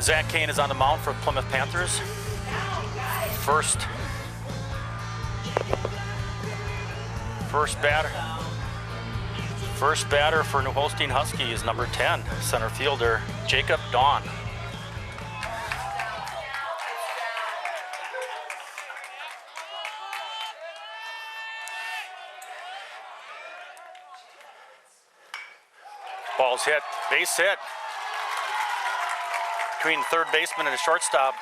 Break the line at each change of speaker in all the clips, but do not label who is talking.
Zach Kane is on the mound for Plymouth Panthers. First batter for New Holstein Husky is number 10, center fielder Jacob Dawn. Ball's hit, base hit between third baseman and the shortstop.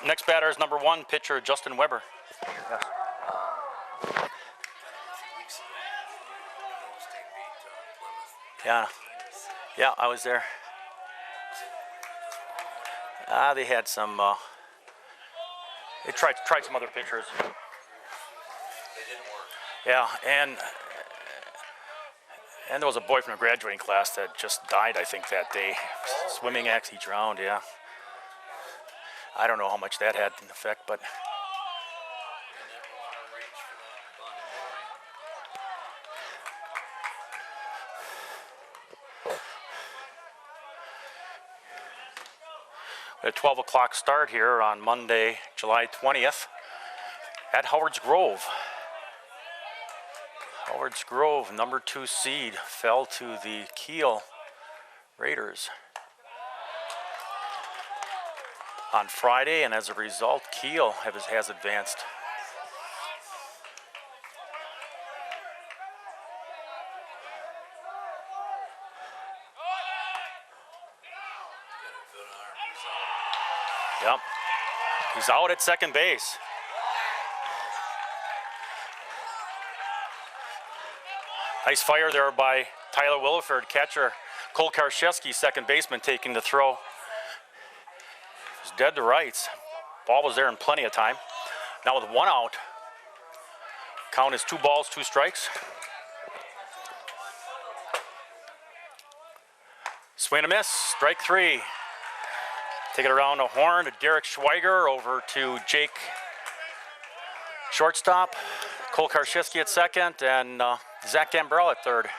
Next batter is number 1, pitcher Justin Weber. Yes. Yeah, I was there. They had some. They tried some other pitchers. They didn't work. Yeah, and there was a boy from a graduating class that just died, I think, that day. Swimming accident, he drowned. Yeah. I don't know how much that had an effect, but. A 12 o'clock start here on Monday, July 20th at Howard's Grove. Howard's Grove, number 2 seed, fell to the Kiel Raiders on Friday, and as a result, Kiel has advanced. Yep, he's out at second base. Nice fire there by Tyler Williford, catcher. Cole Karszewski, second baseman, taking the throw. It was dead to rights. Ball was there in plenty of time. Now with 1 out, count is 2 balls, 2 strikes. Swing and a miss, strike 3. Take it around the horn to Derek Schweiger, over to Jake shortstop, Cole Karszewski at second, and Zach Gambrell at third.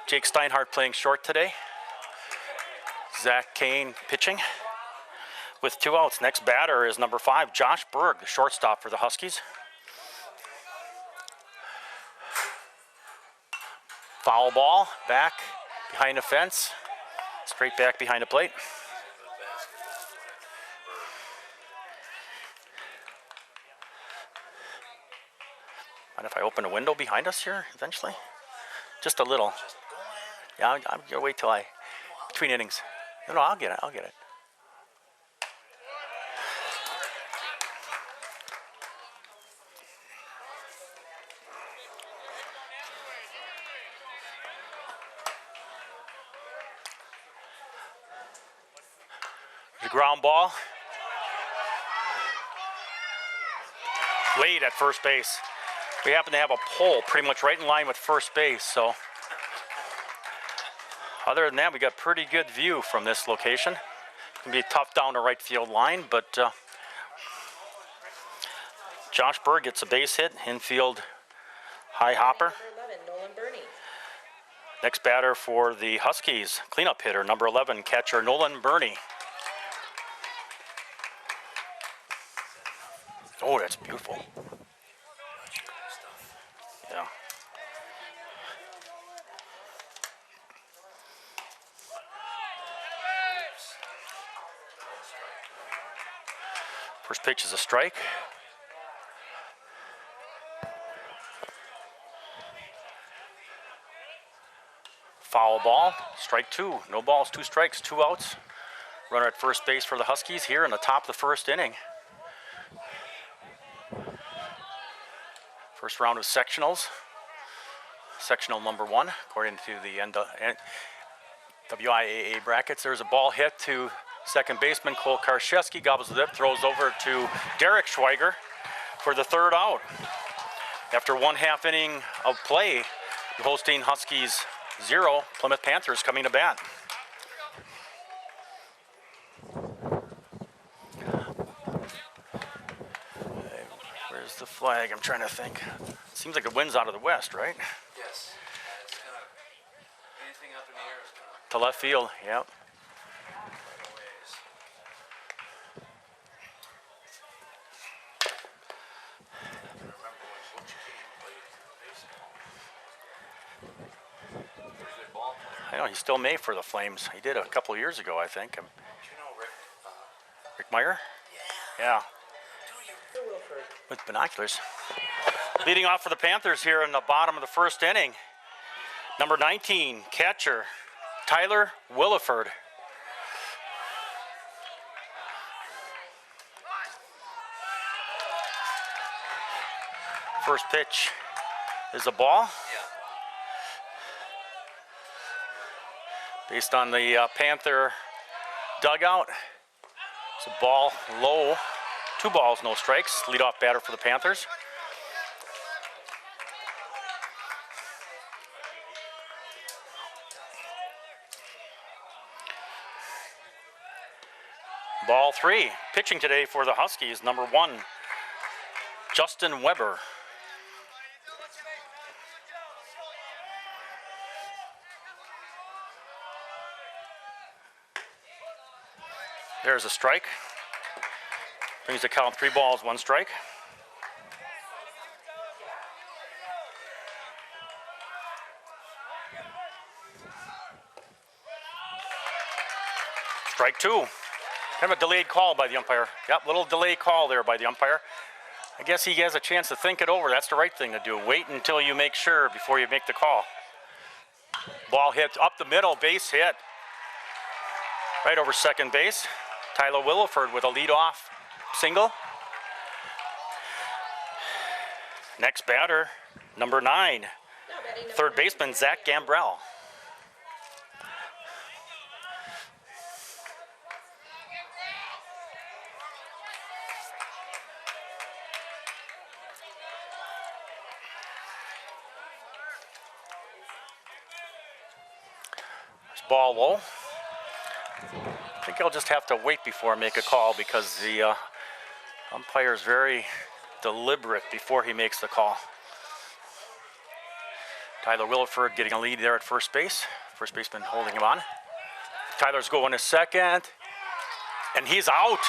Jake Steinhardt playing short today. Zach Kane pitching with 2 outs. Next batter is number 5, Josh Berg, the shortstop for the Huskies. Foul ball, back behind the fence, straight back behind the plate. Mind if I open a window behind us here eventually? Just a little. Yeah, I'm gonna wait till between innings. No, I'll get it. The ground ball. Late at first base. We happen to have a pole pretty much right in line with first base, so other than that, we got pretty good view from this location. It can be tough down the right field line, but Josh Berg gets a base hit, infield high hopper. Next batter for the Huskies, cleanup hitter, number 11, catcher Nolan Burney. Oh, that's beautiful. Yeah. First pitch is a strike. Foul ball, strike two. No balls, 2 strikes, 2 outs. Runner at first base for the Huskies here in the top of the first inning. First round of sectionals. Sectional number 1, according to the WIAA brackets. There's a ball hit to second baseman Cole Karszewski, gobbles it up, throws over to Derek Schweiger for the 3rd out. After 1/2 inning of play, the Holstein Huskies 0, Plymouth Panthers coming to bat. Where's the flag? I'm trying to think. Seems like the wind's out of the west, right?
Yes. It's kind of, anything up in the air is kind of
To left field, yep.
ways. I remember when Butch King played baseball. Pretty good ball player.
I know, he still may for the Flames. He did a couple of years ago, I think.
Do you know Rick?
Rick Meyer?
Yeah.
Yeah. With binoculars. Leading off for the Panthers here in the bottom of the first inning. Number 19, catcher Tyler Williford. First pitch is a ball.
Yeah.
Based on the Panther dugout. It's a ball low. 2 balls, no strikes. Leadoff batter for the Panthers. Ball 3. Pitching today for the Huskies, number 1, Justin Weber. There's a strike. Brings the count 3 balls, 1 strike. Strike 2. Kind of a delayed call by the umpire. Yep, little delayed call there by the umpire. I guess he has a chance to think it over. That's the right thing to do. Wait until you make sure before you make the call. Ball hit up the middle, base hit. Right over second base. Tyler Williford with a leadoff single. Next batter, number 9, third baseman Zach Gambrell. Ball low. I think I'll just have to wait before I make a call because the umpire is very deliberate before he makes the call. Tyler Williford getting a lead there at first base. First baseman holding him on. Tyler's going to second. And he's out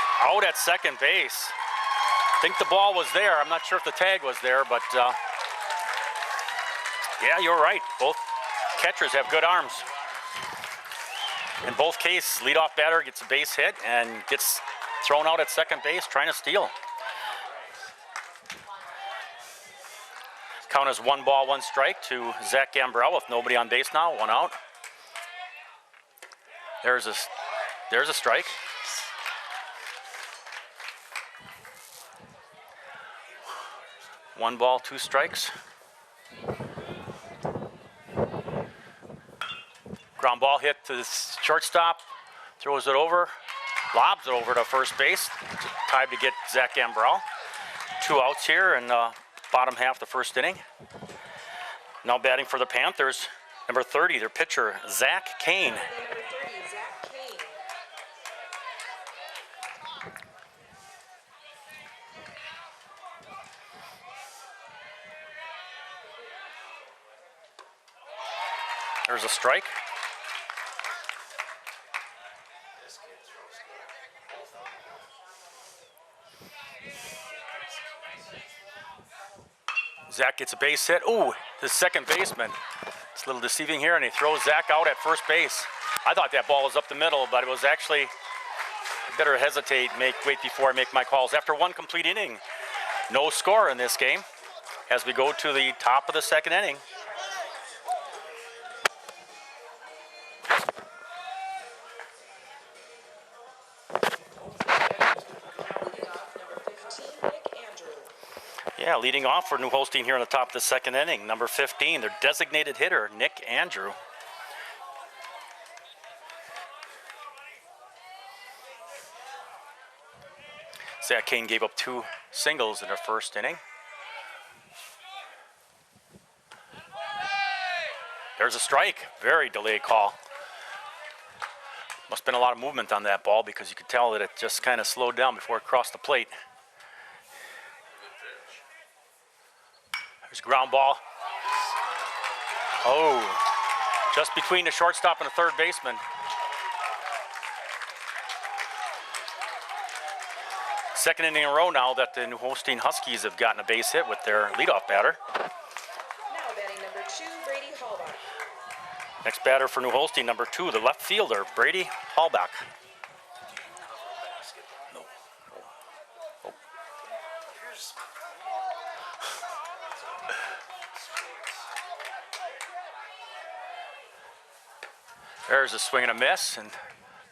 at second base. I think the ball was there. I'm not sure if the tag was there, but yeah, you're right. Both catchers have good arms. In both cases, leadoff batter gets a base hit and gets thrown out at second base trying to steal. Count is 1 ball, 1 strike to Zach Gambrell with nobody on base now, 1 out. There's a strike. One ball, 2 strikes. Ground ball hit to the shortstop, throws it over, lobs it over to first base. Time to get Zach Gambrell. 2 outs here in the bottom half of the first inning. Now batting for the Panthers, number 30, their pitcher, Zach Kane. There's There's a strike.
This kid throws good.
Zach gets a base hit. Ooh, the second baseman. It's a little deceiving here, and he throws Zach out at first base. I thought that ball was up the middle, but it was actually, I better hesitate, wait before I make my calls. After one complete inning, no score in this game as we go to the top of the second inning. Yeah, leading off for New Holstein here on the top of the second inning, number 15, their designated hitter, Nick Andrew. Zach Kane gave up 2 singles in their first inning. There's a strike, very delayed call. Must have been a lot of movement on that ball because you could tell that it just kind of slowed down before it crossed the plate. There's a ground ball. Oh, just between the shortstop and the third baseman. Second inning in a row now that the New Holstein Huskies have gotten a base hit with their leadoff batter.
Now batting number 2, Brady Hallbach.
Next batter for New Holstein, number 2, the left fielder, Brady Hallbach. No. Oh. There's a swing and a miss, and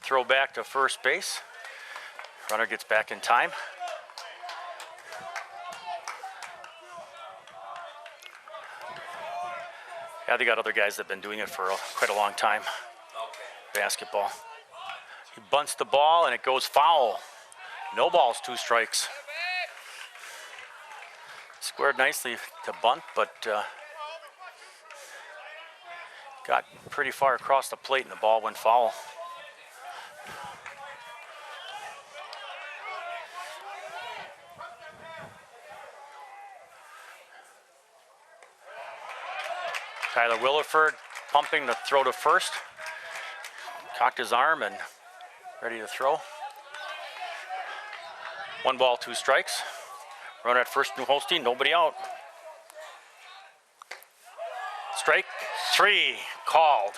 throw back to first base. Runner gets back in time. Yeah, they got other guys that have been doing it for quite a long time. Basketball. He bunts the ball and it goes foul. No balls, 2 strikes. Squared nicely to bunt, but got pretty far across the plate and the ball went foul. Tyler Williford pumping to throw to first. Cocked his arm and ready to throw. 1 ball, 2 strikes. Runner at first, New Holstein, nobody out. Strike 3 called.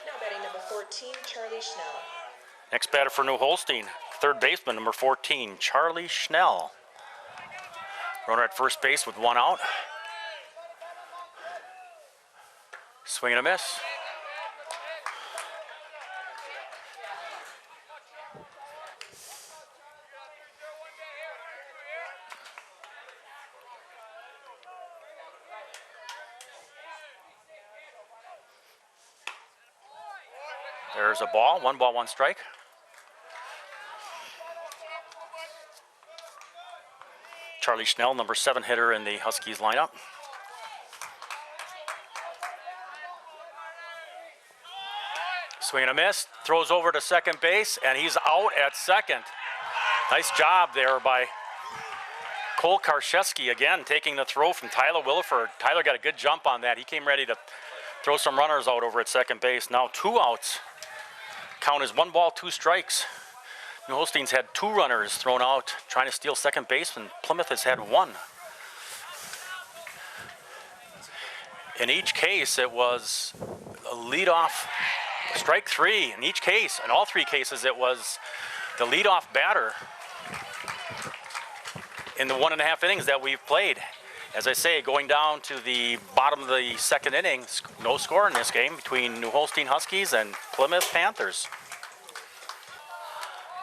Now batting number 14, Charlie Schnell.
Next batter for New Holstein, third baseman, number 14, Charlie Schnell. Runner at first base with 1 out. Swing and a miss. There's a ball, 1 ball, 1 strike. Charlie Schnell, number 7 hitter in the Huskies lineup. Swing and a miss, throws over to second base, and he's out at second. Nice job there by Cole Karszewski, again, taking the throw from Tyler Williford. Tyler got a good jump on that. He came ready to throw some runners out over at second base. Now 2 outs. Count is 1 ball, 2 strikes. New Holstein's had 2 runners thrown out trying to steal second base, and Plymouth has had 1. In each case, it was a leadoff, strike 3. In each case, in all 3 cases, it was the leadoff batter in the 1.5 innings that we've played. As I say, going down to the bottom of the second inning, no score in this game between New Holstein Huskies and Plymouth Panthers.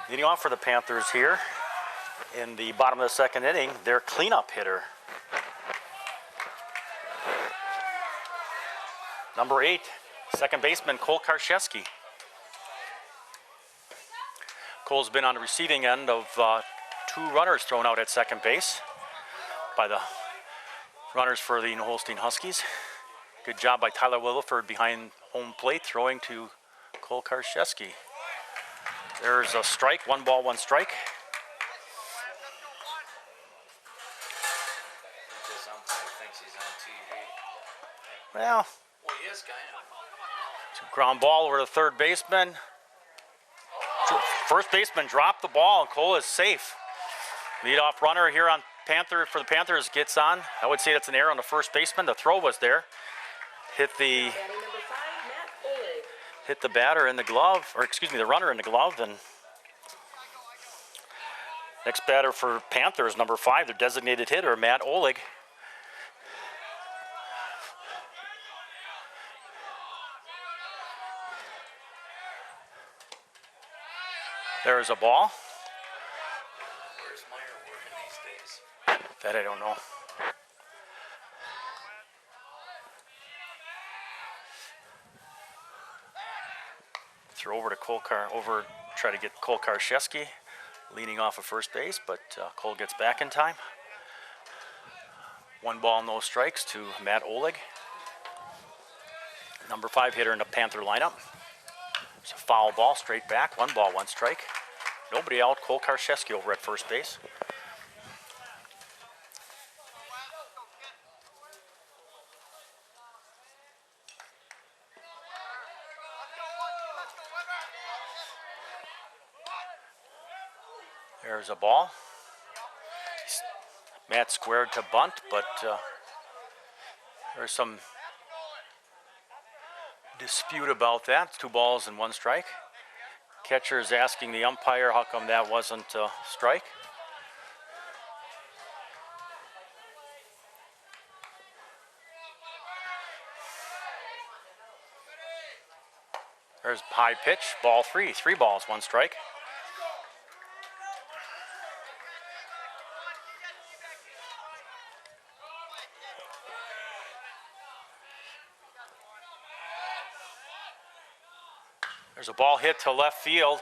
Leading off for the Panthers here in the bottom of the second inning, their cleanup hitter, number 8, second baseman Cole Karszewski. Cole's been on the receiving end of 2 runners thrown out at second base by the runners for the New Holstein Huskies. Good job by Tyler Williford behind home plate, throwing to Cole Karszewski. There's a strike, 1 ball, 1 strike.
Somebody thinks he's on TV.
Well,
Well, he is kind of.
ground ball over to third baseman. First baseman dropped the ball, and Cole is safe. Leadoff runner here on for the Panthers gets on. I would say that's an error on the first baseman. The throw was there. Hit the
Batting number 5, Matt Oleg.
hit the batter in the glove, or excuse me, the runner in the glove. And next batter for Panthers, number 5, their designated hitter, Matt Oleg. There's a ball.
Where's Meyer working these days?
That I don't know. Throw over to try to get Cole Karszewski leaning off of first base, but Cole gets back in time. 1 ball, no strikes to Matt Oleg. Number 5 hitter in the Panther lineup. It's a foul ball, straight back. 1 ball, 1 strike. Nobody out. Cole Karszewski over at first base. There's a ball. Matt squared to bunt, but there's some dispute about that. It's 2 balls and 1 strike. Catcher is asking the umpire how come that wasn't a strike. There's high pitch, ball 3. 3 balls, 1 strike. There's a ball hit to left field.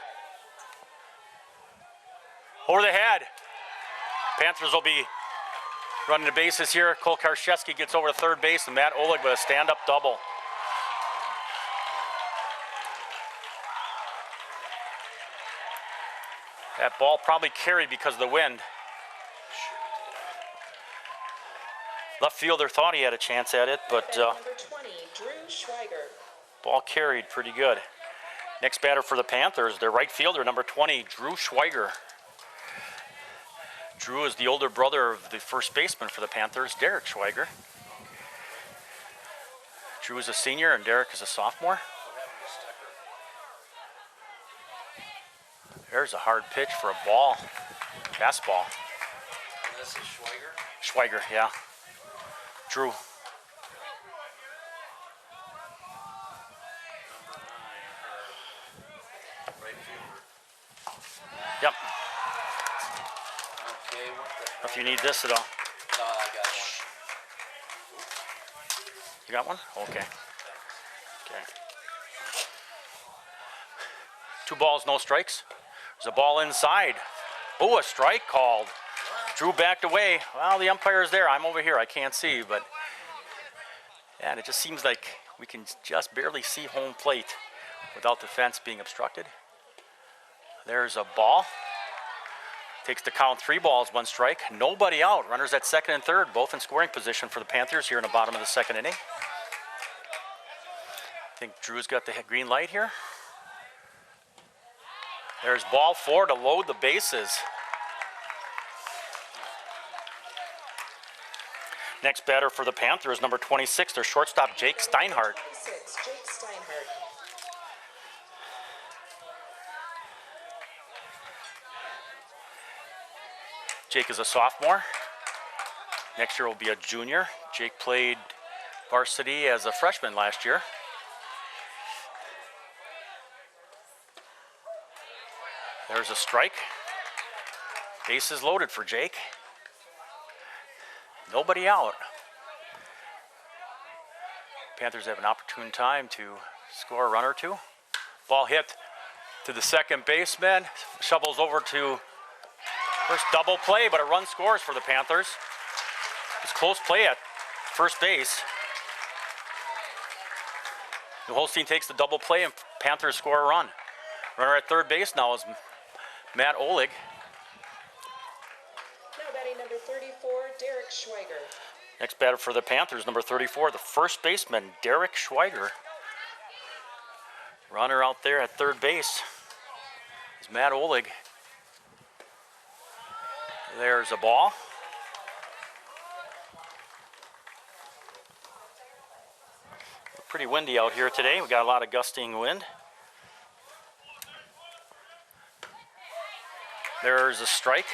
Over the head. Panthers will be running the bases here. Cole Karszewski gets over to third base, and Matt Oleg with a stand-up double. That ball probably carried because of the wind. Left fielder thought he had a chance at it, but
Batting number 20, Drew Schweiger.
ball carried pretty good. Next batter for the Panthers, their right fielder, number 20, Drew Schweiger. Drew is the older brother of the first baseman for the Panthers, Derek Schweiger. Drew is a senior and Derek is a sophomore. There's a hard pitch for a ball. Fastball.
And this is Schweiger.
Schweiger, yeah. Drew.
Right fielder.
Yep.
Okay, what the?
If you need this at all.
No, I got one.
You got one? Okay. Okay. 2 balls, no strikes. There's a ball inside. Oh, a strike called. Drew backed away. Well, the umpire's there. I'm over here. I can't see, but yeah, and it just seems like we can just barely see home plate without the fence being obstructed. There's a ball. Takes the count, 3 balls, 1 strike. Nobody out. Runners at second and third, both in scoring position for the Panthers here in the bottom of the 2nd inning. I think Drew's got the green light here. There's ball 4 to load the bases. Next batter for the Panthers, number 26, their shortstop, Jake Steinhardt.
26, Jake Steinhardt.
Jake is a sophomore. Next year will be a junior. Jake played varsity as a freshman last year. There's a strike. Bases loaded for Jake. Nobody out. Panthers have an opportune time to score a run or 2. Ball hit to the second baseman. Shovels over to first, double play, but a run scores for the Panthers. It's close play at first base. New Holstein takes the double play and Panthers score a run. Runner at third base now is Matt Oleg.
Now batting number 34, Derek Schweiger.
Next batter for the Panthers, number 34, the first baseman, Derek Schweiger. Runner out there at third base is Matt Oleg. There's a ball. Pretty windy out here today. We got a lot of gusting wind. There's a strike.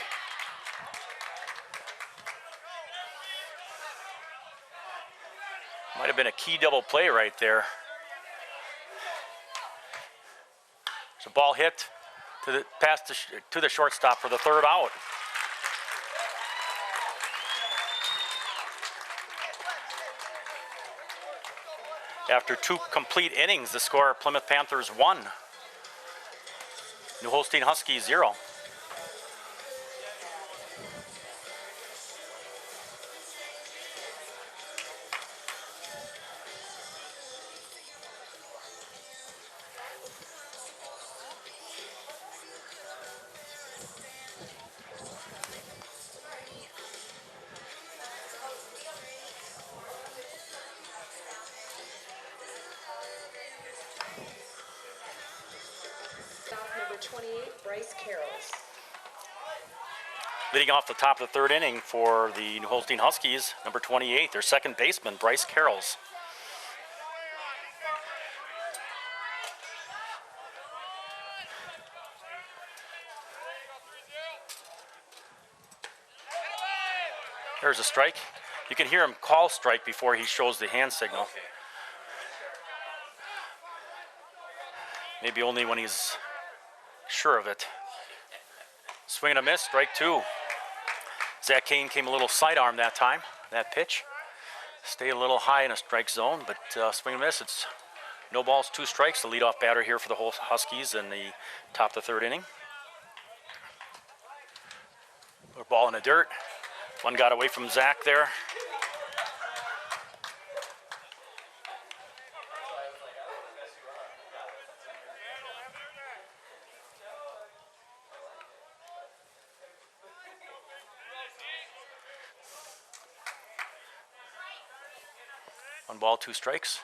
Might have been a key double play right there. There's a ball hit to the to the shortstop for the third out. After 2 complete innings, the score, Plymouth Panthers 1. New Holstein Huskies 0.
Number 28, Bryce Carols.
Leading off the top of the third inning for the New Holstein Huskies, number 28, their second baseman, Bryce Carols. There's a strike. You can hear him call strike before he shows the hand signal. Maybe only when he's sure of it. Swing and a miss, strike 2. Zach Kane came a little sidearm that time, that pitch. Stay a little high in a strike zone, but swing and miss. It's no balls, 2 strikes. The leadoff batter here for the whole Huskies in the top of the third inning. A ball in the dirt. One got away from Zach there. One ball, 2 strikes.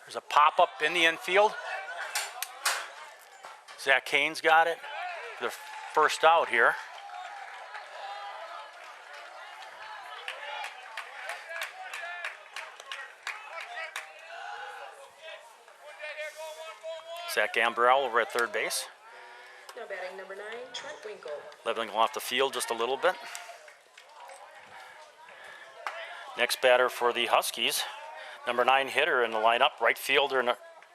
There's a pop-up in the infield. Zach Kane's got it. The first out here. Zach Gambrell over at third base.
Now batting number 9, Trent Winkle.
Leveling off the field just a little bit. Next batter for the Huskies, number 9 hitter in the lineup, right fielder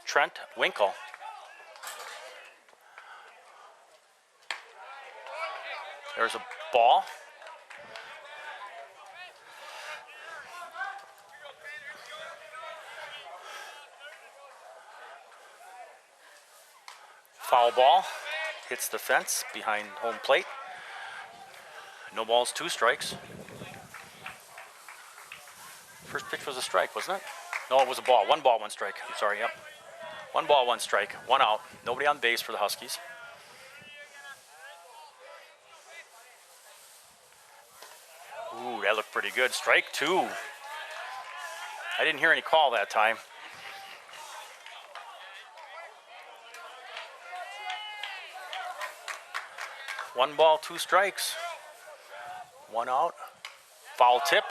Trent Winkle. There's a ball. Foul ball, hits the fence behind home plate. No balls, 2 strikes. First pitch was a strike, wasn't it? No, it was a ball. 1 ball, 1 strike. I'm sorry, yep. 1 ball, 1 strike. 1 out. Nobody on base for the Huskies. Ooh, that looked pretty good. Strike 2. I didn't hear any call that time. One ball, 2 strikes. 1 out. Foul tip.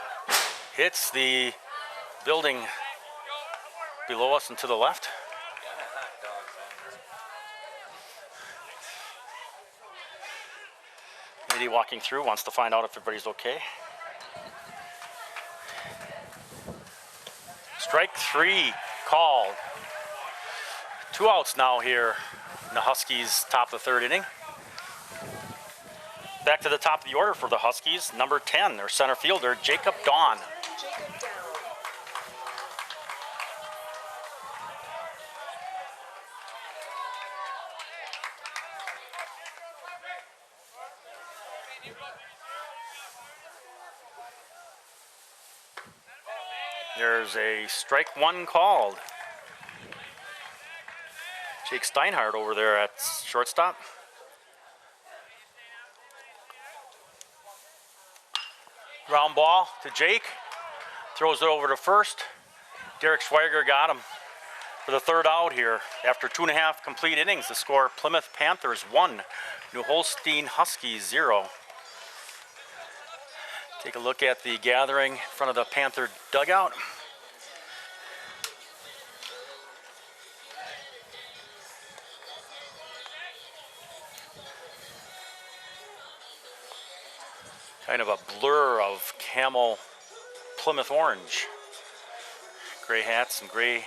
Hits the building below us and to the left. Lady walking through wants to find out if everybody's okay. Strike 3 called. 2 outs now here in the Huskies' top of the third inning. Back to the top of the order for the Huskies, number 10, their center fielder, Jacob Dawn.
Jacob Down.
There's a strike 1 called. Jake Steinhardt over there at shortstop. Ground ball to Jake. Throws it over to first. Derek Schweiger got him for the third out here. After 2.5 complete innings, the score Plymouth Panthers 1, New Holstein Huskies 0. Take a look at the gathering in front of the Panther dugout. Kind of a blur of camel Plymouth orange. Gray hats and gray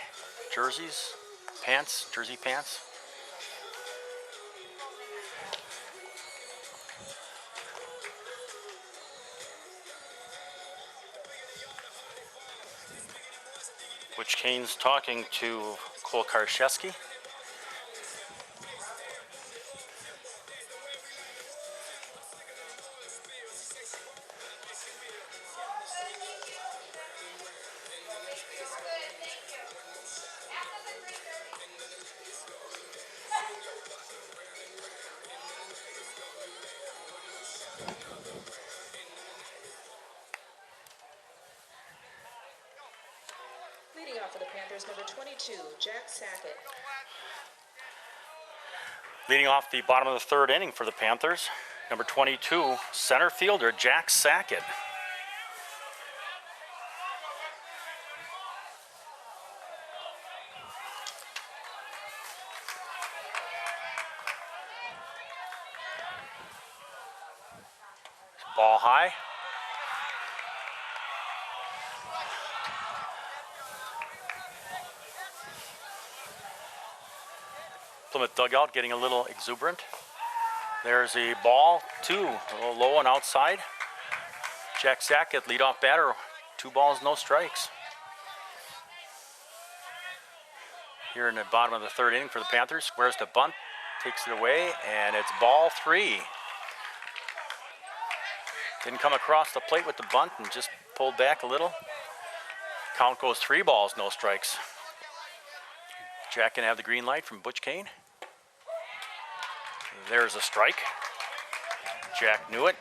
jerseys, pants, jersey pants. Butch Kane's talking to Cole Karszewski.
Leading off for the Panthers, number 22, Jack Sackett.
Leading off the bottom of the third inning for the Panthers, number 22, center fielder Jack Sackett. Ball high. Plymouth dugout getting a little exuberant. There's a ball, 2, a little low and outside. Jack Sackett, leadoff batter, 2 balls, no strikes. Here in the bottom of the third inning for the Panthers, squares to bunt, takes it away, and it's ball 3. Didn't come across the plate with the bunt and just pulled back a little. Count goes 3 balls, no strikes. Jack can have the green light from Butch Kane. There's a strike. Jack knew it.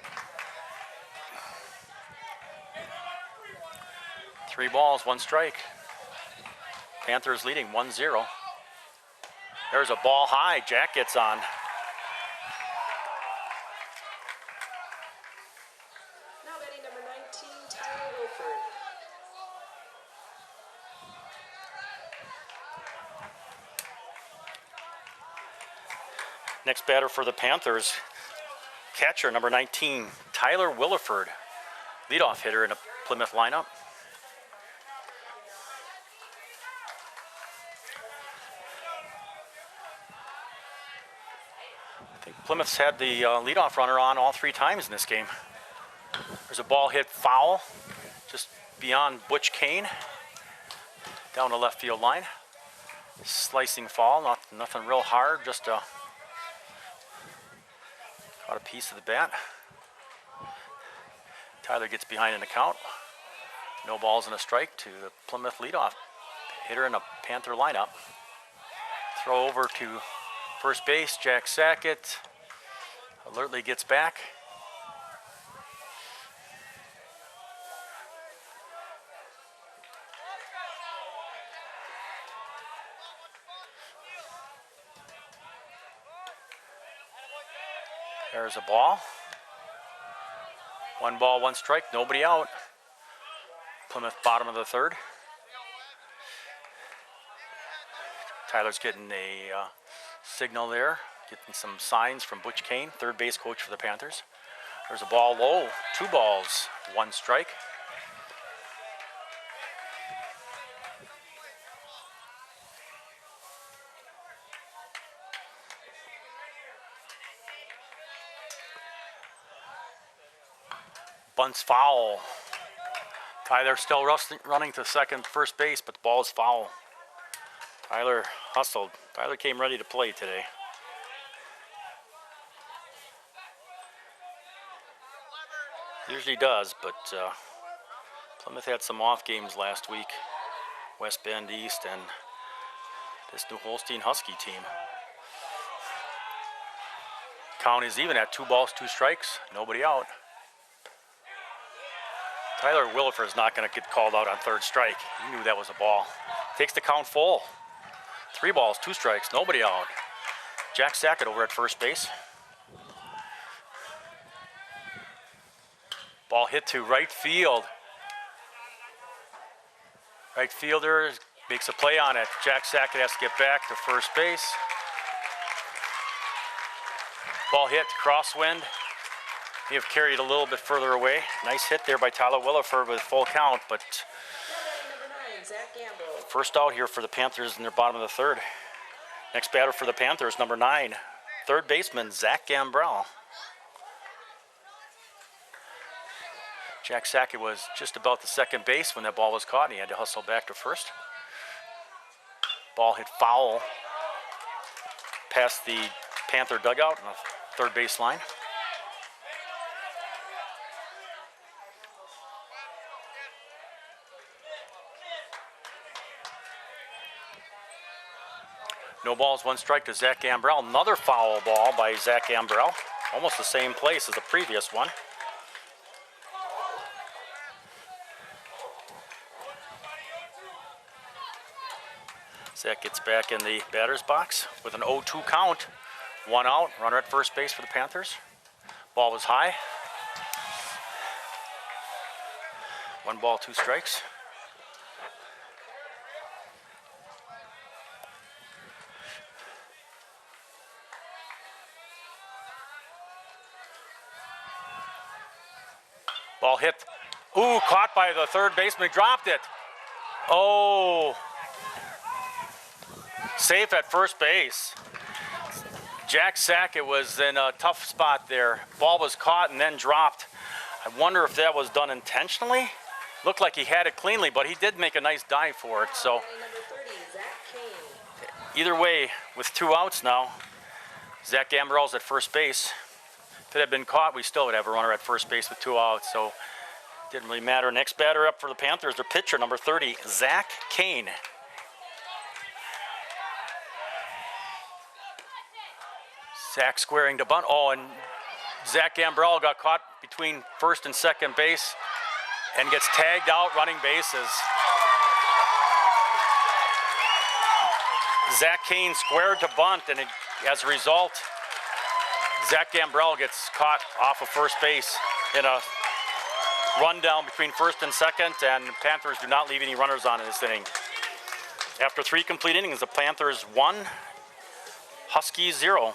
3 balls, 1 strike. Panthers leading 1-0. There's a ball high. Jack gets on.
Now batting number 19, Tyler Wilford.
Next batter for the Panthers, catcher number 19, Tyler Williford, leadoff hitter in a Plymouth lineup. I think Plymouth's had the leadoff runner on all 3 times in this game. There's a ball hit foul, just beyond Butch Kane, down the left field line. Slicing fall, nothing real hard, just a caught a piece of the bat. Tyler gets behind in the count. No balls and a strike to the Plymouth leadoff hitter in a Panther lineup. Throw over to first base, Jack Sackett alertly gets back. There's a ball. 1 ball, 1 strike, nobody out. Plymouth bottom of the third. Tyler's getting a signal there, getting some signs from Butch Kane, third base coach for the Panthers. There's a ball low, 2 balls, 1 strike. Bunts foul. Tyler still running to first base, but the ball is foul. Tyler hustled. Tyler came ready to play today. Usually does, but Plymouth had some off games last week. West Bend East and this New Holstein Husky team. Count is even at 2 balls, 2 strikes, nobody out. Tyler Williford is not going to get called out on third strike. He knew that was a ball. Takes the count full. 3 balls, 2 strikes, nobody out. Jack Sackett over at first base. Ball hit to right field. Right fielder makes a play on it. Jack Sackett has to get back to first base. Ball hit crosswind. He have carried a little bit further away. Nice hit there by Tyler Williford with full count, but
Number 9, Zach Gambrell.
first out here for the Panthers in their bottom of the third. Next batter for the Panthers, number 9, third baseman Zach Gambrell. Jack Sackett was just about the second base when that ball was caught, and he had to hustle back to first. Ball hit foul past the Panther dugout on the third base line. No balls, 1 strike to Zach Gambrell. Another foul ball by Zach Gambrell. Almost the same place as the previous one. Zach gets back in the batter's box with an 0-2 count. 1 out, runner at first base for the Panthers. Ball was high. 1 ball, 2 strikes. Ball hit. Ooh, caught by the third baseman. He dropped it. Oh. Safe at first base. Jack Sackett was in a tough spot there. Ball was caught and then dropped. I wonder if that was done intentionally. Looked like he had it cleanly, but he did make a nice dive for it. So
Number 30, Zach Kane.
either way, with 2 outs now, Zach Gambrell's at first base. If it had been caught, we still would have a runner at first base with 2 outs. So didn't really matter. Next batter up for the Panthers, their pitcher, number 30, Zach Kane. Zach squaring to bunt. Oh, and Zach Gambrell got caught between first and second base and gets tagged out running bases. Zach Kane squared to bunt, and as a result, Zach Gambrell gets caught off of first base in a rundown between first and second, and the Panthers do not leave any runners on in this inning. After 3 complete innings, the Panthers 1, Huskies 0.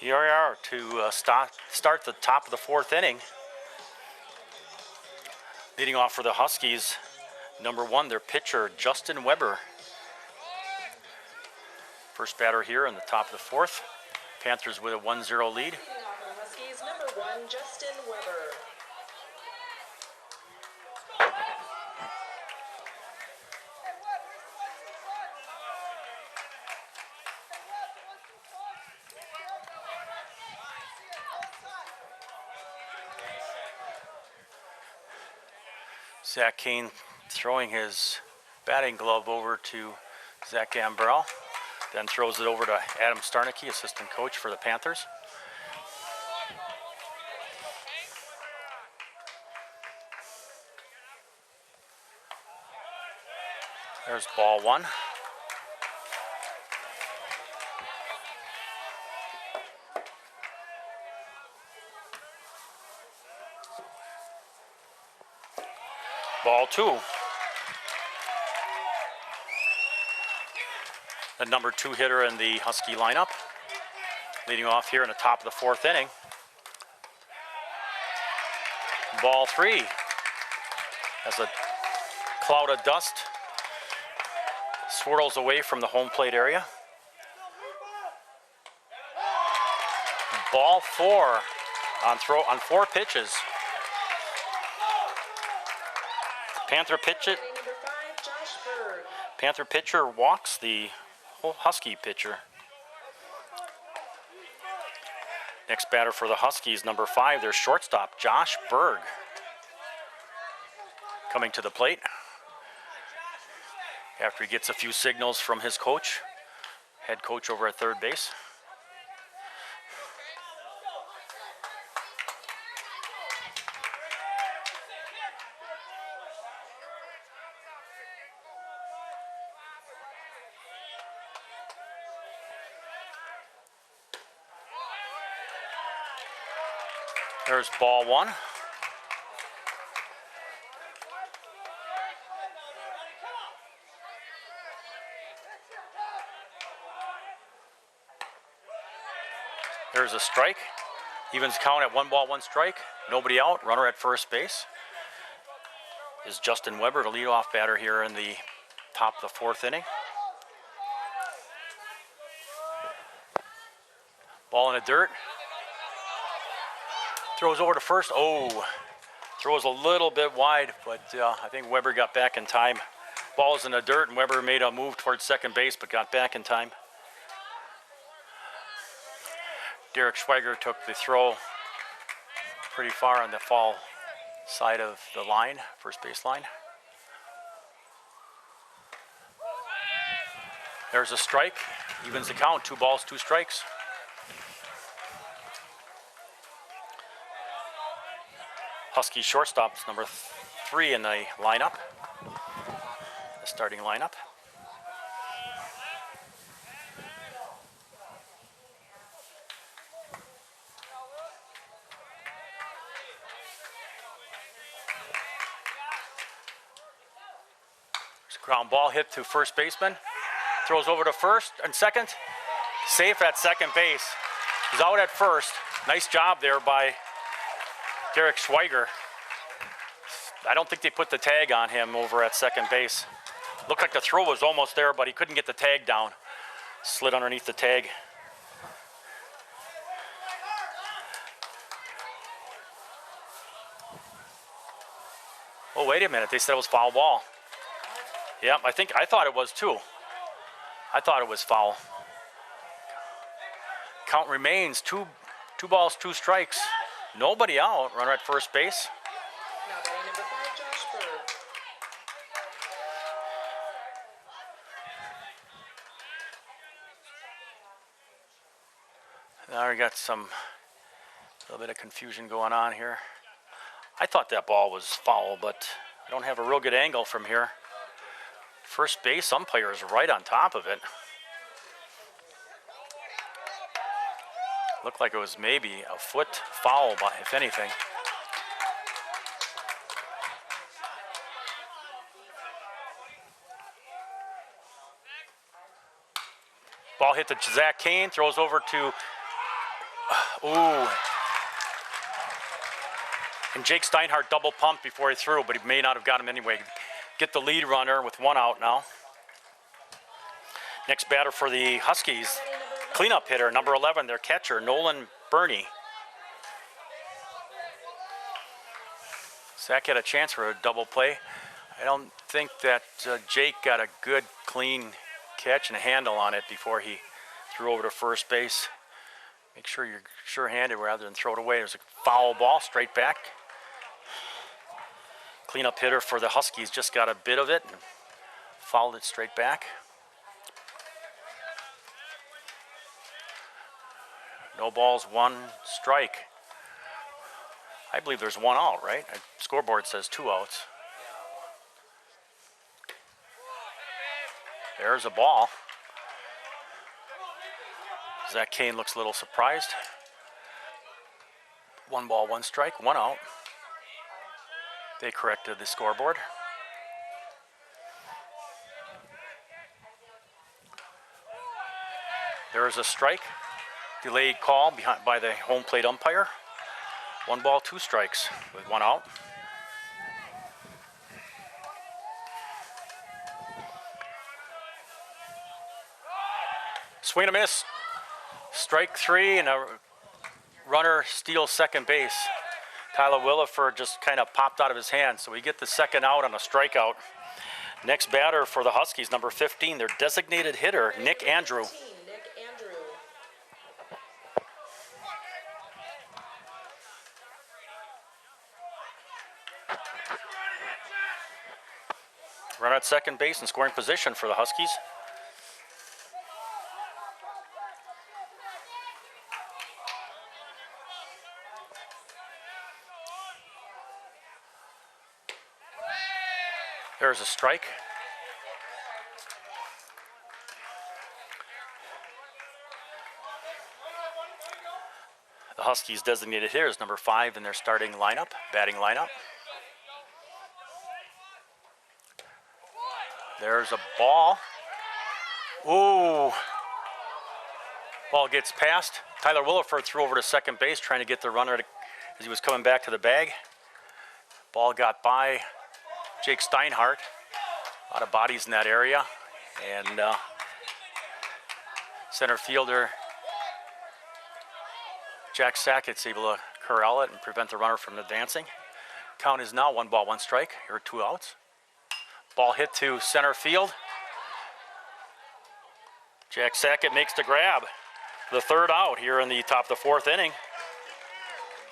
Here we are to start the top of the 4th inning. Leading off for the Huskies, number 1, their pitcher, Justin Weber. First batter here in the top of the 4th. Panthers with a 1-0 lead.
Leading off for the Huskies, number 1, Justin Weber.
Zach Kane throwing his batting glove over to Zach Gambrell, then throws it over to Adam Starnicki, assistant coach for the Panthers. There's ball 1. Ball 2. The number 2 hitter in the Husky lineup. Leading off here in the top of the 4th inning. Ball 3. As a cloud of dust swirls away from the home plate area. Ball 4 on 4 pitches. Panther pitch it.
Number 5, Josh Berg.
Panther pitcher walks the Husky pitcher. Next batter for the Huskies, number 5, their shortstop, Josh Berg. Coming to the plate after he gets a few signals from his coach, head coach over at third base. There's ball 1. There's a strike. Evens count at 1 ball, 1 strike. Nobody out. Runner at first base is Justin Weber, the leadoff batter here in the top of the 4th inning. Ball in the dirt. Throws over to first. Oh, throws a little bit wide, but I think Weber got back in time. Ball's in the dirt, and Weber made a move towards second base, but got back in time. Derek Schweiger took the throw pretty far on the foul side of the line, first base line. There's a strike, evens the count, 2 balls, 2 strikes. Husky shortstop's number 3 in the lineup, the starting lineup. Ground ball hit to first baseman. Throws over to first and second. Safe at second base. He's out at first. Nice job there by Derek Schweiger. I don't think they put the tag on him over at second base. Looked like the throw was almost there, but he couldn't get the tag down. Slid underneath the tag. Oh, wait a minute. They said it was foul ball. Yep, I thought it was too. I thought it was foul. Count remains 2 balls, 2 strikes. Nobody out. Runner at first base.
Now batting number 5, Josh Berg.
Now we got a little bit of confusion going on here. I thought that ball was foul, but I don't have a real good angle from here. First base umpire is right on top of it. Looked like it was maybe a foot foul, if anything. Ball hit to Zach Kane, throws over to, ooh. And Jake Steinhardt double pumped before he threw, but he may not have got him anyway. Get the lead runner with 1 out now. Next batter for the Huskies, cleanup hitter, number 11, their catcher, Nolan Burney. Zach had a chance for a double play. I don't think that Jake got a good, clean catch and a handle on it before he threw over to first base. Make sure you're sure-handed rather than throw it away. There's a foul ball straight back. Cleanup hitter for the Huskies just got a bit of it and fouled it straight back. No balls, 1 strike. I believe there's 1 out, right? Scoreboard says 2 outs. There's a ball. Zach Kane looks a little surprised. 1 ball, 1 strike, 1 out. They corrected the scoreboard. There is a strike. Delayed call by the home plate umpire. 1 ball, 2 strikes with 1 out. Swing and a miss. Strike 3 and a runner steals second base. Tyler Williford just kind of popped out of his hand, so we get the second out on a strikeout. Next batter for the Huskies, number 15, their designated hitter, Nick Andrew.
Nick Andrew.
Runner at second base in scoring position for the Huskies. There's a strike. The Huskies' designated hitter is number 5 in their starting lineup, batting lineup. There's a ball. Ooh. Ball gets past. Tyler Williford threw over to second base trying to get the runner as he was coming back to the bag. Ball got by Jake Steinhardt. A lot of bodies in that area. And center fielder Jack Sackett's able to corral it and prevent the runner from advancing. Count is now 1 ball, 1 strike. Here are 2 outs. Ball hit to center field. Jack Sackett makes the grab. The 3rd out here in the top of the 4th inning.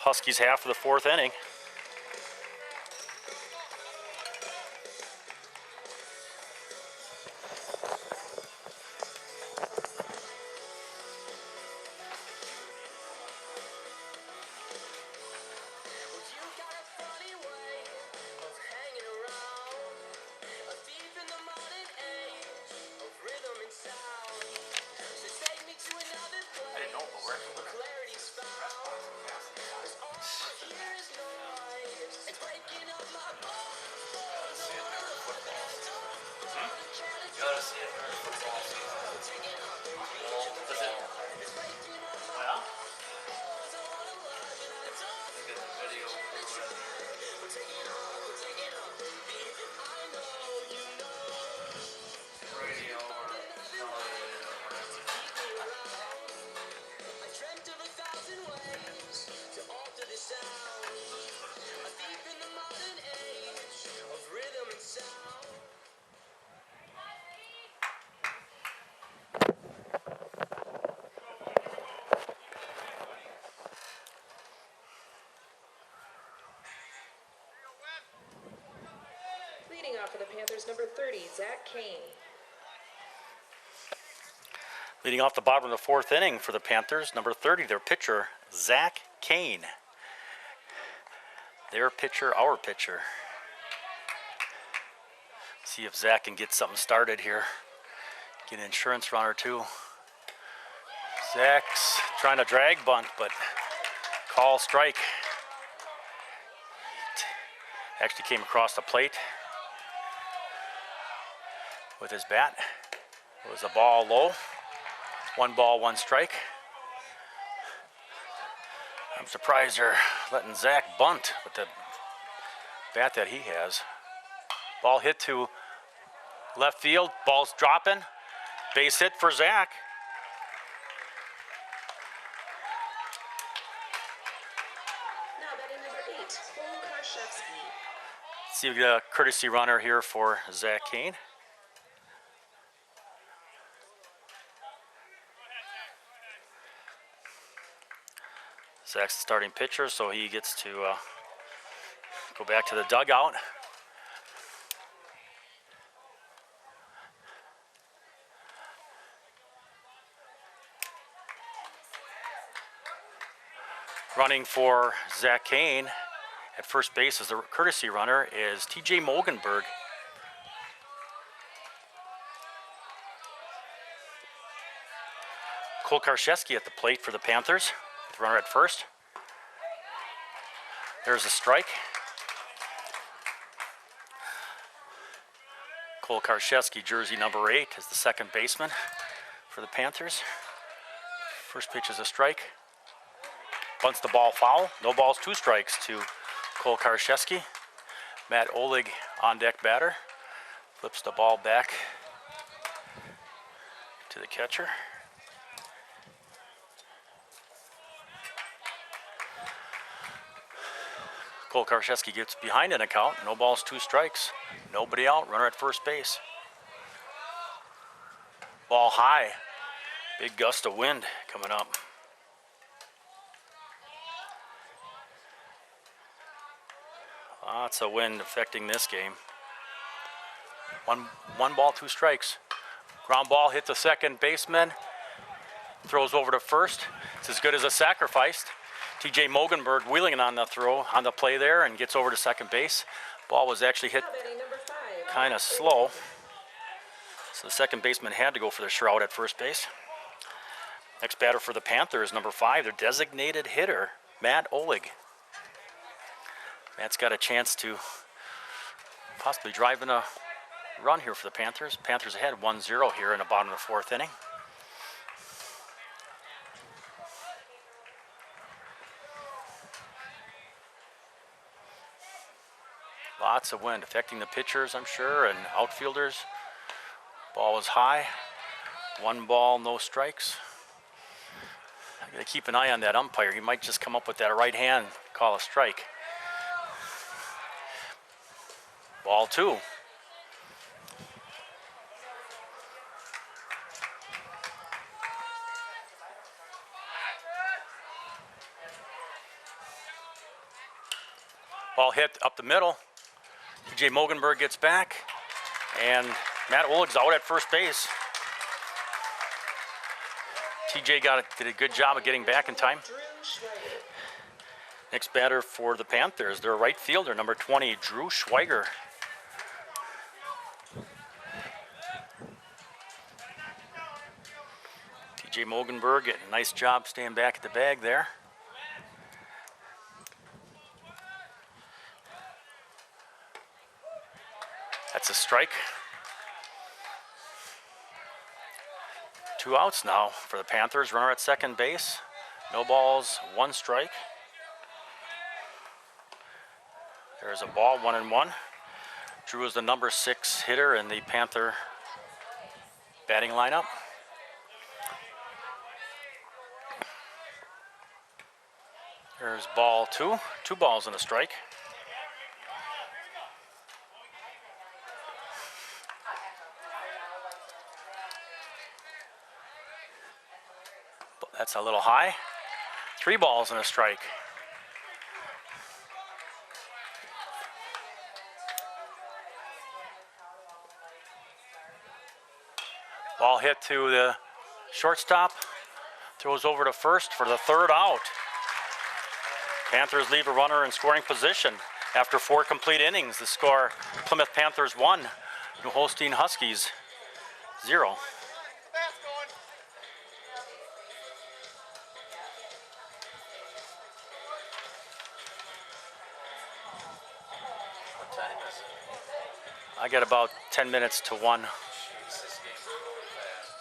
Huskies half of the 4th inning.
Leading off for the Panthers, number 30, Zach Kane.
Leading off the bottom of the 4th inning for the Panthers, number 30, their pitcher, Zach Kane. Their pitcher, our pitcher. See if Zach can get something started here. Get an insurance run or 2. Zach's trying to drag bunt, but call strike. Actually came across the plate with his bat. It was a ball low. 1 ball, 1 strike. I'm surprised they're letting Zach bunt with the bat that he has. Ball hit to left field. Ball's dropping. Base hit for Zach.
Now batting number 8, Cole Karshevsky.
See, we got a courtesy runner here for Zach Kane. Zach's the starting pitcher, so he gets to go back to the dugout. Running for Zach Kane at first base as the courtesy runner is TJ Mogenberg. Cole Karshevsky at the plate for the Panthers. The runner at first. There's a strike. Cole Karshevsky, jersey number 8, is the second baseman for the Panthers. First pitch is a strike. Bunts the ball foul. No balls, 2 strikes to Cole Karshevsky. Matt Olig on deck batter. Flips the ball back to the catcher. Cole Karszewski gets behind in a count. No balls, 2 strikes. Nobody out. Runner at first base. Ball high. Big gust of wind coming up. Lots of wind affecting this game. One ball, 2 strikes. Ground ball hit the second baseman. Throws over to first. It's as good as a sacrifice. TJ Mogenberg wheeling on the throw, on the play there, and gets over to second base. Ball was actually hit
Now batting number 5.
kind of slow. So the second baseman had to go for the shroud at first base. Next batter for the Panthers, number 5, their designated hitter, Matt Oleg. Matt's got a chance to possibly drive in a run here for the Panthers. Panthers ahead 1-0 here in the bottom of the 4th inning. Lots of wind affecting the pitchers, I'm sure, and outfielders. Ball is high. 1 ball, no strikes. I gotta keep an eye on that umpire. He might just come up with that right hand, call a strike. Ball 2. Ball hit up the middle. TJ Mogenberg gets back, and Matt Oleg's out at first base. TJ did a good job of getting back in time.
Drew Schweiger.
Next batter for the Panthers, their right fielder, number 20, Drew Schweiger. TJ Mogenberg getting a nice job staying back at the bag there. That's a strike. 2 outs now for the Panthers. Runner at second base. No balls, 1 strike. There's a ball, 1-1. Drew is the number 6 hitter in the Panther batting lineup. There's ball 2. 2 balls and a strike. That's a little high. 3 balls and a strike. Ball hit to the shortstop. Throws over to first for the 3rd out. Panthers leave a runner in scoring position after 4 complete innings. The score, Plymouth Panthers 1, New Holstein Huskies 0.
What time is it?
I got about 10 minutes to 1.
Jeez, this game's going fast.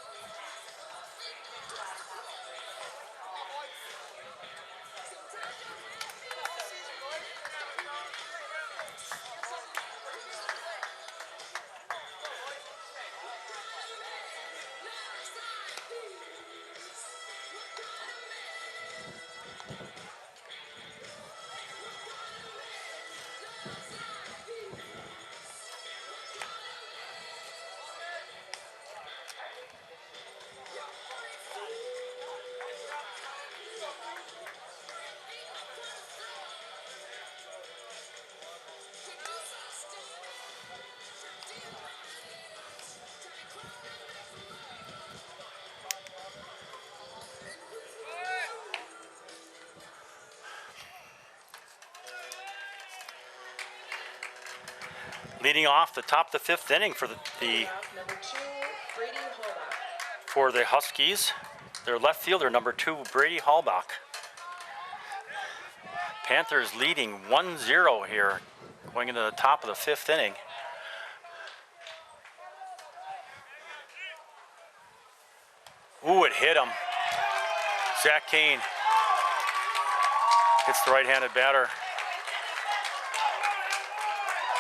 Leading off the top of the 5th inning for the
Number 2, Brady Holbach.
for the Huskies, their left fielder, number 2, Brady Hallbach. Panthers leading 1-0 here, going into the top of the 5th inning. Ooh, it hit him. Zach Kane hits the right-handed batter.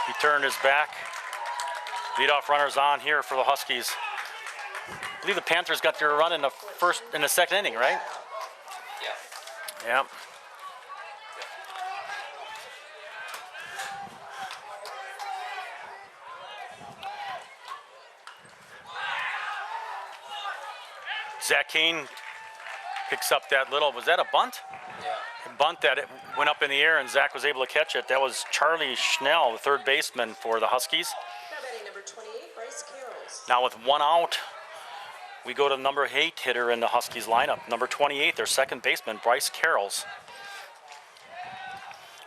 He turned his back. Leadoff runners on here for the Huskies. I believe the Panthers got their run in the 2nd inning, right?
Yeah.
Yep. Zach Kane picks up that little, was that a bunt?
Yeah.
Bunt that it went up in the air and Zach was able to catch it. That was Charlie Schnell, the third baseman for the Huskies.
Now batting number 28, Bryce Carrolls.
Now with one out, we go to number 8 hitter in the Huskies lineup. Number 28, their second baseman, Bryce Carrolls.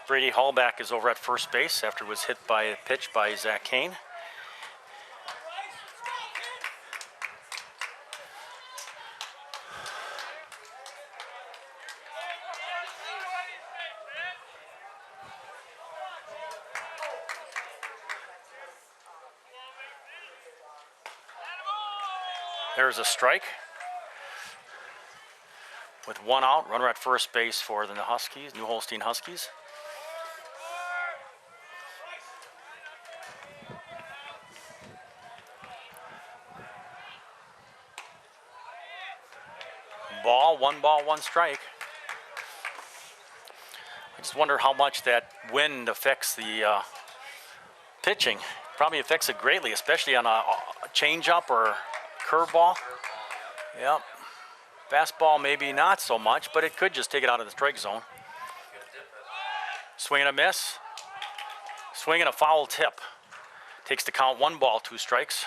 Brady Hallback is over at first base after it was hit by a pitch by Zach Kane. There's a strike. With one out, runner at first base for the Huskies, New Holstein Huskies. Ball, one strike. I just wonder how much that wind affects the pitching. Probably affects it greatly, especially on a changeup or curveball. Yep. Fastball maybe not so much, but it could just take it out of the strike zone. Swing and a miss. Swing and a foul tip. Takes the count 1 ball, 2 strikes.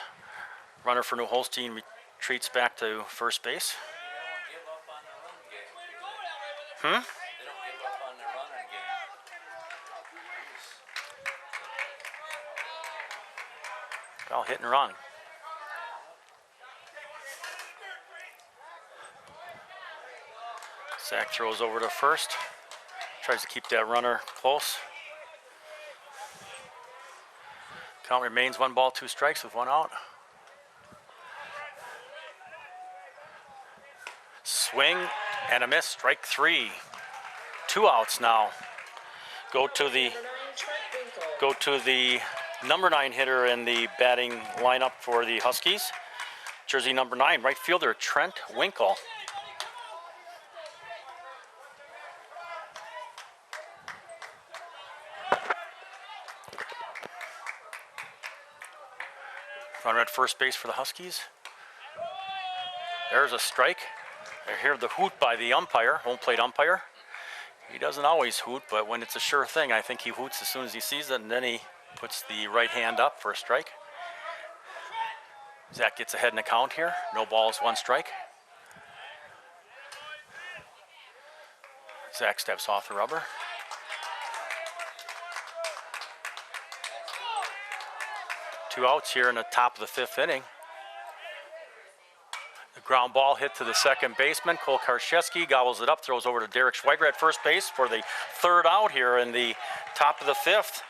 Runner for New Holstein retreats back to first base.
They don't give up on their running game.
Well, hit and run. Zach throws over to first. Tries to keep that runner close. Count remains 1 ball, 2 strikes with 1 out. Swing and a miss, strike 3. 2 outs now. Go to the number 9 hitter in the batting lineup for the Huskies. Jersey number 9, right fielder Trent Winkle. Runner at first base for the Huskies. There's a strike. I hear the hoot by the umpire, home plate umpire. He doesn't always hoot, but when it's a sure thing, I think he hoots as soon as he sees it, and then he puts the right hand up for a strike. Zach gets ahead in the count here. No balls, 1 strike. Zach steps off the rubber. Two outs here in the top of the 5th inning. The ground ball hit to the second baseman. Cole Karszewski gobbles it up, throws over to Derek Schweiger at first base for the 3rd out here in the top of the 5th.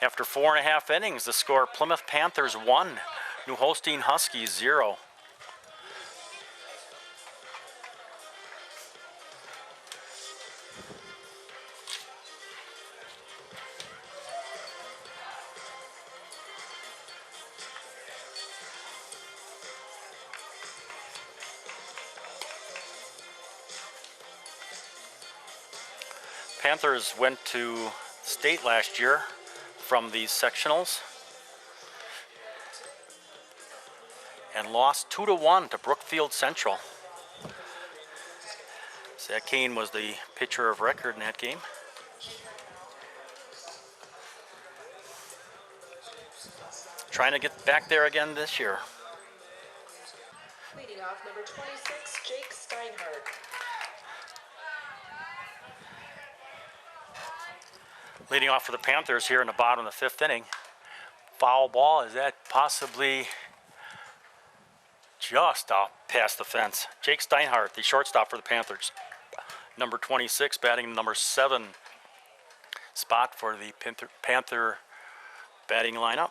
After 4.5 innings, the score: Plymouth Panthers 1, New Holstein Huskies 0. Panthers went to state last year from these sectionals and lost 2-1 to Brookfield Central. Zach Kane was the pitcher of record in that game. Trying to get back there again this year.
Leading off number 26, Jake Steinhardt.
Leading off for the Panthers here in the bottom of the 5th inning. Foul ball, is that possibly just out past the fence? Jake Steinhardt, the shortstop for the Panthers. Number 26, batting number 7 spot for the Panther batting lineup.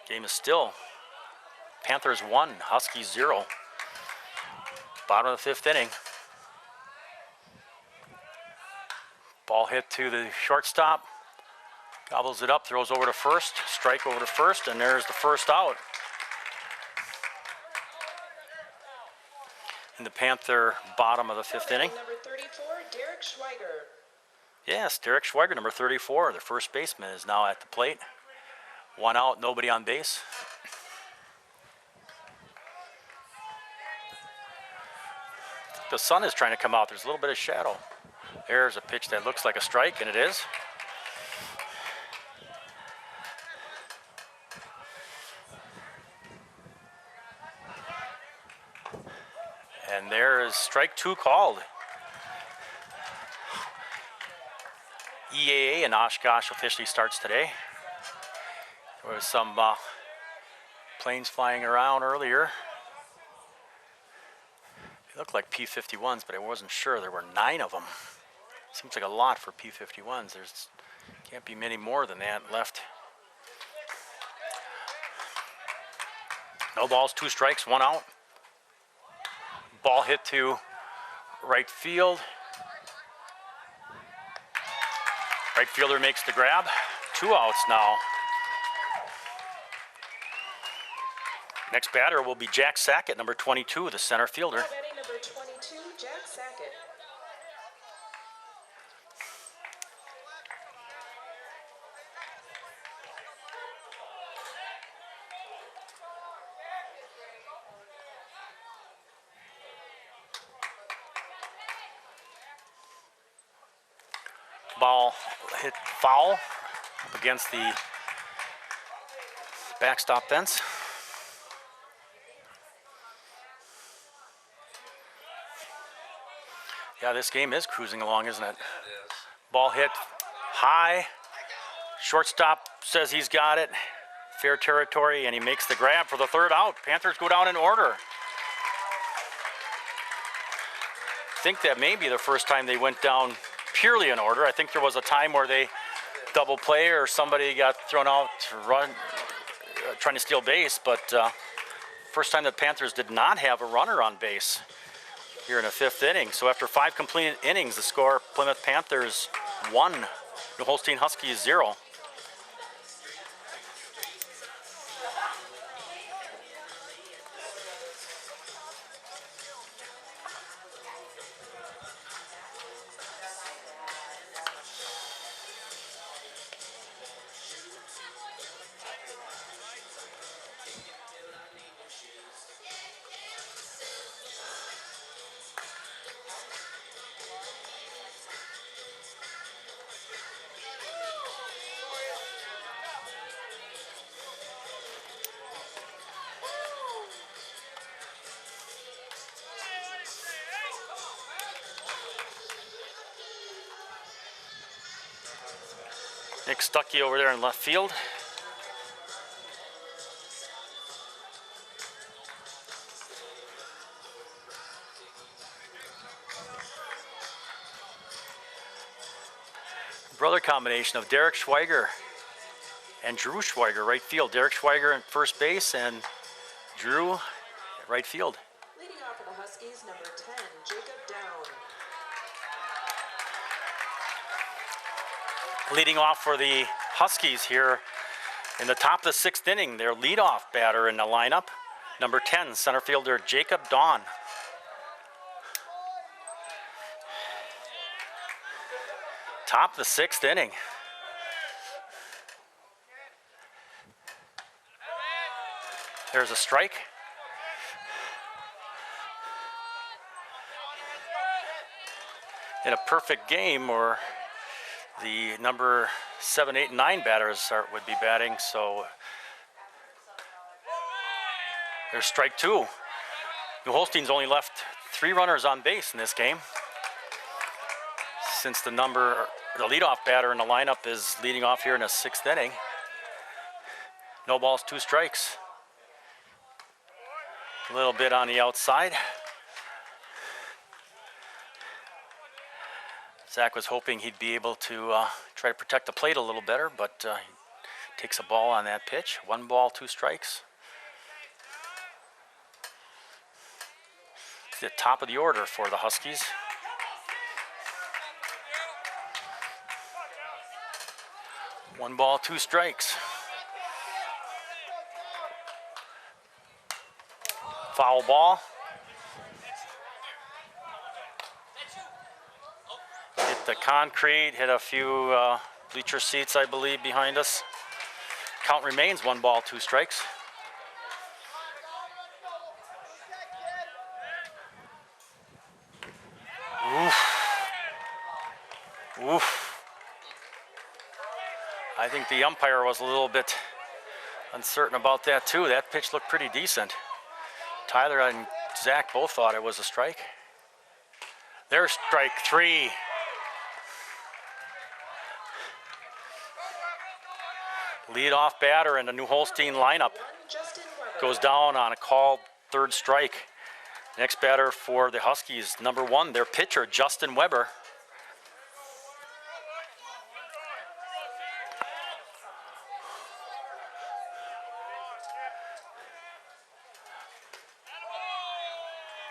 Game is still Panthers 1, Huskies 0. Bottom of the 5th inning. Ball hit to the shortstop, gobbles it up, throws over to first, strike over to first, and there's the 1st out. In the Panther bottom of the 5th inning.
Number 34, Derek Schweiger.
Yes, Derek Schweiger, number 34, the first baseman, is now at the plate. 1 out, nobody on base. like the sun is trying to come out. There's a little bit of shadow. There's a pitch that looks like a strike, and it is. And there is strike 2 called. EAA in Oshkosh officially starts today. There was some planes flying around earlier. They looked like P-51s, but I wasn't sure. There were 9 of them. Seems like a lot for P-51s. There's can't be many more than that left. No balls, 2 strikes, 1 out. Ball hit to right field. Right fielder makes the grab. 2 outs now. Next batter will be Jack Sackett, number 22, the center fielder.
Now batting number 22, Jack Sackett.
Ball hit foul up against the backstop fence. Yeah, this game is cruising along, isn't it? Ball hit high. Shortstop says he's got it. Fair territory, and he makes the grab for the 3rd out. Panthers go down in order. I think that may be the first time they went down purely in order. I think there was a time where they double play or somebody got thrown out to run, trying to steal base, but first time the Panthers did not have a runner on base here in the 5th inning. So after 5 completed innings, the score: Plymouth Panthers 1, New Holstein Huskies 0. Nick Stuckey over there in left field. Brother combination of Derek Schweiger and Drew Schweiger, right field. Derek Schweiger at first base and Drew at right field.
Leading off for the Huskies, number 10, Jacob Down.
Leading off for the Huskies here in the top of the 6th inning, their leadoff batter in the lineup, number 10, center fielder Jacob Dawn. Top of the 6th inning. There's a strike. In a perfect game, or the number 7, 8, and 9 batters would be batting, so there's strike 2. New Holstein's only left 3 runners on base in this game, since the leadoff batter in the lineup is leading off here in the 6th inning. No balls, 2 strikes. A little bit on the outside. Zach was hoping he'd be able to try to protect the plate a little better, but he takes a ball on that pitch. 1 ball, 2 strikes. It's the top of the order for the Huskies. One ball, 2 strikes. Foul ball. Hit the concrete, hit a few bleacher seats, I believe, behind us. Count remains 1 ball, 2 strikes. Oof. I think the umpire was a little bit uncertain about that too. That pitch looked pretty decent. Tyler and Zach both thought it was a strike. There's strike 3. Lead-off batter in the New Holstein lineup
Justin Weber.
goes down on a called third strike. Next batter for the Huskies, number 1, their pitcher, Justin Weber.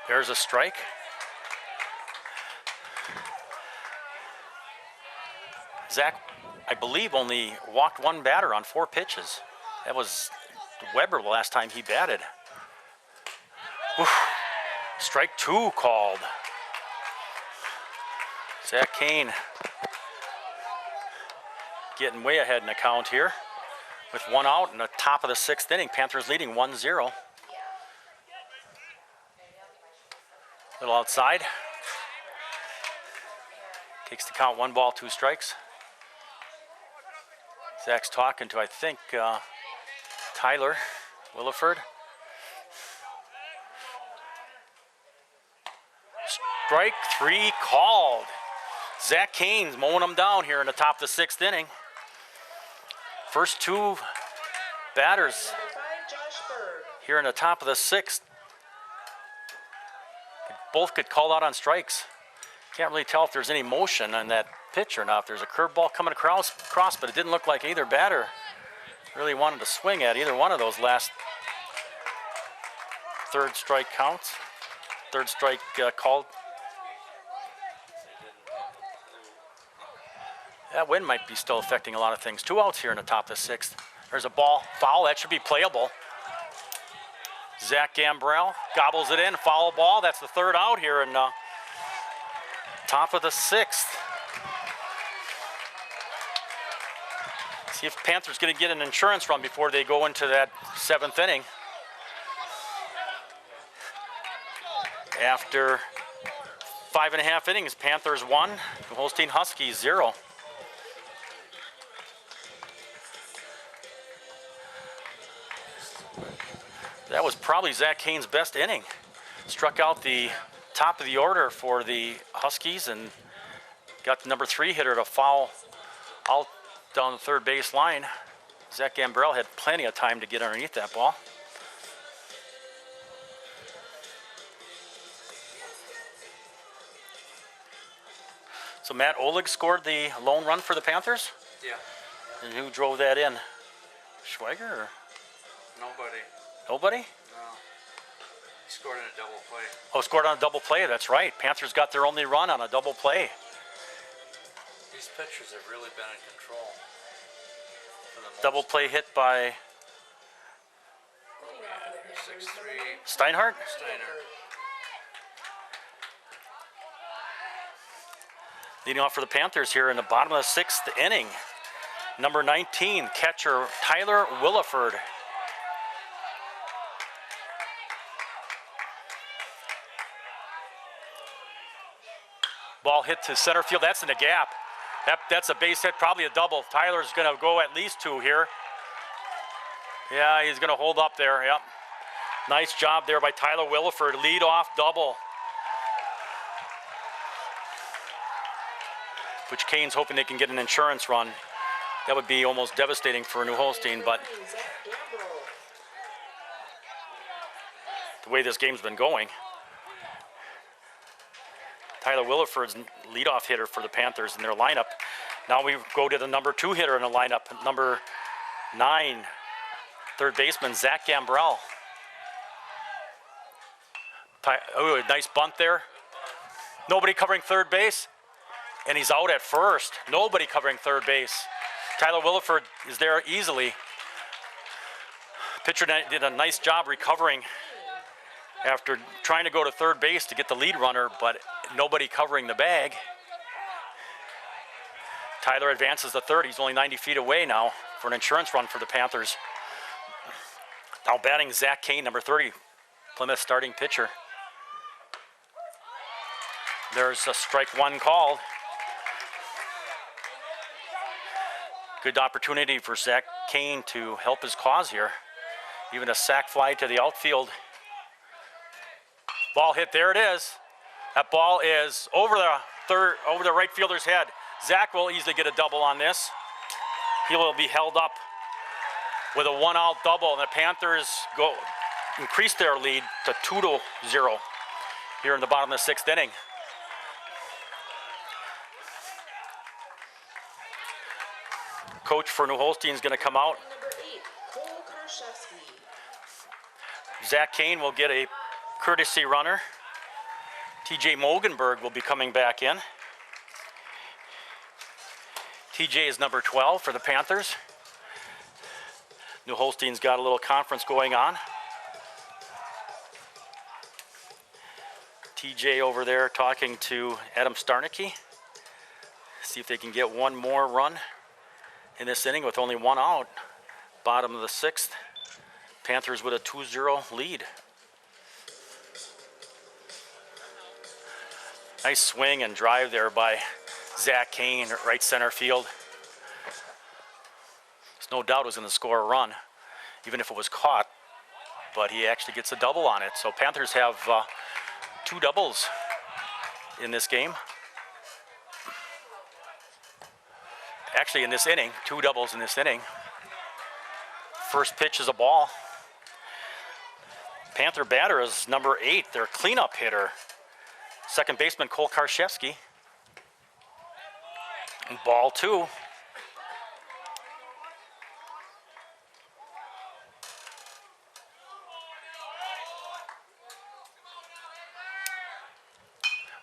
There's a strike. Zach, I believe, only walked 1 batter on 4 pitches. That was Weber the last time he batted. Oof. Strike 2 called. Zach Kane getting way ahead in the count here with 1 out in the top of the 6th inning. Panthers leading 1-0. Little outside. Takes the count, 1 ball, 2 strikes. Zach's talking to, I think, Tyler Williford. Strike 3 called. Zach Kane's mowing them down here in the top of the 6th inning. First 2 batters
Number 5, Josh Berg.
here in the top of the 6th. Both get called out on strikes. Can't really tell if there's any motion on that pitch or not. There's a curveball coming across, but it didn't look like either batter really wanted to swing at either one of those last 3rd strike counts. 3rd strike called. That wind might be still affecting a lot of things. 2 outs here in the top of the 6th. There's a ball, foul, that should be playable. Zach Gambrell gobbles it in, foul ball. That's the 3rd out here in the top of the 6th. See if Panthers going to get an insurance run before they go into that 7th inning. After 5.5 innings, Panthers 1, New Holstein Huskies 0. That was probably Zach Kane's best inning. Struck out the top of the order for the Huskies and got the number 3 hitter to foul out down the 3rd base line. Zach Gambrell had plenty of time to get underneath that ball. So Matt Oleg scored the lone run for the Panthers?
Yeah.
And who drove that in? Schweiger or
Nobody.
nobody?
No. He scored in a double play.
Oh, scored on a double play, that's right. Panthers got their only run on a double play.
These pitchers have really been in control. For the most
Double play hit by
6-3
Steinhardt.
Steiner.
Leading off for the Panthers here in the bottom of the 6th inning. Number 19, catcher Tyler Williford. Ball hit to center field. That's in the gap. That's a base hit, probably a double. Tyler's going to go at least 2 here. Yeah, he's going to hold up there. Yep. Nice job there by Tyler Williford. Lead off double. Which Kane's hoping they can get an insurance run. That would be almost devastating for New Holstein, but
Zach Gambrell.
the way this game's been going. Tyler Williford's leadoff hitter for the Panthers in their lineup. Now we go to the number 2 hitter in the lineup, number 9, 3rd baseman Zach Gambrell. Oh, a nice bunt there. Nobody covering 3rd base, and he's out at 1st. Nobody covering 3rd base. Tyler Williford is there easily. Pitcher did a nice job recovering after trying to go to 3rd base to get the lead runner, but nobody covering the bag. Tyler advances to 3rd. He's only 90 feet away now for an insurance run for the Panthers. Now batting Zach Kane, number 30, Plymouth starting pitcher. There's a strike 1 called. Good opportunity for Zach Kane to help his cause here. Even a sac fly to the outfield. Ball hit, there it is. That ball is over the right fielder's head. Zach will easily get a double on this. He will be held up with a 1-out double, and the Panthers increase their lead to 2-0 here in the bottom of the 6th inning. Coach for New Holstein is going to come out.
Number 8, Cole Karshevsky.
Zach Kane will get a courtesy runner. TJ Mogenberg will be coming back in. TJ is number 12 for the Panthers. New Holstein's got a little conference going on. TJ over there talking to Adam Starnicki. See if they can get one more run in this inning with only 1 out. Bottom of the 6th. Panthers with a 2-0 lead. Nice swing and drive there by Zach Kane at right center field. There's no doubt it was going to score a run, even if it was caught, but he actually gets a double on it. So Panthers have 2 doubles in this game. Actually, in this inning, 2 doubles in this inning. First pitch is a ball. Panther batter is number 8, their cleanup hitter. Second baseman Cole Karshevsky. And ball 2.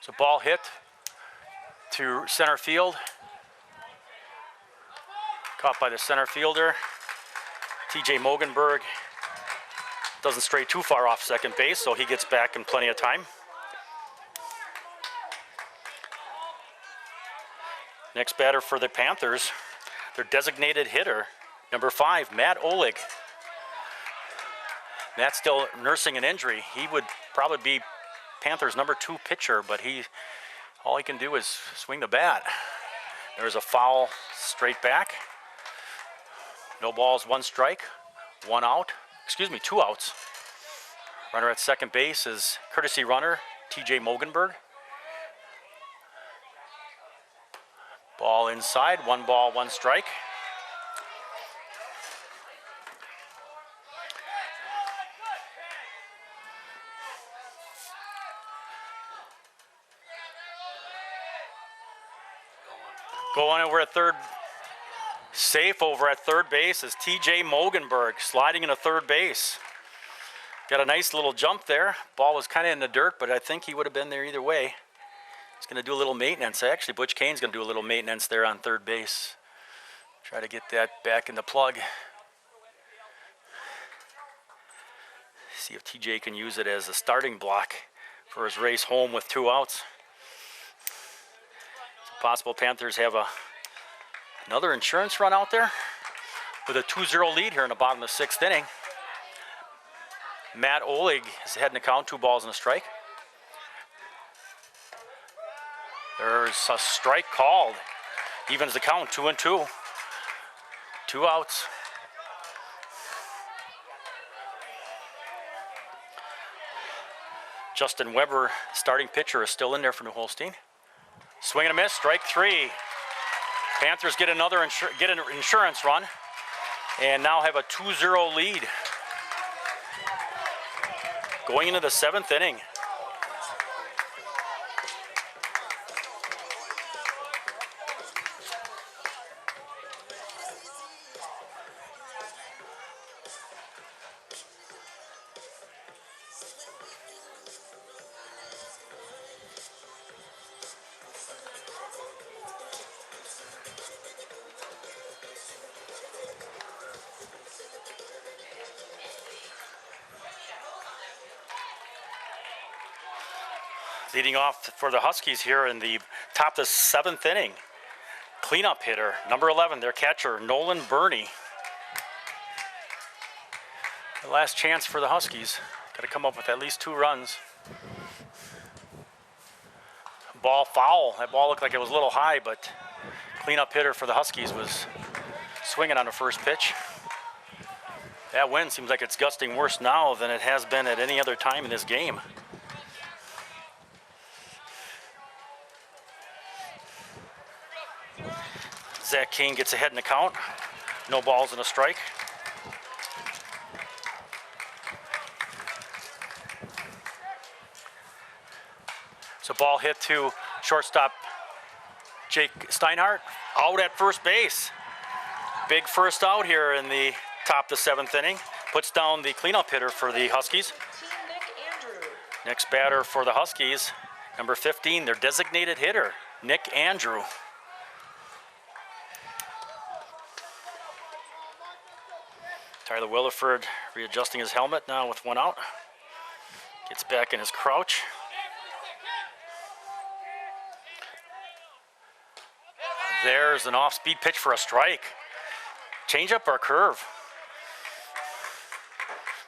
So ball hit to center field. Caught by the center fielder. TJ Mogenberg doesn't stray too far off second base, so he gets back in plenty of time. Next batter for the Panthers, their designated hitter, number 5, Matt Oleg. Matt's still nursing an injury. He would probably be Panthers' number 2 pitcher, but all he can do is swing the bat. There's a foul straight back. No balls, 1 strike, 1 out. Excuse me, 2 outs. Runner at second base is courtesy runner, TJ Mogenberg. Ball inside, 1 ball, 1 strike. Going over at third, safe over at third base is TJ Mogenberg, sliding into third base. Got a nice little jump there. Ball was kind of in the dirt, but I think he would have been there either way. He's going to do a little maintenance. Actually, Butch Kane's going to do a little maintenance there on third base. Try to get that back in the plug. See if TJ can use it as a starting block for his race home with 2 outs. It's possible Panthers have another insurance run out there with a 2-0 lead here in the bottom of the 6th inning. Matt Oleg is heading to count, 2 balls and a strike. There's a strike called. Evens the count, 2-2. 2 outs. Justin Weber, starting pitcher, is still in there for New Holstein. Swing and a miss, strike 3. Panthers get an insurance run and now have a 2-0 lead. Going into the 7th inning. Leading off for the Huskies here in the top of the 7th inning. Cleanup hitter, number 11, their catcher, Nolan Burney. The last chance for the Huskies. Got to come up with at least 2 runs. Ball foul. That ball looked like it was a little high, but cleanup hitter for the Huskies was swinging on the first pitch. That wind seems like it's gusting worse now than it has been at any other time in this game. Zach Kane gets ahead in the count. No balls and a strike. So ball hit to shortstop Jake Steinhardt. Out at first base. Big first out here in the top of the 7th inning. Puts down the cleanup hitter for the Huskies.
Nick Andrew.
Next batter for the Huskies, number 15, their designated hitter, Nick Andrew. Tyler Williford readjusting his helmet now with one out. Gets back in his crouch. There's an off-speed pitch for a strike. Change up or curve?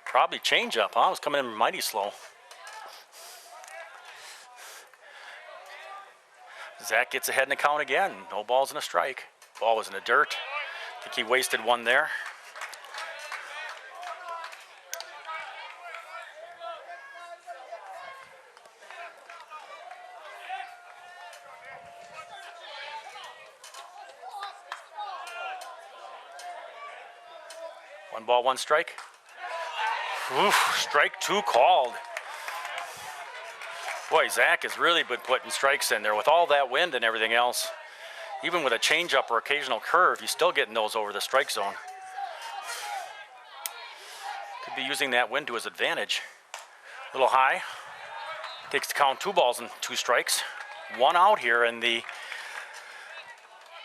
Probably change up, huh? It was coming in mighty slow. Zach gets ahead in the count again. No balls and a strike. Ball was in the dirt. I think he wasted one there. One ball, one strike. Oof, strike two called. Boy, Zach has really been putting strikes in there with all that wind and everything else. Even with a changeup or occasional curve, he's still getting those over the strike zone. Could be using that wind to his advantage. A little high. Takes the count 2 balls and 2 strikes. One out here in the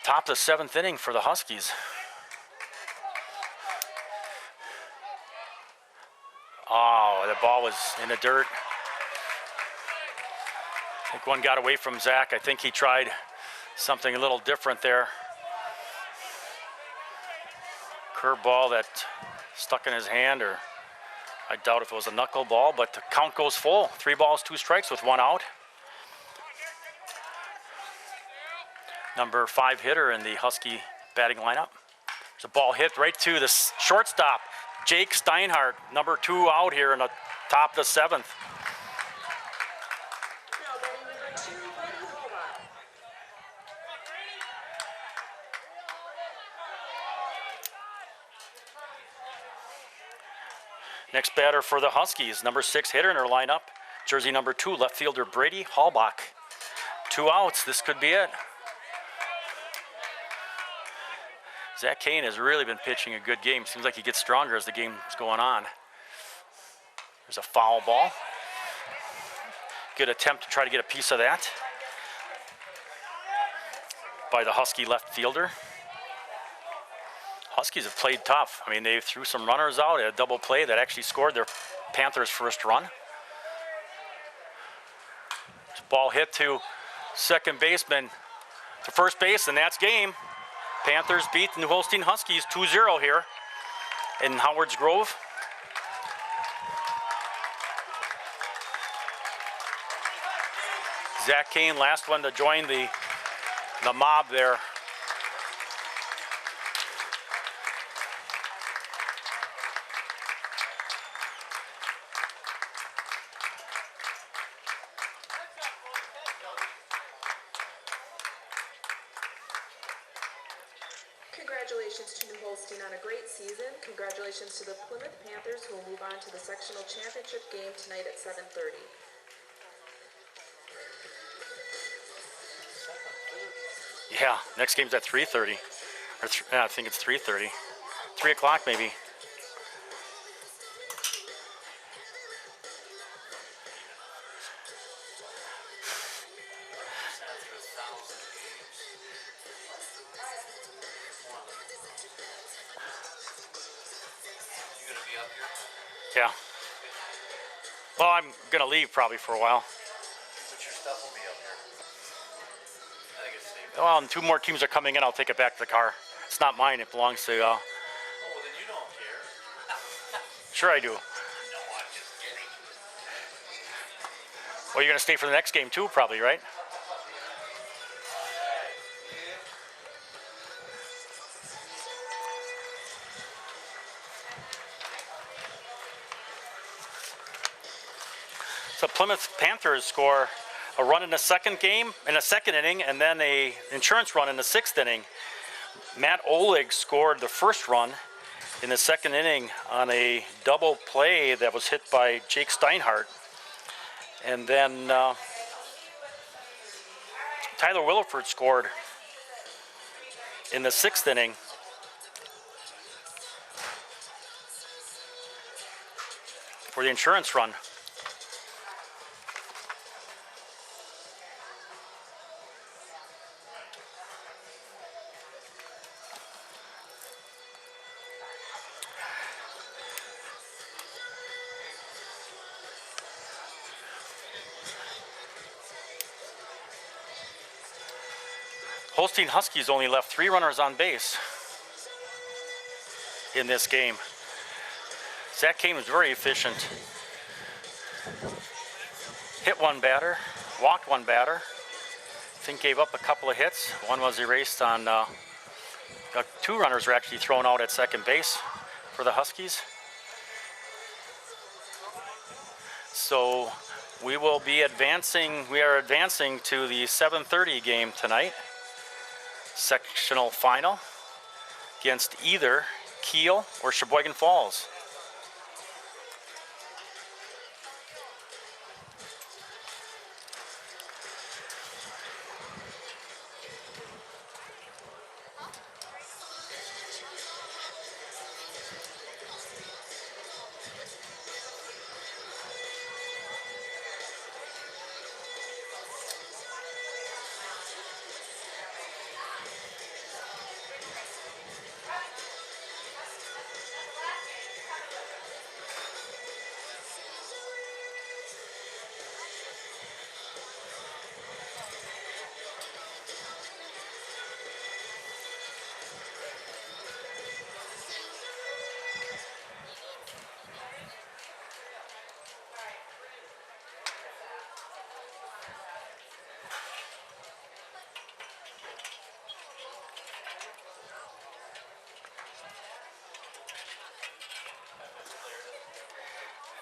top of the 7th inning for the Huskies. Oh, the ball was in the dirt. I think one got away from Zach. I think he tried something a little different there. Curveball that stuck in his hand, or I doubt if it was a knuckleball, but the count goes full. 3 balls, 2 strikes with 1 out. Number 5 hitter in the Husky batting lineup. There's a ball hit right to the shortstop, Jake Steinhardt, number 2 out here in the top of the 7th.
Now batting number 2, Brady Holbach.
Next batter for the Huskies, number 6 hitter in their lineup, jersey number 2, left fielder Brady Holbach. 2 outs, this could be it. Zach Kane has really been pitching a good game. Seems like he gets stronger as the game's going on. There's a foul ball. Good attempt to try to get a piece of that by the Husky left fielder. Huskies have played tough. I mean, they threw some runners out at a double play that actually scored their Panthers' first run. Ball hit to second baseman to first base, and that's game. Panthers beat the New Holstein Huskies 2-0 here in Howards Grove. Zach Kane, last one to join the mob there.
Congratulations to New Holstein on a great season. Congratulations to the Plymouth Panthers, who will move on to the sectional championship game tonight at 7:30.
Yeah, next game's at 3:30. Or yeah, I think it's 3:30. 3 o'clock maybe. Yeah. Well, I'm gonna leave probably for a while.
But your stuff will be up here. I think it's safe.
Well, and 2 more teams are coming in. I'll take it back to the car. It's not mine. It belongs to.
Oh, well, then you don't care.
Sure, I do.
No, I'm just kidding.
Well, you're gonna stay for the next game too, probably, right? So Plymouth Panthers score a run in the second inning, and then a insurance run in the sixth inning. Matt Oleg scored the first run in the second inning on a double play that was hit by Jake Steinhardt. And then Tyler Williford scored in the sixth inning. For the insurance run. Holstein Huskies only left 3 runners on base in this game. Zach Kane was very efficient. Hit 1 batter, walked 1 batter. I think gave up a couple of hits. One was erased on, 2 runners were actually thrown out at second base for the Huskies. So we will be advancing, we are advancing to the 7:30 game tonight. Sectional final against either Kiel or Sheboygan Falls.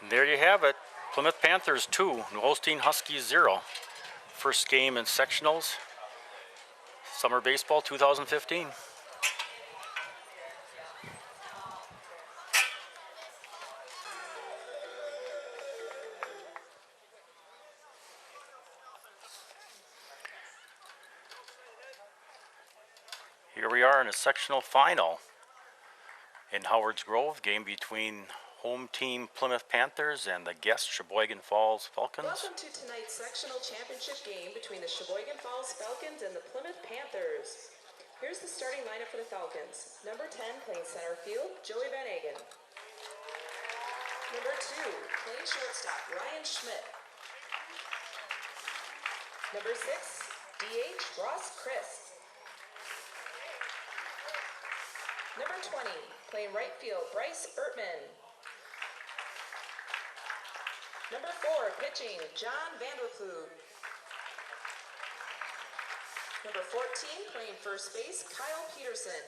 And there you have it. Plymouth Panthers 2, New Holstein Huskies 0. First game in sectionals, Summer Baseball 2015. Here we are in a sectional final in Howards Grove, game between home team Plymouth Panthers and the guest Sheboygan Falls Falcons.
Welcome to tonight's sectional championship game between the Sheboygan Falls Falcons and the Plymouth Panthers. Here's the starting lineup for the Falcons. Number 10 playing center field, Joey Van Agen. Number 2 playing shortstop, Ryan Schmidt. Number 6 DH, Ross Christ. Number 20 playing right field, Bryce Ertman. Number 4, pitching, John Vanderploeg. Number 14, playing first base, Kyle Peterson.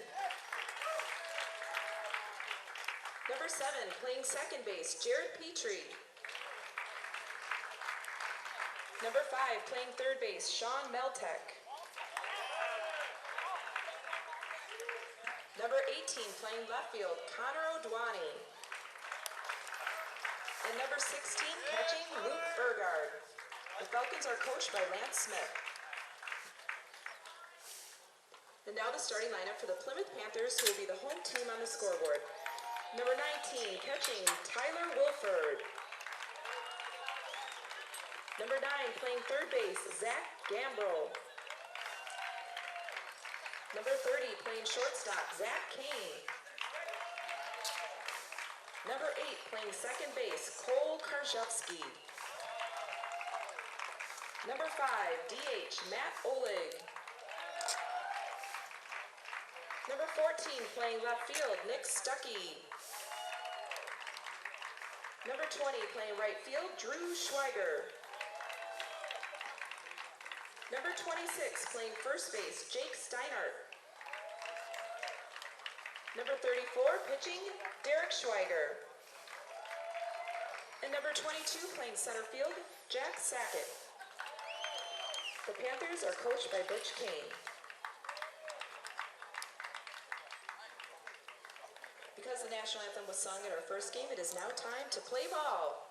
Number 7, playing second base, Jared Petrie. Number 5, playing third base, Sean Meltek. Number 18, playing left field, Connor O'Dwani. And number 16, catching, Luke Burgard. The Falcons are coached by Lance Smith. And now the starting lineup for the Plymouth Panthers, who will be the home team on the scoreboard. Number 19, catching, Tyler Wilford. Number 9, playing third base, Zach Gambrell. Number 30, playing shortstop, Zach Kane. Number 8, playing second base, Cole Karszewski. Number 5, DH, Matt Oleg. Number 14, playing left field, Nick Stuckey. Number 20, playing right field, Drew Schweiger. Number 26, playing first base, Jake Steinhardt. Number 34, pitching, Derek Schweiger. And number 22 playing center field, Jack Sackett. The Panthers are coached by Butch Kane. Because the national anthem was sung at our first game, it is now time to play ball.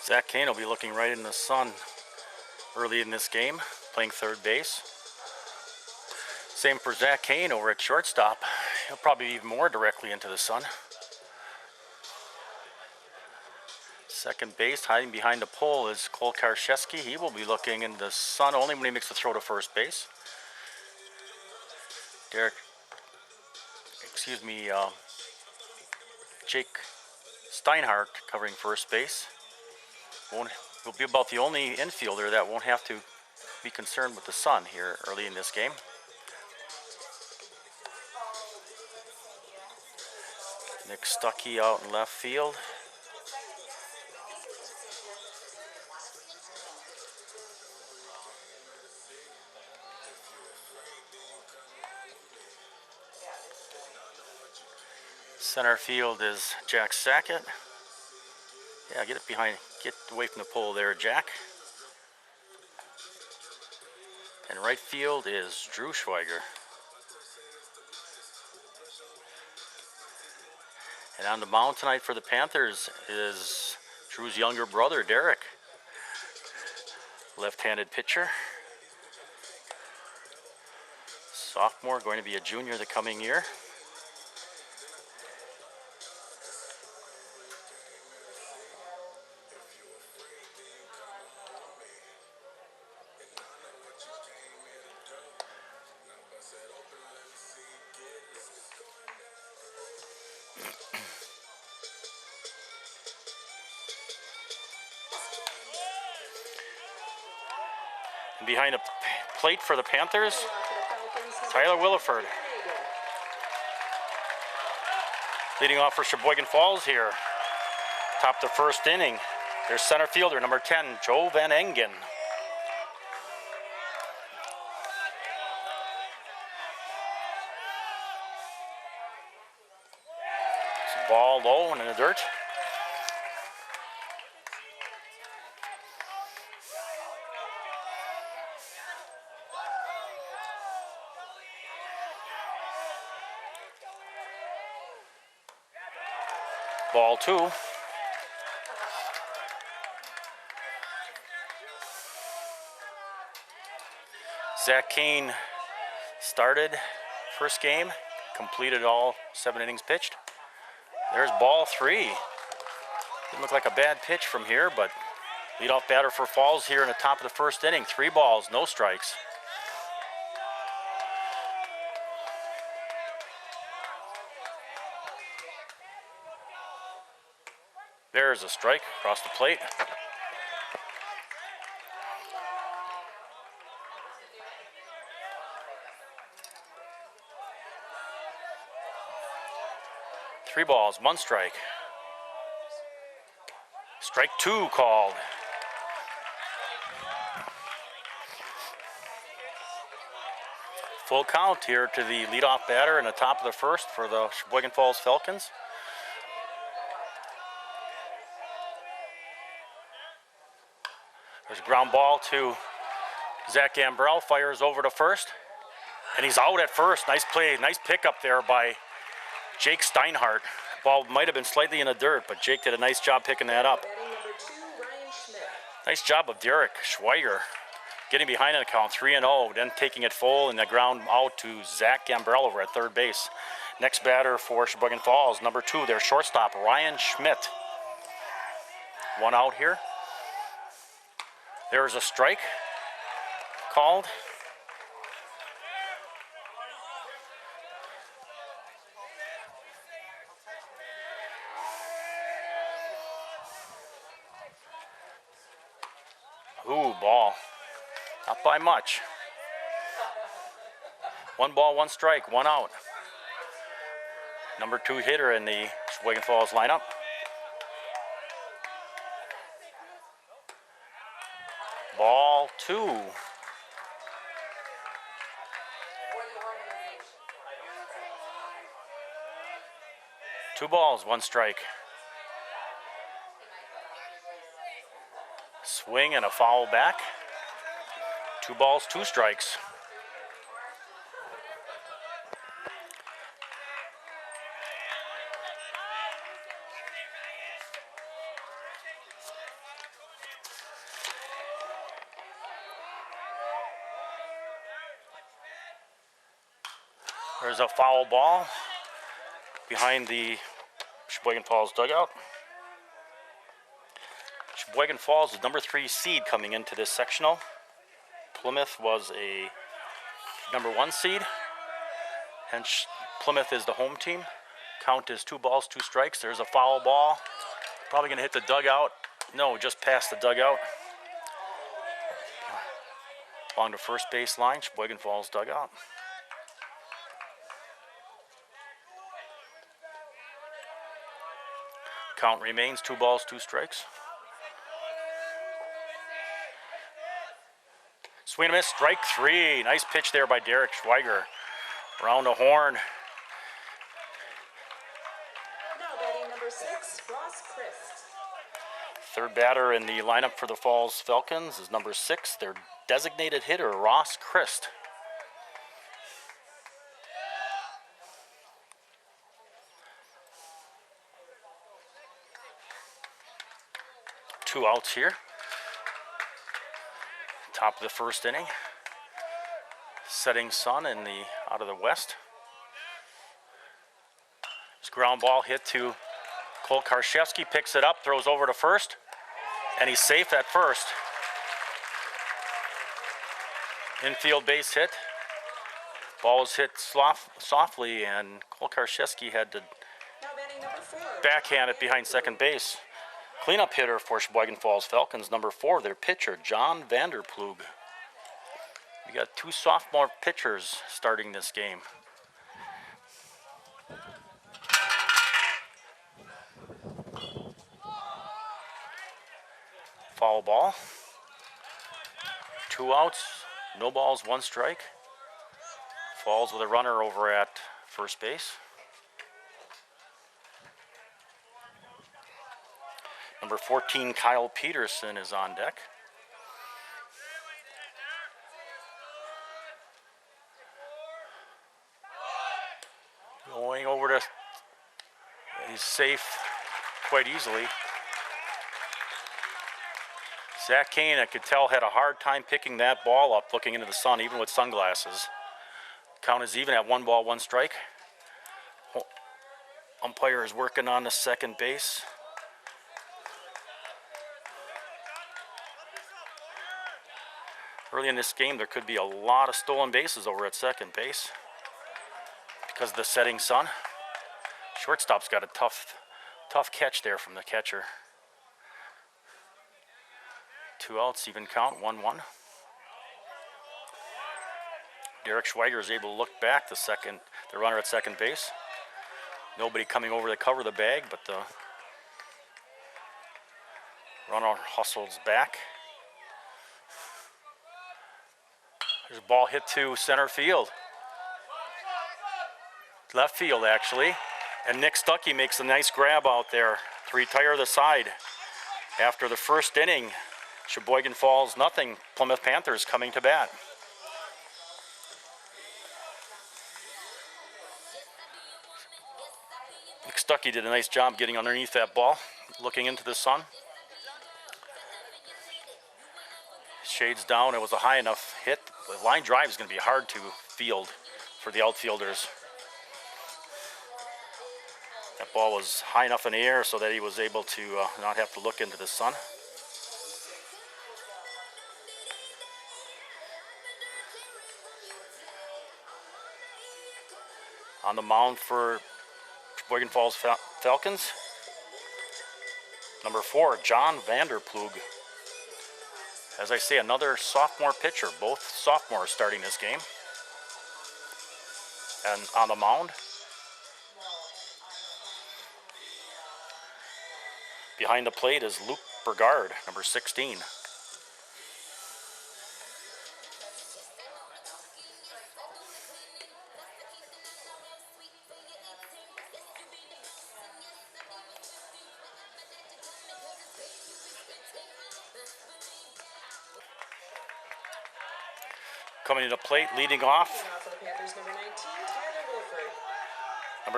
Zach Kane will be looking right in the sun early in this game, playing third base. Same for Zach Kane over at shortstop. He'll probably be even more directly into the sun. Second base, hiding behind the pole, is Cole Karszewski. He will be looking in the sun only when he makes the throw to first base. Jake Steinhardt covering first base. Will be about the only infielder that won't have to be concerned with the sun here early in this game. Nick Stuckey out in left field. Center field is Jack Sackett. Yeah, get away from the pole there, Jack. And right field is Drew Schweiger. And on the mound tonight for the Panthers is Drew's younger brother, Derek. Left-handed pitcher. Sophomore, going to be a junior the coming year. Behind a plate for the Panthers, Tyler Williford. Leading off for Sheboygan Falls here. Top the first inning. There's center fielder number 10, Joe Van Engen. Ball low and in the dirt. Ball 2. Zach Kane started first game, completed all 7 innings pitched. There's ball 3. Didn't look like a bad pitch from here, but leadoff batter for Falls here in the top of the first inning. 3 balls, no strikes. There's a strike across the plate. Three balls, 1 strike. Strike 2 called. Full count here to the leadoff batter in the top of the first for the Sheboygan Falls Falcons. There's a ground ball to Zach Gambrell, fires over to first, and he's out at first. Nice play, nice pickup there by Jake Steinhardt. Ball might have been slightly in the dirt, but Jake did a nice job picking that up. Nice job of Derek Schweiger getting behind in the count, 3-0, then taking it full and the ground out to Zach Gambrell over at third base. Next batter for Sheboygan Falls, number 2, their shortstop, Ryan Schmidt. 1 out here. There's a strike called. Ooh, ball. Not by much. 1 ball, 1 strike, 1 out. Number 2 hitter in the Sheboygan Falls lineup. Ball 2. 2 balls, 1 strike. Swing and a foul back. 2 balls, 2 strikes. There's a foul ball behind the Sheboygan Falls dugout. Sheboygan Falls is number 3 seed coming into this sectional. Plymouth was a number 1 seed. Hence, Plymouth is the home team. Count is 2 balls, 2 strikes. There's a foul ball. Probably gonna hit the dugout. No, just past the dugout. Along the first base line, Sheboygan Falls dugout. Count remains 2 balls, 2 strikes. Swing and a miss, strike 3. Nice pitch there by Derek Schweiger. Around the horn.
Now batting number 6, Ross Christ.
Third batter in the lineup for the Falls Falcons is number 6, their designated hitter, Ross Christ. Two outs here. Top of the first inning. Setting sun in the out of the west. This ground ball hit to Cole Karszewski, picks it up, throws over to first, and he's safe at first. Infield base hit. Ball was hit softly, and Cole Karszewski had to
Now batting number 4.
backhand it behind second base. Cleanup hitter for Sheboygan Falls Falcons, number 4, their pitcher, John Vanderplug. We got 2 sophomore pitchers starting this game. Foul ball. 2 outs, no balls, 1 strike. Falls with a runner over at first base. Number 14, Kyle Peterson, is on deck. Going over to, he's safe quite easily. Zach Kane, I could tell, had a hard time picking that ball up looking into the sun, even with sunglasses. Count is even at 1 ball, 1 strike. Umpire is working on the second base. Early in this game, there could be a lot of stolen bases over at second base because of the setting sun. Shortstop's got a tough catch there from the catcher. 2 outs, even count, 1-1. Derek Schweiger is able to look back the runner at second base. Nobody coming over to cover the bag, but the runner hustles back. There's a ball hit to center field. Left field, actually. And Nick Stuckey makes a nice grab out there to retire the side. After the first inning, Sheboygan Falls nothing, Plymouth Panthers coming to bat. Nick Stuckey did a nice job getting underneath that ball, looking into the sun. Shades down, it was a high enough hit. The line drive is going to be hard to field for the outfielders. That ball was high enough in the air so that he was able to not have to look into the sun. On the mound for Sheboygan Falls Falcons, number 4, John Vanderplug. As I say, another sophomore pitcher. Both sophomores starting this game. And on the mound, behind the plate is Luke Bergard, number 16. Coming to the plate, leading off,
For the Panthers, number 19, Tyler Wilford.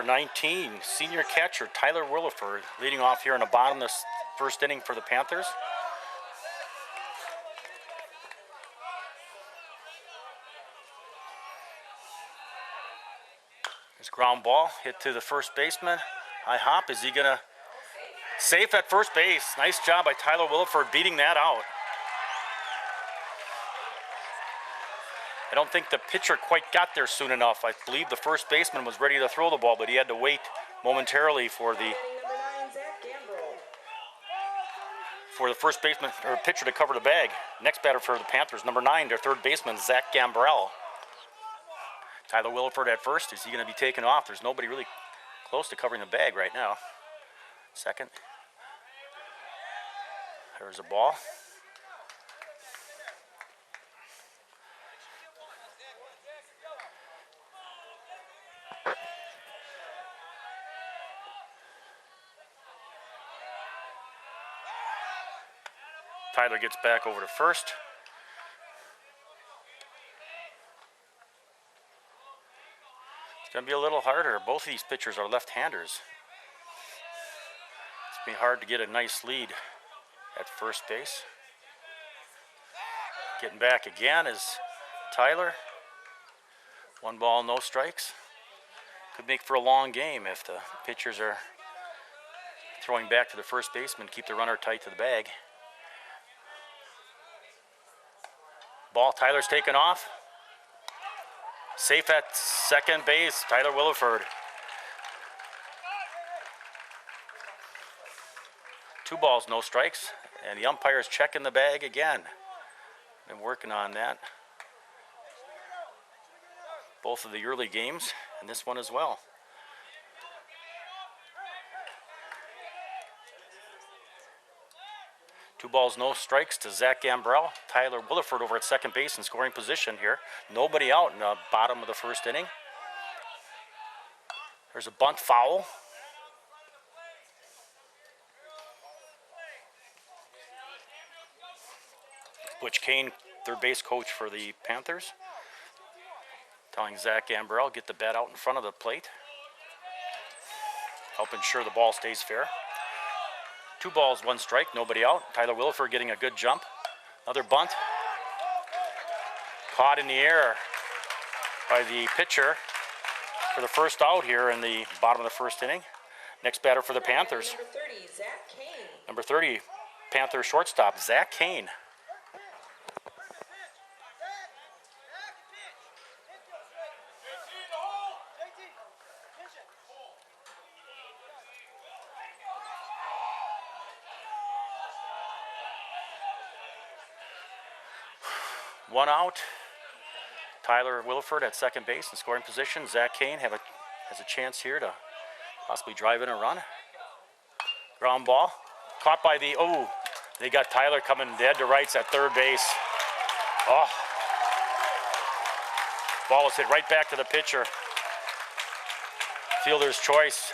number 19, senior catcher Tyler Williford, leading off here in the bottom of this first inning for the Panthers. There's ground ball hit to the first baseman. High hop. Is he gonna safe at first base? Nice job by Tyler Williford beating that out. I don't think the pitcher quite got there soon enough. I believe the first baseman was ready to throw the ball, but he had to wait momentarily for the
Number 9, Zach Gambrell.
first baseman or pitcher to cover the bag. Next batter for the Panthers, number 9, their third baseman, Zach Gambrell. Tyler Williford at first. Is he going to be taken off? There's nobody really close to covering the bag right now. Second. There's a ball. Tyler gets back over to first. It's going to be a little harder. Both of these pitchers are left-handers. It's been hard to get a nice lead at first base. Getting back again is Tyler. 1 ball, no strikes. Could make for a long game if the pitchers are throwing back to the first baseman, keep the runner tight to the bag. Ball, Tyler's taken off. Safe at second base, Tyler Williford. 2 balls, no strikes, and the umpire's checking the bag again. Been working on that. Both of the early games, and this one as well. Two balls, no strikes to Zach Gambrell. Tyler Williford over at second base in scoring position here. Nobody out in the bottom of the first inning. There's a bunt foul. Butch Kane, third base coach for the Panthers, telling Zach Gambrell, get the bat out in front of the plate. Help ensure the ball stays fair. 2 balls, 1 strike, nobody out. Tyler Williford getting a good jump. Another bunt. Caught in the air by the pitcher for the first out here in the bottom of the first inning. Next batter for the Panthers.
Number 30, Zach Kane.
Number 30, Panther shortstop, Zach Kane. One out. Tyler Williford at second base in scoring position. Zach Kane has a chance here to possibly drive in a run. Ground ball. Caught by the, they got Tyler coming dead to rights at third base. Oh. Ball was hit right back to the pitcher. Fielder's choice.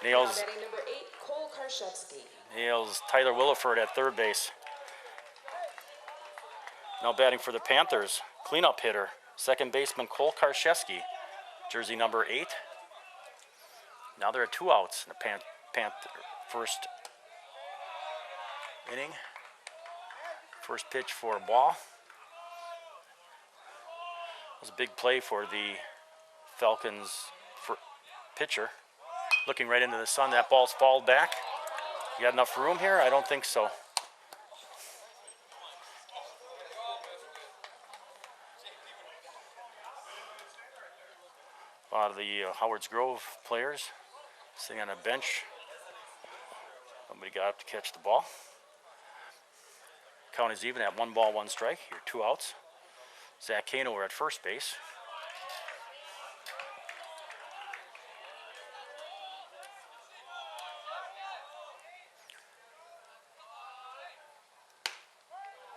Nails
Batting number 8, Cole Karshevsky.
Tyler Williford at third base. Now batting for the Panthers, cleanup hitter, second baseman Cole Karshevsky, jersey number 8. Now there are 2 outs in the Panther first inning. First pitch for a ball. It was a big play for the Falcons pitcher. Looking right into the sun, that ball's fouled back. You got enough room here? I don't think so. A lot of the Howards Grove players sitting on a bench. Nobody got up to catch the ball. count is even at 1 ball, 1 strike. Here, 2 outs. Zach Kane over at first base.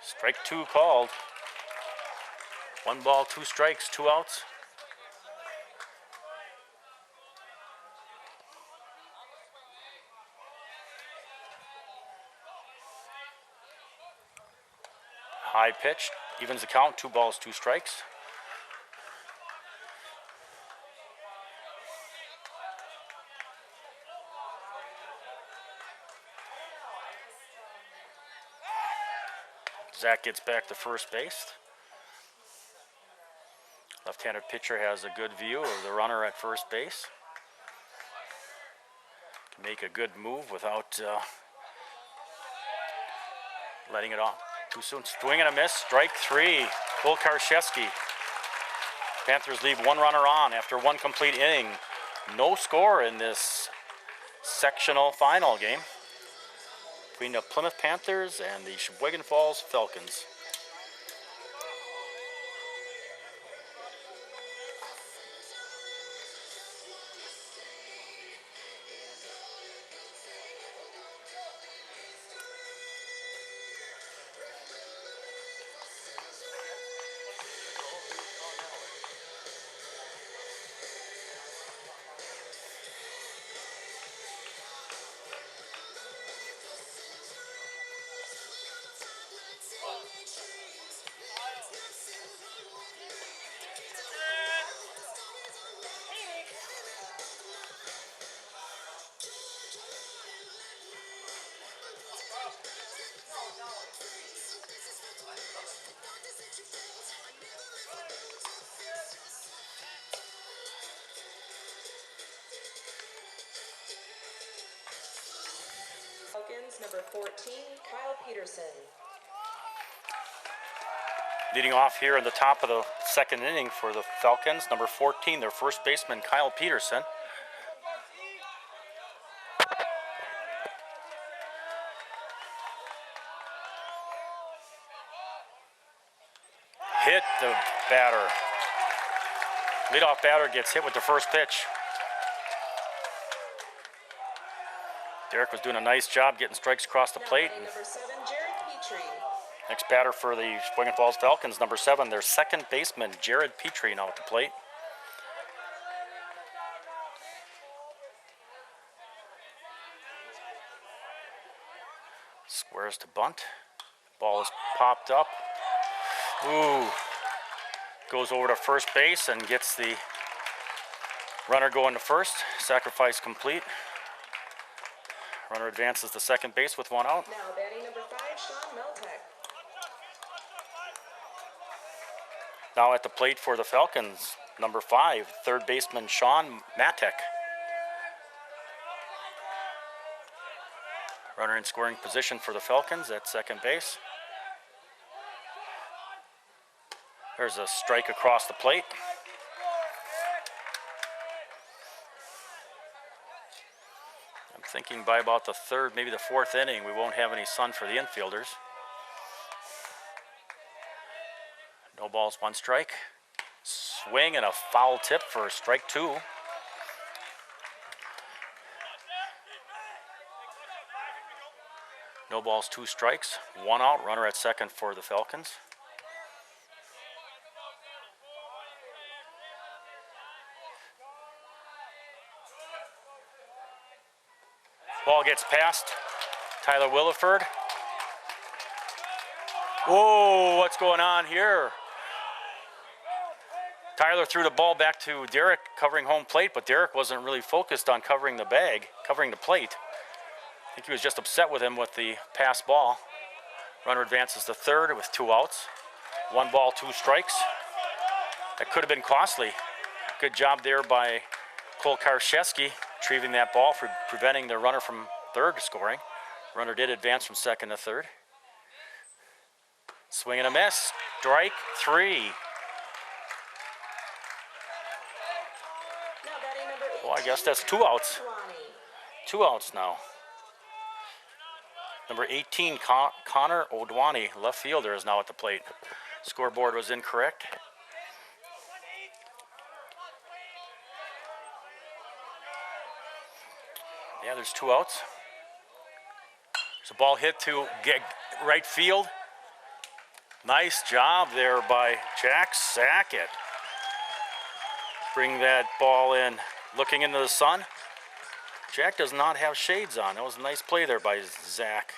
Strike 2 called. 1 ball, 2 strikes, 2 outs. High pitch, evens the count, 2 balls, 2 strikes. Zach gets back to first base. Left-handed pitcher has a good view of the runner at first base. Can make a good move without letting it off too soon. Swing and a miss, strike 3. Cole Karszewski. Panthers leave 1 runner on after 1 complete inning. No score in this sectional final game between the Plymouth Panthers and the Sheboygan Falls Falcons.
Falcons, number 14, Kyle Peterson.
Leading off here in the top of the second inning for the Falcons, number 14, their first baseman, Kyle Peterson. Hit the batter. Leadoff batter gets hit with the first pitch. Derek was doing a nice job getting strikes across the plate.
Number 7, Jared Petrie.
Next batter for the Sheboygan Falls Falcons, number 7, their second baseman, Jared Petrie, now at the plate. Squares to bunt. Ball is popped up. Ooh. Goes over to first base and gets the runner going to first. Sacrifice complete. Runner advances to second base with 1 out.
Now batting number 5, Sean Meltek.
Now at the plate for the Falcons, number 5, third baseman Sean Matek. Runner in scoring position for the Falcons at second base. There's a strike across the plate. I'm thinking by about the 3rd, maybe the 4th inning, we won't have any sun for the infielders. No balls, 1 strike. Swing and a foul tip for strike 2. No balls, 2 strikes. 1 out, runner at second for the Falcons. Ball gets past Tyler Williford. Whoa, what's going on here? Tyler threw the ball back to Derek covering home plate, but Derek wasn't really focused on covering the bag, covering the plate. I think he was just upset with him with the pass ball. Runner advances to third with 2 outs. 1 ball, 2 strikes. That could have been costly. Good job there by Cole Karszewski, retrieving that ball for preventing the runner from third scoring. Runner did advance from second to third. Swing and a miss. Strike 3.
Now batting number 18,
Well, I guess that's 2 outs. 2 outs now. Number 18, Connor Odwani, left fielder, is now at the plate. Scoreboard was incorrect. Yeah, there's 2 outs. There's a ball hit to right field. Nice job there by Jack Sackett. Bring that ball in, looking into the sun. Jack does not have shades on. That was a nice play there by Jack.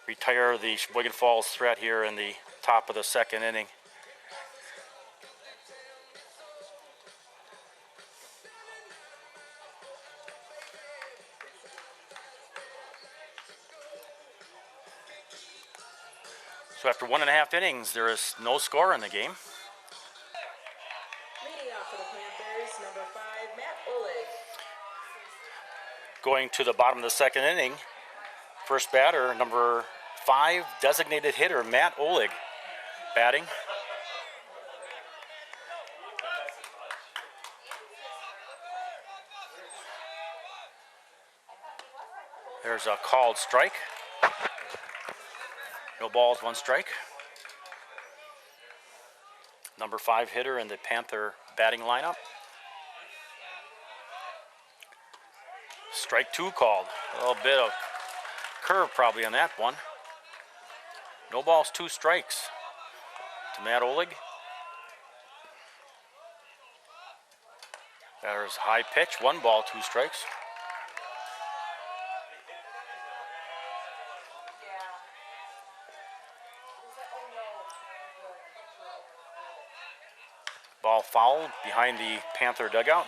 Retire the Sheboygan Falls threat here in the top of the 2nd inning. So after 1.5 innings, there is no score in the game.
Leading off for the Panthers, number 5, Matt Oleg.
Going to the bottom of the 2nd inning, first batter, number 5, designated hitter, Matt Oleg, batting. There's a called strike. No balls, 1 strike. Number 5 hitter in the Panther batting lineup. Strike 2 called. A little bit of curve probably on that one. No balls, 2 strikes to Matt Oleg. There's high pitch, 1 ball, 2 strikes. Ball fouled behind the Panther dugout.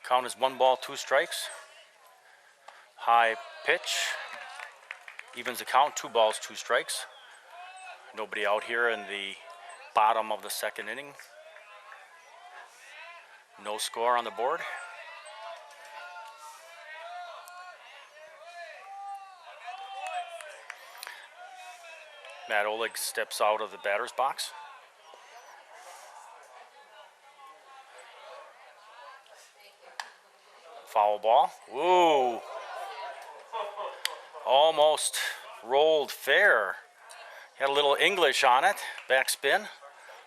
Count is 1 ball, 2 strikes. High pitch. Evens the count, 2 balls, 2 strikes. Nobody out here in the bottom of the 2nd inning. No score on the board. Matt Oleg steps out of the batter's box. Foul ball. Ooh. Almost rolled fair. Had a little English on it. Backspin.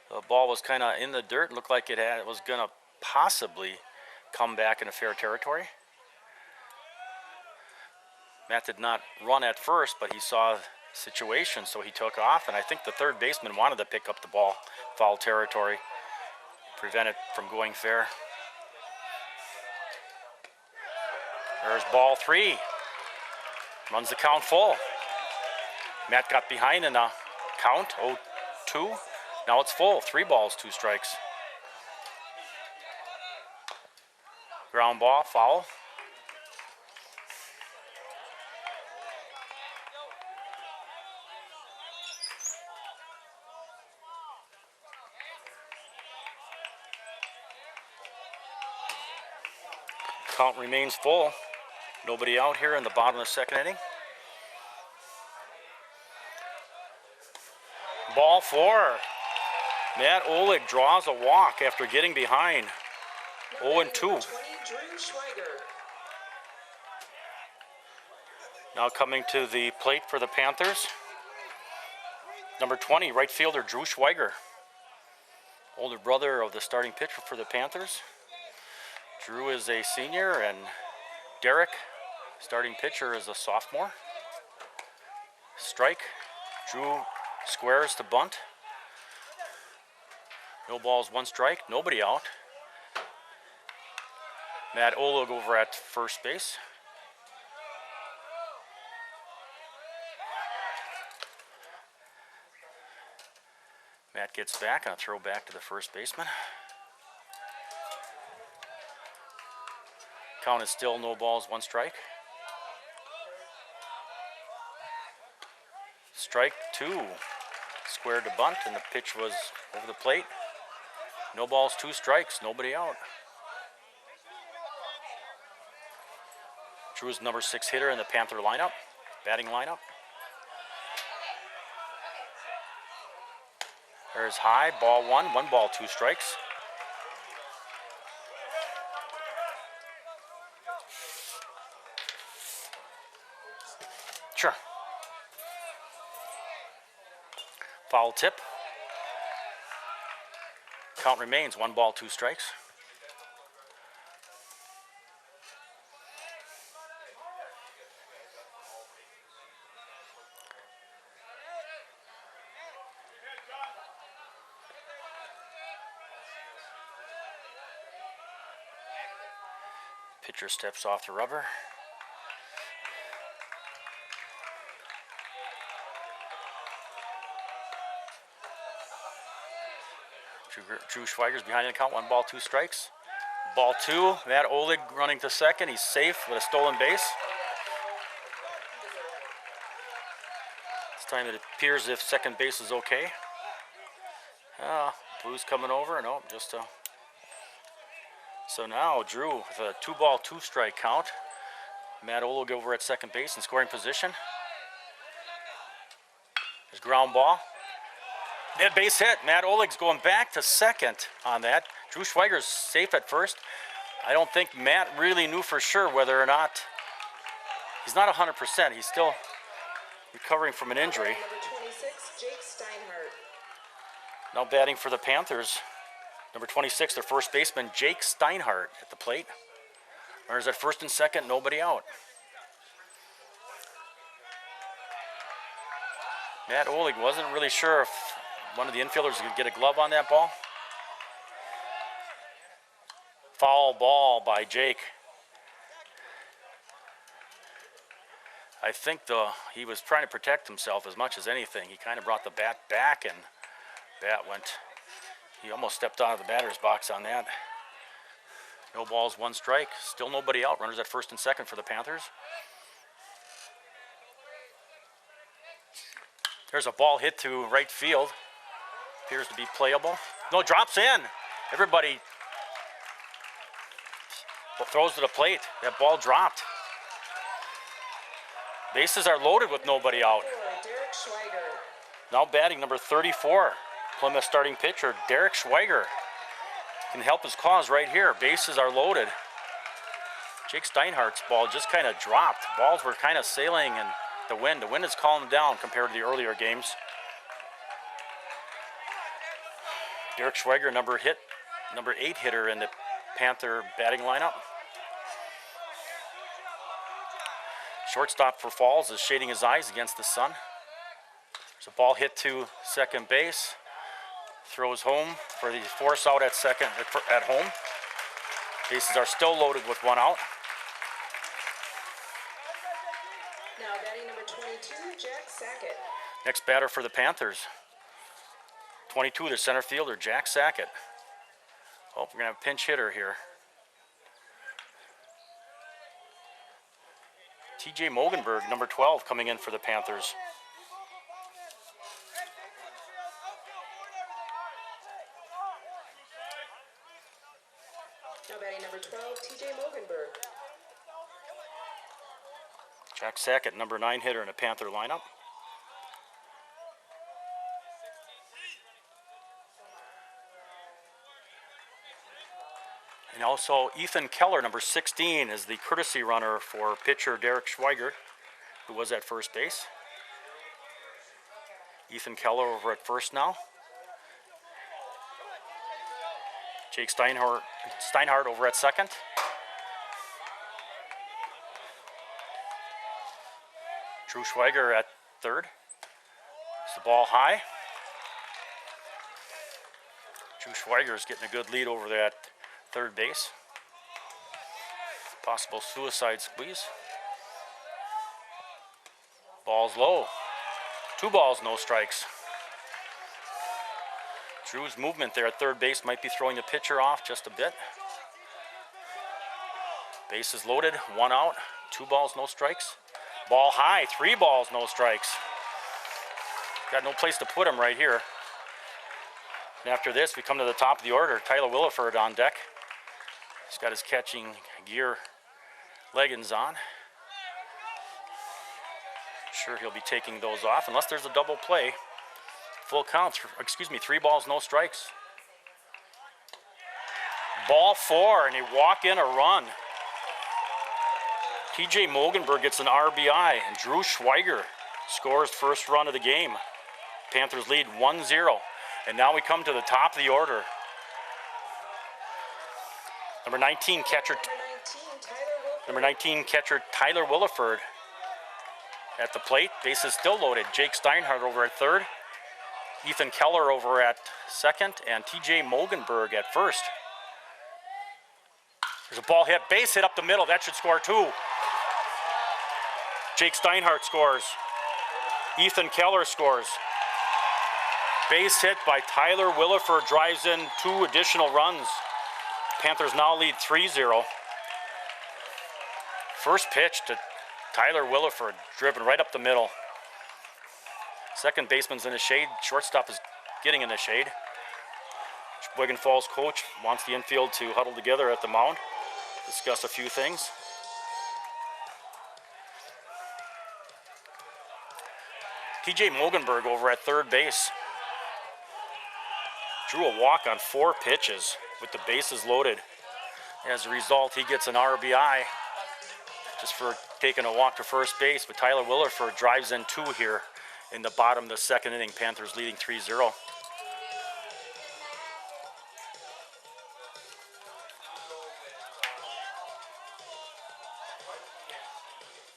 The ball was kind of in the dirt. Looked like it was going to possibly come back into fair territory. Matt did not run at first, but he saw situation, so he took off, and I think the third baseman wanted to pick up the ball, foul territory, prevent it from going fair. There's ball 3. Runs the count full. Matt got behind in a count, 0-2. Now it's full, 3 balls, 2 strikes. Ground ball, foul. Count remains full. Nobody out here in the bottom of the 2nd inning. Ball 4. Matt Oleg draws a walk after getting behind. 0-2.
20, Drew Schweiger.
Now coming to the plate for the Panthers. Number 20, right fielder Drew Schweiger. Older brother of the starting pitcher for the Panthers. Drew is a senior and Derek, starting pitcher, is a sophomore. Strike. Drew squares to bunt. No balls, 1 strike. Nobody out. Matt Oleg over at first base. Matt gets back on a throw back to the first baseman. Count is still no balls, 1 strike. Strike 2. Squared to bunt, and the pitch was over the plate. No balls, 2 strikes, nobody out. Drew is number 6 hitter in the Panther lineup. batting lineup. There's high, ball one, 1 ball, 2 strikes. Sure. Foul tip. Count remains 1 ball, 2 strikes. Pitcher steps off the rubber. Drew Schweiger's behind the count, 1 ball, 2 strikes. Ball 2, Matt Oleg running to second. He's safe with a stolen base. This time it appears as if second base is okay. Blues coming over, no, just a... So now Drew with a 2 ball, 2 strike count. Matt Oleg over at second base in scoring position. There's ground ball. Dead base hit. Matt Oleg's going back to second on that. Drew Schweiger's safe at first. I don't think Matt really knew for sure whether or not... He's not 100%. He's still recovering from an injury.
Number 26, Jake Steinhardt.
Now batting for the Panthers. Number 26, their first baseman, Jake Steinhardt at the plate. Runners at first and second, nobody out. Matt Oleg wasn't really sure if one of the infielders could get a glove on that ball. Foul ball by Jake. I think he was trying to protect himself as much as anything. He kind of brought the bat back and bat went... He almost stepped out of the batter's box on that. No balls, 1 strike. Still nobody out. Runners at first and second for the Panthers. There's a ball hit to right field. Appears to be playable. No, drops in. Everybody throws to the plate. That ball dropped. Bases are loaded with nobody out.
Derek Schweiger.
Now batting number 34. Plymouth starting pitcher, Derek Schweiger, can help his cause right here. Bases are loaded. Jake Steinhardt's ball just kind of dropped. Balls were kind of sailing in the wind. The wind has calmed down compared to the earlier games. Derek Schweiger, number 8 hitter in the Panther batting lineup. Shortstop for Falls is shading his eyes against the sun. There's a ball hit to second base. Throws home for the force out at second at home. Bases are still loaded with 1 out.
Now batting number 22, Jack Sackett.
Next batter for the Panthers. 22, the center fielder, Jack Sackett. Oh, we're gonna have a pinch hitter here. TJ Mogenberg, number 12, coming in for the Panthers.
Now batting number 12, TJ Mogenberg.
Jack Sackett, number 9 hitter in the Panther lineup. And also Ethan Keller, number 16, is the courtesy runner for pitcher Derek Schweiger, who was at first base. Ethan Keller over at first now. Jake Steinhardt over at second. Drew Schweiger at third. It's the ball high. Drew Schweiger is getting a good lead over that third base. Possible suicide squeeze. Ball's low. 2 balls, no strikes. Drew's movement there at third base might be throwing the pitcher off just a bit. Bases loaded, 1 out, 2 balls, no strikes. Ball high, 3 balls, no strikes. Got no place to put him right here. And after this, we come to the top of the order. Tyler Williford on deck. He's got his catching gear leggings on. Sure, he'll be taking those off unless there's a double play. Full counts, excuse me, 3 balls, no strikes. Ball 4, and they walk in a run. TJ Mogenberg gets an RBI, and Drew Schweiger scores first run of the game. Panthers lead 1-0. And now we come to the top of the order. Number 19 catcher Tyler Williford at the plate. Bases still loaded. Jake Steinhardt over at third. Ethan Keller over at second, and TJ Mogenberg at first. There's a ball hit, base hit up the middle. That should score 2. Jake Steinhardt scores. Ethan Keller scores. Base hit by Tyler Williford drives in 2 additional runs. Panthers now lead 3-0. First pitch to Tyler Williford, driven right up the middle. Second baseman's in the shade. Shortstop is getting in the shade. Sheboygan Falls coach wants the infield to huddle together at the mound, discuss a few things. TJ Mogenberg over at third base. Drew a walk on 4 pitches with the bases loaded. As a result, he gets an RBI just for taking a walk to first base, but Tyler Williford drives in 2 here in the bottom of the second inning. Panthers leading 3-0.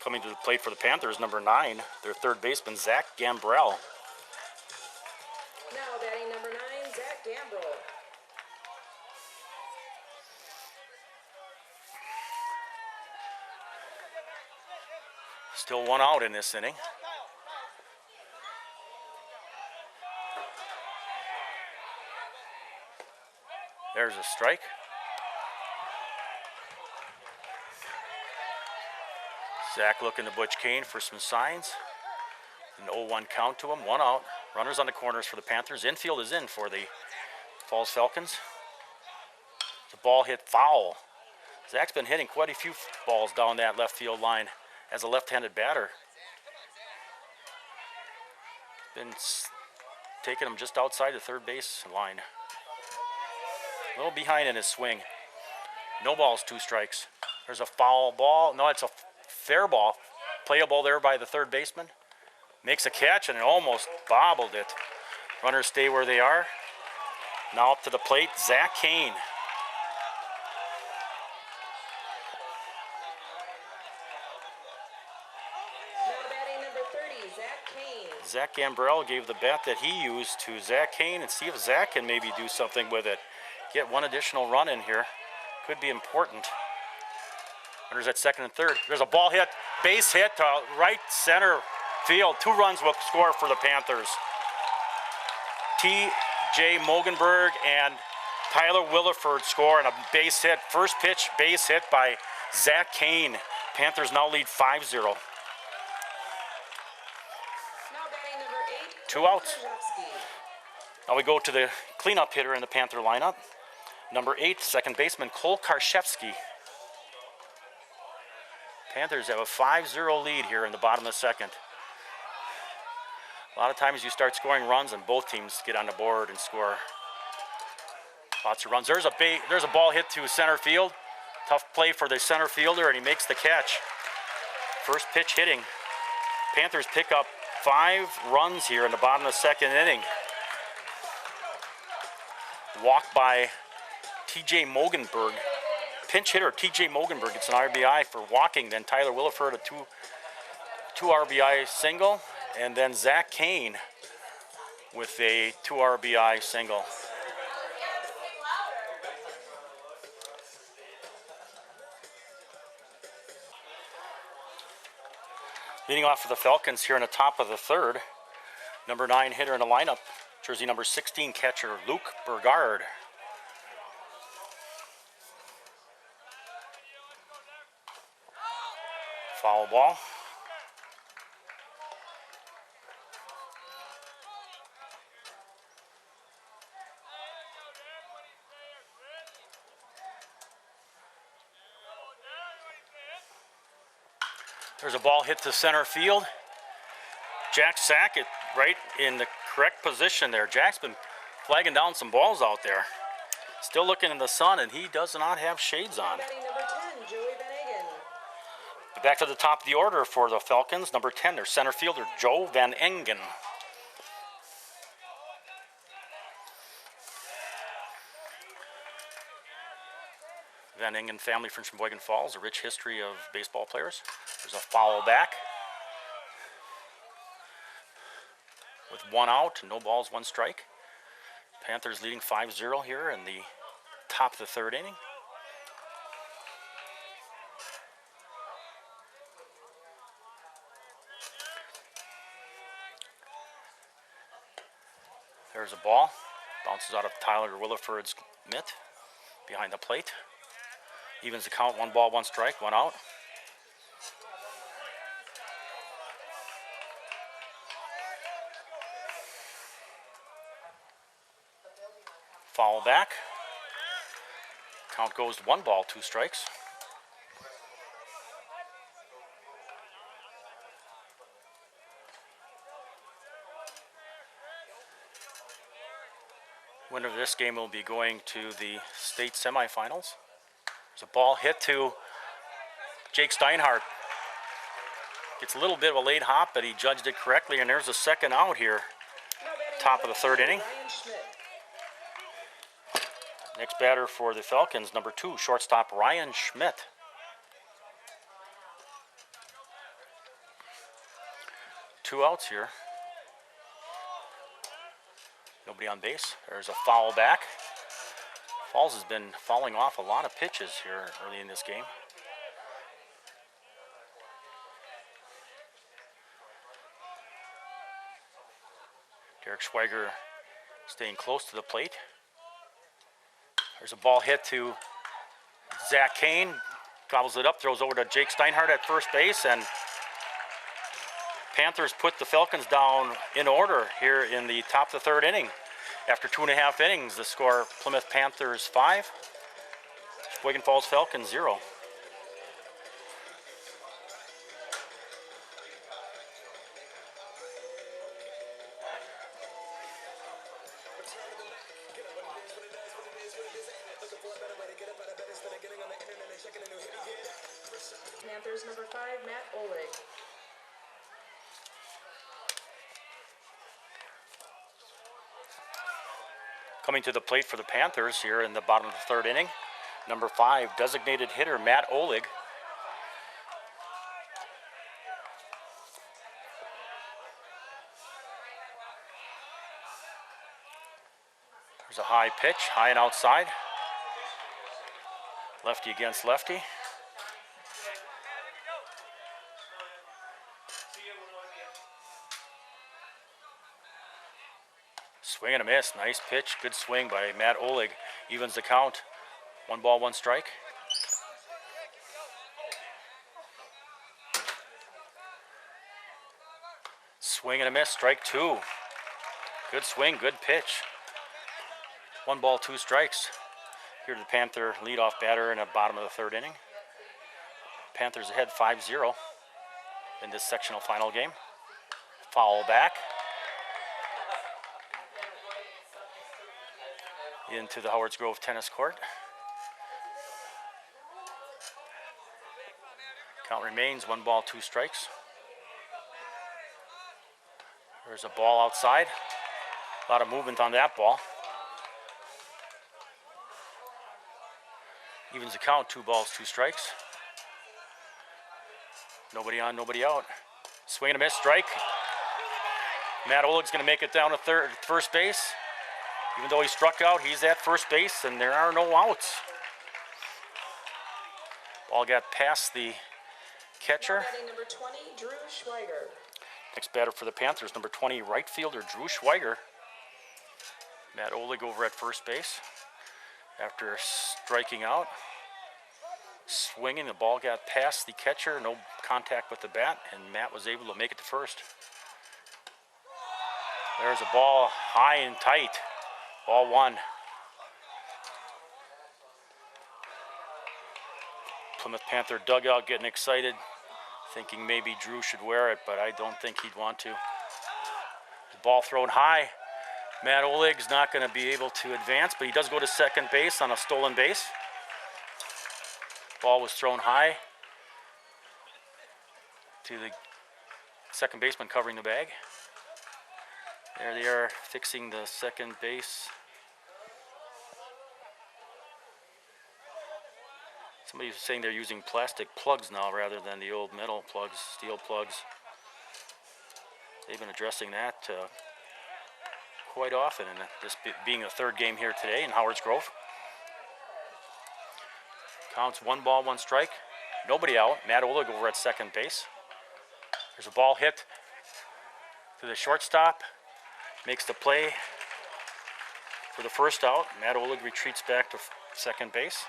Coming to the plate for the Panthers, number 9, their third baseman, Zach Gambrell.
Now batting number 9, Zach Gambrell.
Still 1 out in this inning. There's a strike. Zach looking to Butch Kane for some signs. An 0-1 count to him, 1 out. Runners on the corners for the Panthers. Infield is in for the Falls Falcons. The ball hit foul. Zach's been hitting quite a few balls down that left field line as a left-handed batter. Been taking him just outside the third base line. A little behind in his swing. No balls, 2 strikes. There's a foul ball. No, it's a fair ball. Playable there by the third baseman. Makes a catch and it almost bobbled it. Runners stay where they are. Now up to the plate, Zach Kane.
Now batting number 30, Zach Kane.
Zach Gambrell gave the bat that he used to Zach Kane, and see if Zach can maybe do something with it. Get 1 additional run in here. Could be important. Runners at second and third. There's a ball hit, base hit to right center field. 2 runs will score for the Panthers. TJ Mogenberg and Tyler Williford score on a base hit. First pitch, base hit by Zach Kane. Panthers now lead 5-0.
Now batting number 8,
2 outs.
Krzyzewski.
Now we go to the cleanup hitter in the Panther lineup. Number 8, second baseman Cole Karszewski. Panthers have a 5-0 lead here in the bottom of the second. A lot of times you start scoring runs and both teams get on the board and score lots of runs. There's a ball hit to center field. Tough play for the center fielder, and he makes the catch. First pitch hitting. Panthers pick up 5 runs here in the bottom of the second inning. Walk by TJ Mogenberg. Pinch hitter TJ Mogenberg gets an RBI for walking. Then Tyler Williford a two RBI single. And then Zach Kane with a 2 RBI single. Leading off for the Falcons here in the top of the third. Number 9 hitter in the lineup. Jersey number 16 catcher Luke Bergard. Foul ball. There's a ball hit to center field. Jack Sackett right in the correct position there. Jack's been flagging down some balls out there. Still looking in the sun, and he does not have shades on.
Batting number 10, Joey Van Agen.
But back to the top of the order for the Falcons. Number 10, their center fielder, Joe Van Engen. Van Engen family from Sheboygan Falls, a rich history of baseball players. There's a foul back. With 1 out, no balls, 1 strike. Panthers leading 5-0 here in the top of the 3rd inning. There's a ball. Bounces out of Tyler Williford's mitt behind the plate. Evens the count, 1 ball, 1 strike, 1 out. Foul back. Count goes to 1 ball, 2 strikes. Winner of this game will be going to the state semifinals. There's a ball hit to Jake Steinhardt. Gets a little bit of a late hop, but he judged it correctly, and there's a 2nd out here. Top of the 3rd inning.
Ryan Schmidt.
Next batter for the Falcons, number 2, shortstop Ryan Schmidt. Two outs here. Nobody on base. There's a foul back. Falls has been fouling off a lot of pitches here early in this game. Derek Schweiger staying close to the plate. There's a ball hit to Zach Kane. Gobbles it up, throws over to Jake Steinhardt at first base, and Panthers put the Falcons down in order here in the top of the 3rd inning. After 2.5 innings, the score Plymouth Panthers 5, Sheboygan Falls Falcons 0.
Panthers number 5, Matt Oleg.
Coming to the plate for the Panthers here in the bottom of the 3rd inning, number 5, designated hitter Matt Oleg. There's a high pitch, high and outside. Lefty against lefty. Swing and a miss. Nice pitch. Good swing by Matt Oleg. Evens the count. 1 ball, 1 strike. Swing and a miss. Strike 2. Good swing. Good pitch. 1 ball, 2 strikes. Here to the Panther leadoff batter in the bottom of the 3rd inning. Panthers ahead 5-0 in this sectional final game. Foul back. Into the Howards Grove tennis court. Count remains 1 ball, 2 strikes. There's a ball outside. A lot of movement on that ball. Evens the count, 2 balls, 2 strikes. Nobody on, nobody out. Swing and a miss, strike. Matt Oleg's going to make it down to first base. Even though he struck out, he's at first base, and there are no outs. Ball got past the catcher.
Batting number 20, Drew Schweiger.
Next batter for the Panthers, number 20, right fielder Drew Schweiger. Matt Oleg over at first base after striking out. Swinging, the ball got past the catcher, no contact with the bat, and Matt was able to make it to first. There's a ball high and tight. Ball 1. Plymouth Panther dugout getting excited, thinking maybe Drew should wear it, but I don't think he'd want to. Ball thrown high. Matt Olig's not going to be able to advance, but he does go to second base on a stolen base. Ball was thrown high to the second baseman covering the bag. There they are fixing the second base. Somebody was saying they're using plastic plugs now rather than the old metal plugs, steel plugs. They've been addressing that quite often, and this being a third game here today in Howards Grove. Counts 1 ball, 1 strike. Nobody out. Matt Olig over at second base. There's a ball hit to the shortstop. Makes the play for the first out. Matt Olig retreats back to second base.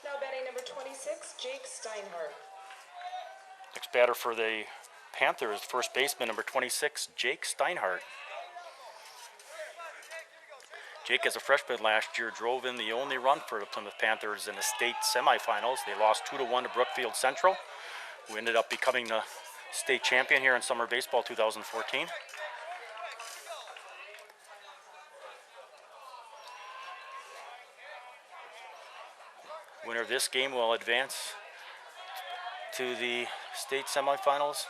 Now batting number 26, Jake Steinhardt.
Next batter for the Panthers, first baseman number 26, Jake Steinhardt. Jake, as a freshman last year, drove in the only run for the Plymouth Panthers in the state semifinals. They lost 2-1 to Brookfield Central, who ended up becoming the state champion here in summer baseball 2014. Winner of this game will advance to the state semifinals,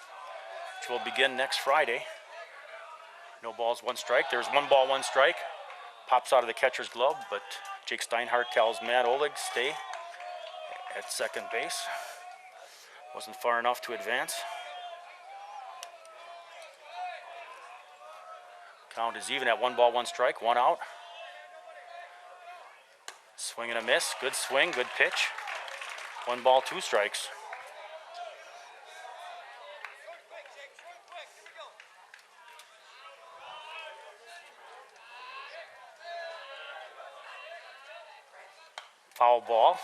which will begin next Friday. No balls, 1 strike. There's 1 ball, 1 strike. Pops out of the catcher's glove, but Jake Steinhardt tells Matt Olig stay at second base. Wasn't far enough to advance. Count is even at 1 ball, 1 strike, 1 out. Swing and a miss. Good swing, good pitch. 1 ball, 2 strikes. Foul ball.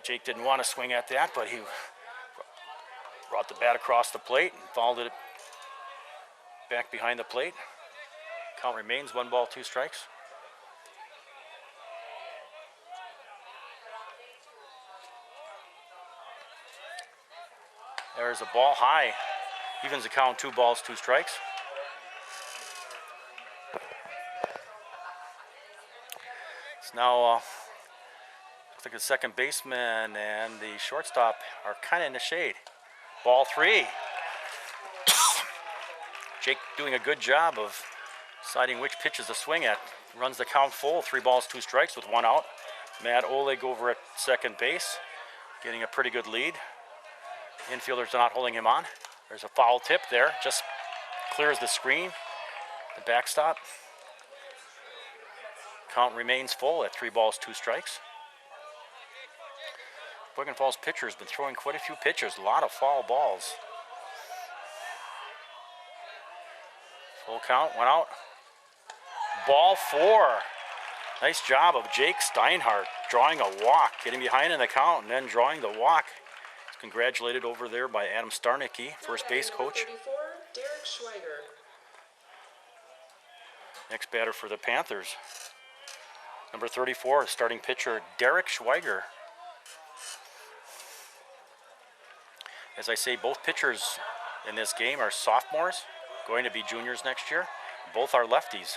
Jake didn't want to swing at that, but he brought the bat across the plate and fouled it back behind the plate. Count remains 1 ball, 2 strikes. There's a ball high. Evens the count, 2 balls, 2 strikes. It's now looks like the second baseman and the shortstop are kind of in the shade. Ball 3. Jake doing a good job of deciding which pitches to swing at. Runs the count full, 3 balls, 2 strikes with 1 out. Matt Olig over at second base, getting a pretty good lead. Infielders are not holding him on. There's a foul tip there, just clears the screen, the backstop. Count remains full at 3 balls, 2 strikes. Sheboygan Falls pitcher has been throwing quite a few pitches, a lot of foul balls. Full count, 1 out. Ball 4. Nice job of Jake Steinhardt drawing a walk, getting behind in the count and then drawing the walk. He's congratulated over there by Adam Starnicki, first base coach.
34, Derek Schweiger.
Next batter for the Panthers, number 34, starting pitcher Derek Schweiger. As I say, both pitchers in this game are sophomores, going to be juniors next year. Both are lefties.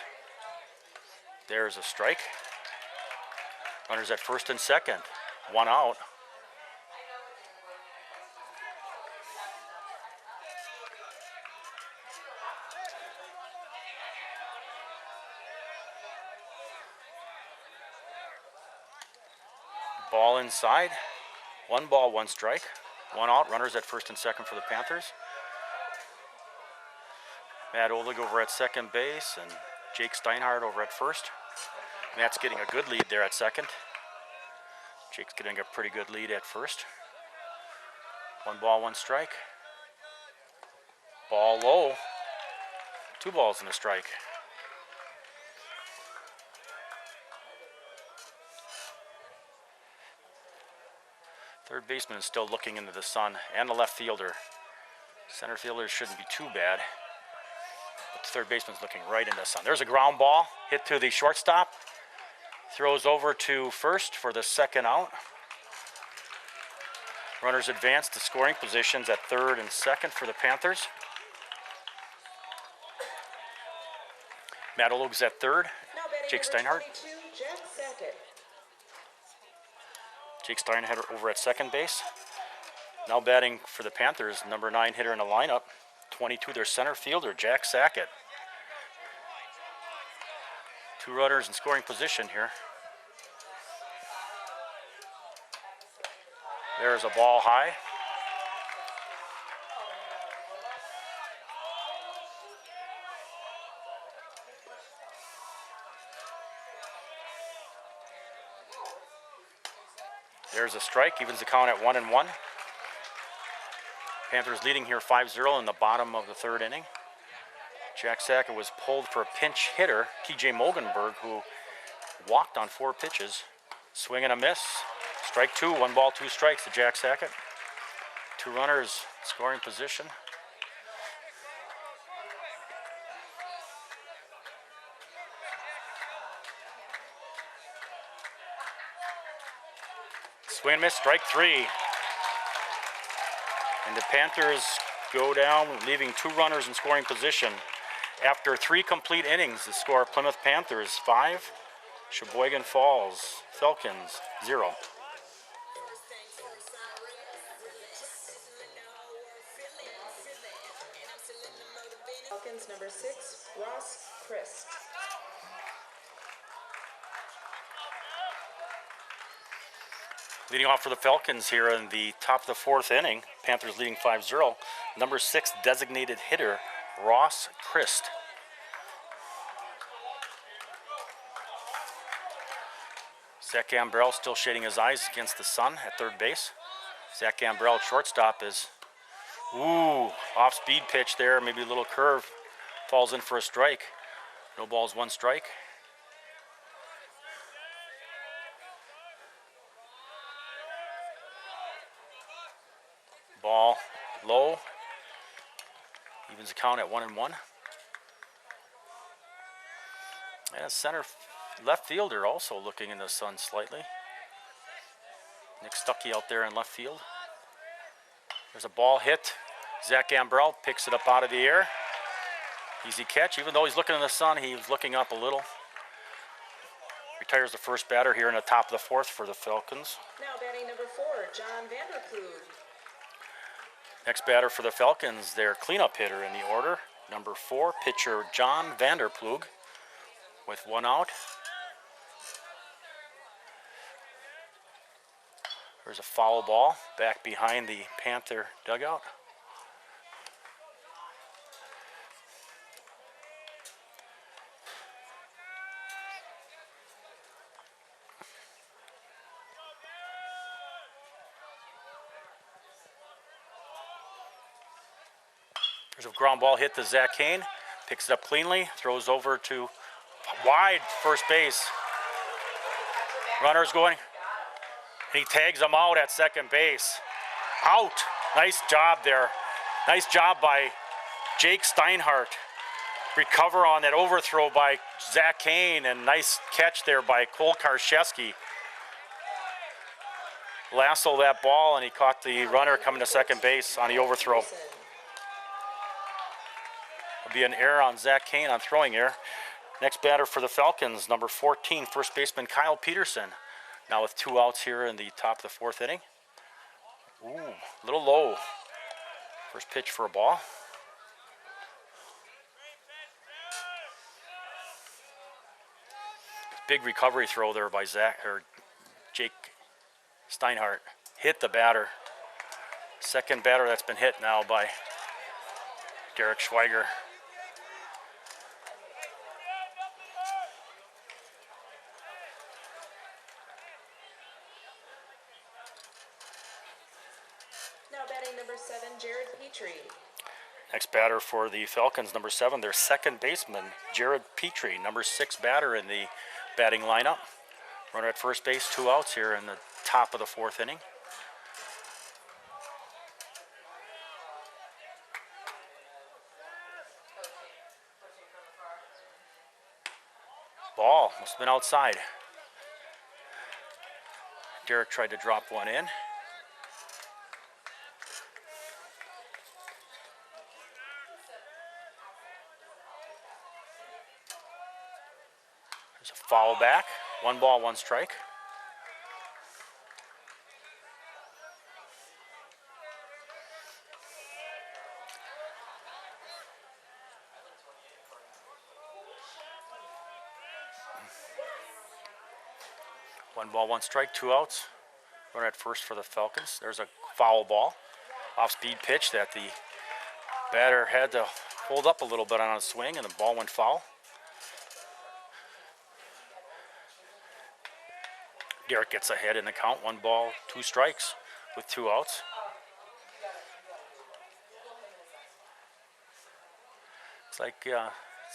There's a strike. Runners at first and second, 1 out. Ball inside, 1 ball, 1 strike, 1 out. Runners at first and second for the Panthers. Matt Olig over at second base and Jake Steinhardt over at first. Matt's getting a good lead there at second. Jake's getting a pretty good lead at first. 1 ball, 1 strike. Ball low. 2 balls and a strike. Third baseman is still looking into the sun, and the left fielder. Center fielder shouldn't be too bad, but the third baseman's looking right into the sun. There's a ground ball hit to the shortstop. Throws over to first for the second out. Runners advance to scoring positions at third and second for the Panthers. Matt Olug's at third.
Now batting
Jake
number
Steinhardt.
22, Jack Sackett.
Jake Steinhardt over at second base. Now batting for the Panthers, number 9 hitter in the lineup. 22, their center fielder, Jack Sackett. 2 runners in scoring position here. There's a ball high. There's a strike, evens the count at 1-1. Panthers leading here 5-0 in the bottom of the third inning. Jack Sackett was pulled for a pinch hitter, TJ Mogenberg, who walked on 4 pitches. Swing and a miss. Strike 2, 1 ball, 2 strikes to Jack Sackett. 2 runners scoring position. Swing and miss, strike 3. And the Panthers go down, leaving 2 runners in scoring position. After 3 complete innings, the score Plymouth Panthers 5, Sheboygan Falls Falcons 0.
Falcons number 6, Ross Christ.
Leading off for the Falcons here in the top of the 4th inning, Panthers leading 5-0. Number 6 designated hitter, Ross Christ. Zach Gambrell still shading his eyes against the sun at third base. Zach Gambrell, shortstop, is, off-speed pitch there, maybe a little curve. Falls in for a strike. No balls, 1 strike. Ball low. Evens the count at 1-1. And a left fielder also looking in the sun slightly. Nick Stuckey out there in left field. There's a ball hit. Zach Gambrell picks it up out of the air. Easy catch. Even though he's looking in the sun, he was looking up a little. Retires the first batter here in the top of the 4th for the Falcons.
Now batting number 4, John Vanderploeg.
Next batter for the Falcons, their cleanup hitter in the order. Number 4, pitcher John Vanderploeg with 1 out. There's a foul ball back behind the Panther dugout. There's a ground ball hit to Zach Kane. Picks it up cleanly, throws over to wide first base. Runner's going. He tags him out at second base. Out. Nice job there. Nice job by Jake Steinhardt. Recover on that overthrow by Zach Kane, and nice catch there by Cole Karszewski. Lassoed that ball, and he caught the runner coming to second base on the overthrow. It'll be an error on Zach Kane on throwing error. Next batter for the Falcons, number 14, first baseman Kyle Peterson. Now with 2 outs here in the top of the 4th inning. A little low. First pitch for a ball. Big recovery throw there by Jake Steinhardt. Hit the batter. Second batter that's been hit now by Derek Schweiger.
Now batting number 7, Jared Petrie.
Next batter for the Falcons, number 7, their second baseman, Jared Petrie, number 6 batter in the batting lineup. Runner at first base, 2 outs here in the top of the 4th inning. Ball must have been outside. Derek tried to drop one in. There's a foul back. 1 ball, 1 strike. One ball, 1 strike, 2 outs. Runner at first for the Falcons. There's a foul ball. Off-speed pitch that the batter had to hold up a little bit on a swing, and the ball went foul. Derek gets ahead in the count. 1 ball, 2 strikes with 2 outs. It's like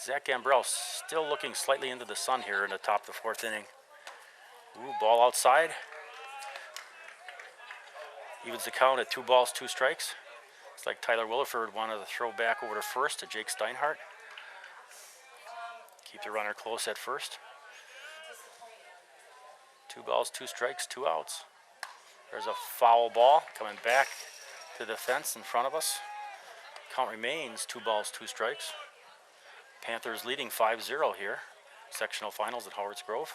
Zach Gambrell still looking slightly into the sun here in the top of the 4th inning. Ooh, ball outside. Evens the count at 2 balls, 2 strikes. It's like Tyler Williford wanted to throw back over to first to Jake Steinhardt. Keep the runner close at first. 2 balls, 2 strikes, 2 outs. There's a foul ball coming back to the fence in front of us. Count remains 2 balls, 2 strikes. Panthers leading 5-0 here. Sectional finals at Howards Grove.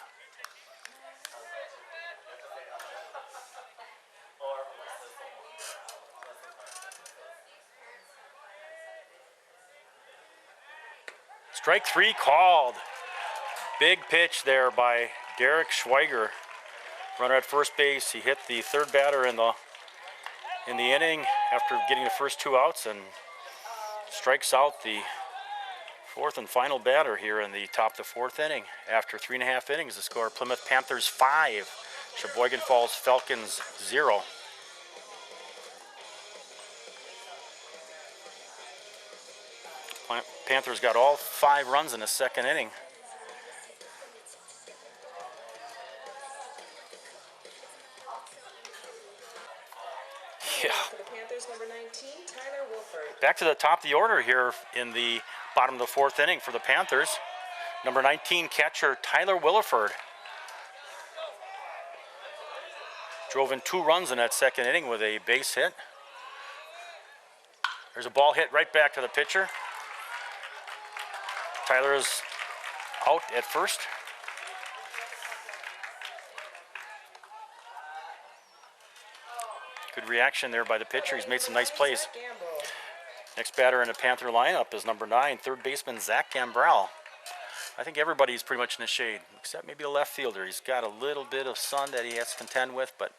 Strike 3 called. Big pitch there by Derek Schweiger. Runner at first base. He hit the 3rd batter in the inning after getting the first 2 outs and strikes out the 4th and final batter here in the top of the 4th inning. After 3.5 innings, the score: Plymouth Panthers 5, Sheboygan Falls Falcons 0. Panthers got all 5 runs in the 2nd inning. Yeah.
For the Panthers, number 19, Tyler Wolford.
Back to the top of the order here in the bottom of the 4th inning for the Panthers. Number 19 catcher Tyler Williford drove in 2 runs in that 2nd inning with a base hit. There's a ball hit right back to the pitcher. Tyler is out at first. Good reaction there by the pitcher. He's made some nice plays. Next batter in the Panther lineup is number 9, 3rd baseman Zach Gambrell. I think everybody's pretty much in the shade, except maybe a left fielder. He's got a little bit of sun that he has to contend with, but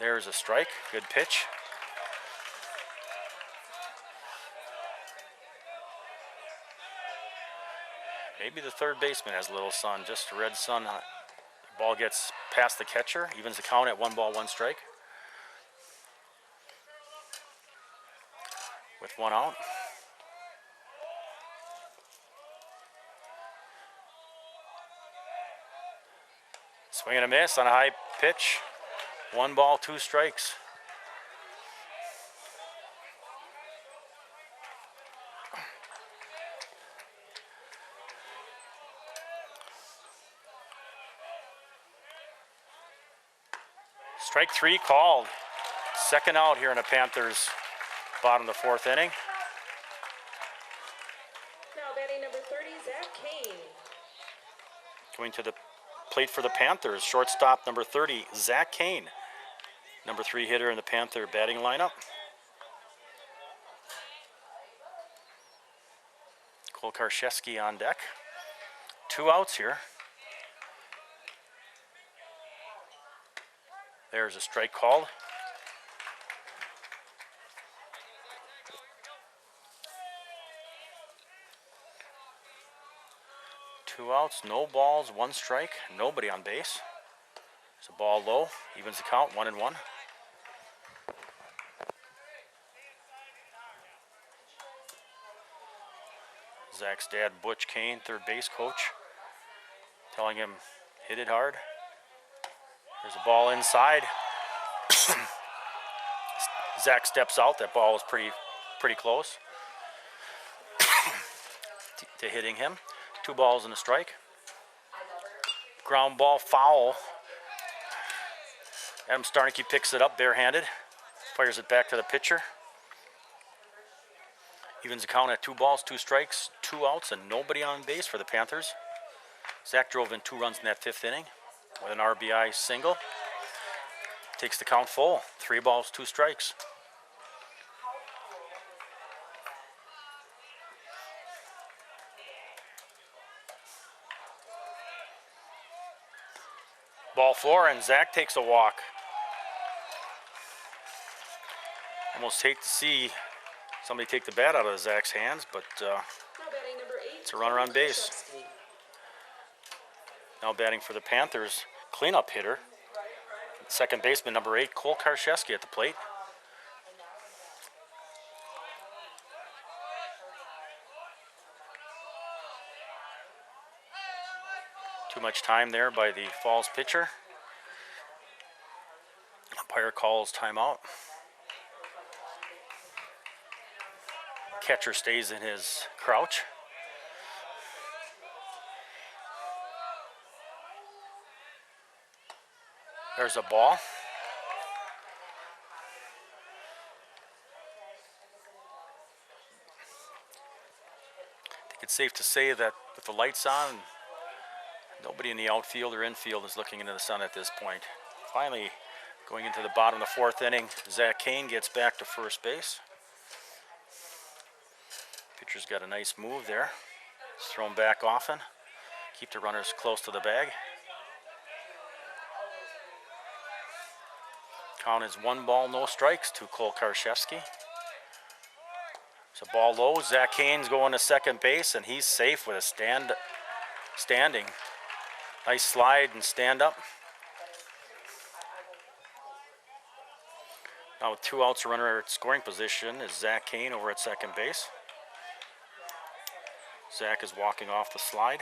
there's a strike. Good pitch. Maybe the 3rd baseman has a little sun, just a red sun. The ball gets past the catcher, evens the count at 1 ball, 1 strike. With 1 out. Swing and a miss on a high pitch. 1 ball, 2 strikes. Strike 3 called. 2nd out here in the Panthers' bottom of the 4th inning.
Now batting number 30, Zach Kane.
Going to the plate for the Panthers, shortstop number 30, Zach Kane. Number 3 hitter in the Panther batting lineup. Cole Karszewski on deck. 2 outs here. There's a strike called. Two outs, no balls, 1 strike, nobody on base. It's a ball low, evens the count, 1-1. Zach's dad, Butch Kane, 3rd base coach, telling him hit it hard. There's a ball inside. Zach steps out. That ball was pretty close to hitting him. 2 balls and a strike. Ground ball foul. Adam Starnicki picks it up barehanded. Fires it back to the pitcher. Evens the count at 2 balls, 2 strikes, 2 outs, and nobody on base for the Panthers. Zach drove in 2 runs in that 5th inning with an RBI single. Takes the count full. 3 balls, 2 strikes. Ball 4, and Zach takes a walk. Almost hate to see somebody take the bat out of Zach's hands, but
Now batting number 8.
it's a runner on base.
Karszewski.
Now batting for the Panthers, cleanup hitter, second baseman number 8, Cole Karszewski at the plate. Too much time there by the Falls pitcher. Umpire calls timeout. Catcher stays in his crouch. There's a ball. I think it's safe to say that with the lights on, nobody in the outfield or infield is looking into the sun at this point. Finally, going into the bottom of the 4th inning, Zach Kane gets back to first base. Pitcher's got a nice move there. He's thrown back often. Keep the runners close to the bag. Count is 1 ball, no strikes to Cole Karszewski. It's a ball low. Zach Kane's going to second base, and he's safe with a standing. Nice slide and stand up. Now with 2 outs, a runner at scoring position is Zach Kane over at second base. Zach is walking off the slide.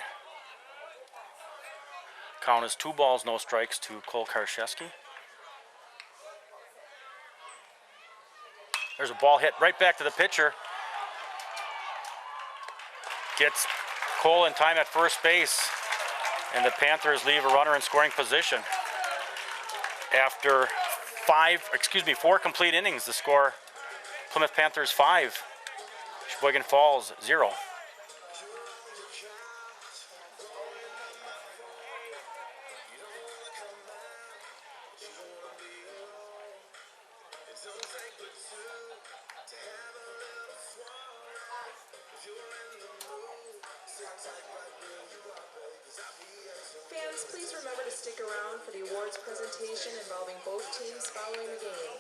Count is 2 balls, no strikes to Cole Karszewski. There's a ball hit right back to the pitcher. Gets Cole in time at first base, and the Panthers leave a runner in scoring position. After 4 complete innings, the score: Plymouth Panthers 5, Sheboygan Falls 0.
Fans, please remember to stick around for the awards presentation involving both teams following the game.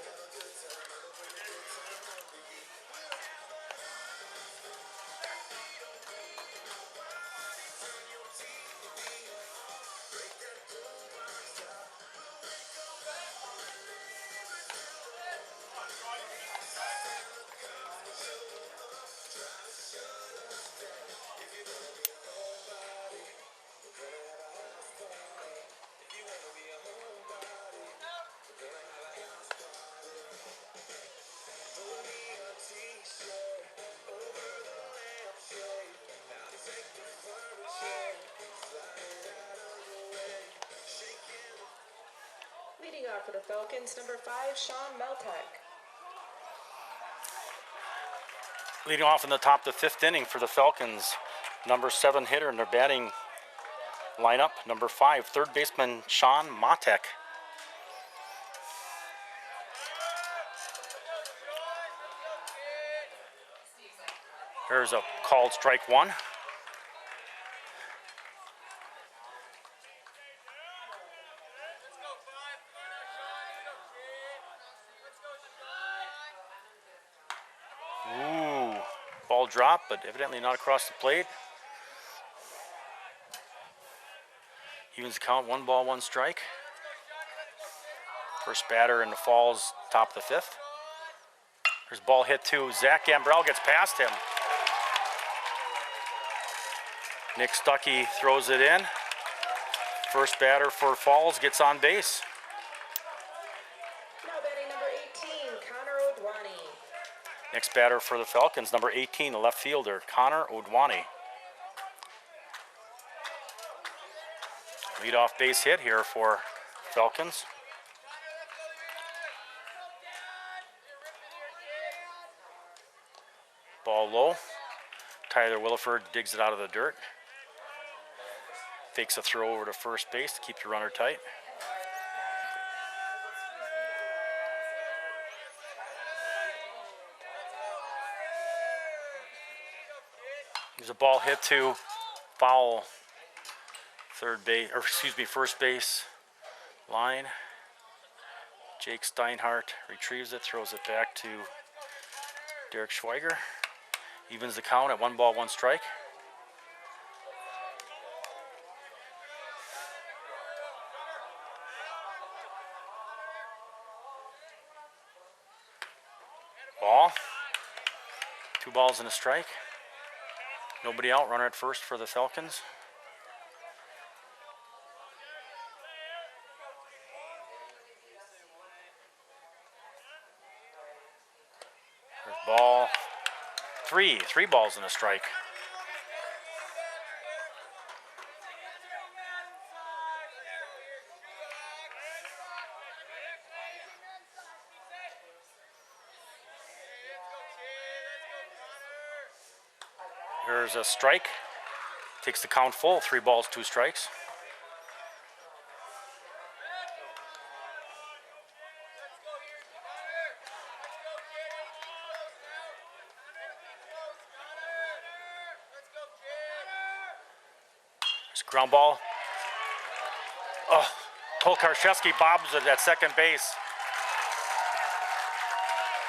Leading off for the Falcons, number 5, Sean Meltek.
Leading off in the top of the 5th inning for the Falcons, number 7 hitter in their batting lineup, number 5, third baseman Sean Matek. There's a called strike 1. Ooh, ball dropped, but evidently not across the plate. Evens the count, 1 ball, 1 strike. First batter in the Falls, top of the 5th. There's a ball hit to Zach Gambrell, gets past him. Nick Stuckey throws it in. First batter for Falls gets on base.
Now batting number 18, Connor Odwani.
Next batter for the Falcons, number 18, the left fielder, Connor Odwani. Leadoff base hit here for Falcons. Ball low. Tyler Williford digs it out of the dirt. Fakes a throw over to first base to keep the runner tight. There's a ball hit to foul first base line. Jake Steinhardt retrieves it, throws it back to Derek Schweiger. Evens the count at 1 ball, 1 strike. Ball. 2 balls and a strike. Nobody out, runner at first for the Falcons. There's ball. 3 balls and a strike. There's a strike. Takes the count full. 3 balls, 2 strikes. There's a ground ball. Oh, Cole Karszewski bobs it at second base.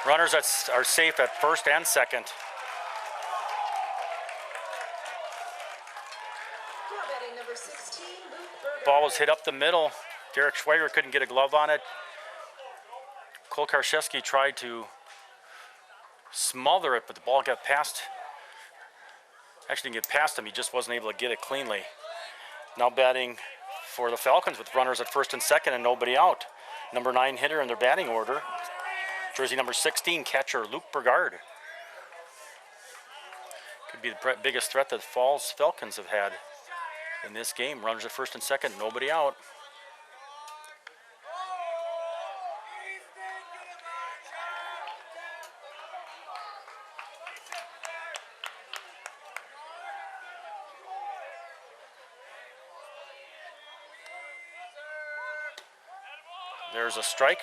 Runners are safe at first and second.
Number 16, Luke Berger.
Ball was hit up the middle. Derek Schweiger couldn't get a glove on it. Cole Karszewski tried to smother it, but the ball got past. Actually didn't get past him, he just wasn't able to get it cleanly. Now batting for the Falcons with runners at first and second and nobody out. Number 9 hitter in their batting order, jersey number 16, catcher Luke Bergard. Could be the biggest threat that Falls Falcons have had in this game. Runners at first and second, nobody out. There's a strike.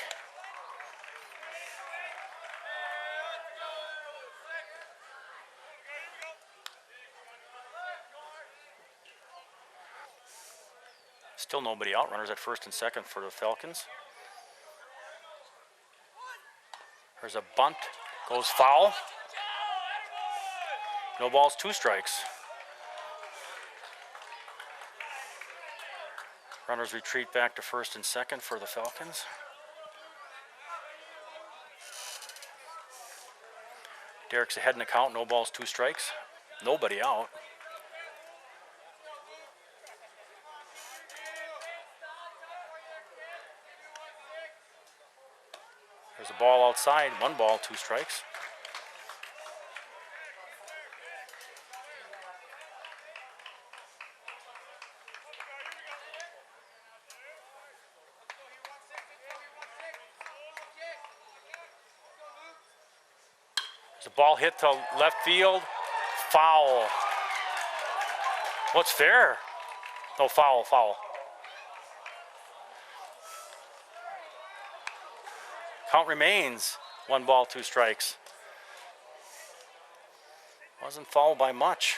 Still nobody out. Runners at first and second for the Falcons. There's a bunt. Goes foul. No balls, 2 strikes. Runners retreat back to first and second for the Falcons. Derek's ahead in the count. No balls, 2 strikes. Nobody out. There's a ball outside. 1 ball, 2 strikes. There's a ball hit to left field. Foul. What's fair? No, foul, foul. Count remains 1 ball, 2 strikes. Wasn't fouled by much.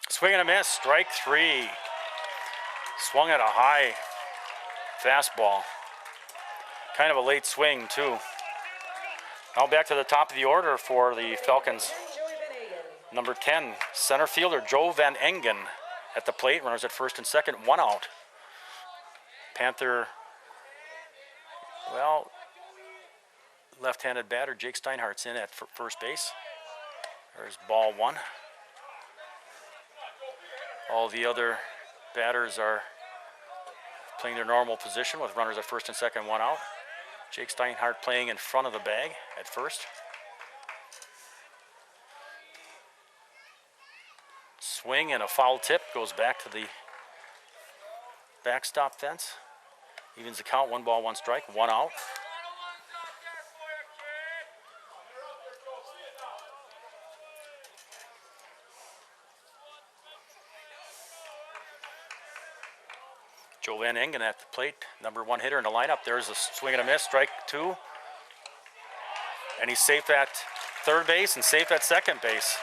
Swing and a miss, strike 3. Swung at a high fastball. Kind of a late swing, too. Now back to the top of the order for the Falcons. Number 10, center fielder Joe Van Engen at the plate. Runners at first and second, 1 out. Panther, well, left-handed batter Jake Steinhardt's in at first base. There's ball 1. All the other batters are playing their normal position with runners at first and second, 1 out. Jake Steinhardt playing in front of the bag at first. swing and a foul tip, goes back to the backstop fence. Evens the count, 1 ball, 1 strike, 1 out. Joe Van Engen at the plate, number 1 hitter in the lineup. There's a swing and a miss, strike 2. And he's safe at third base and safe at second base.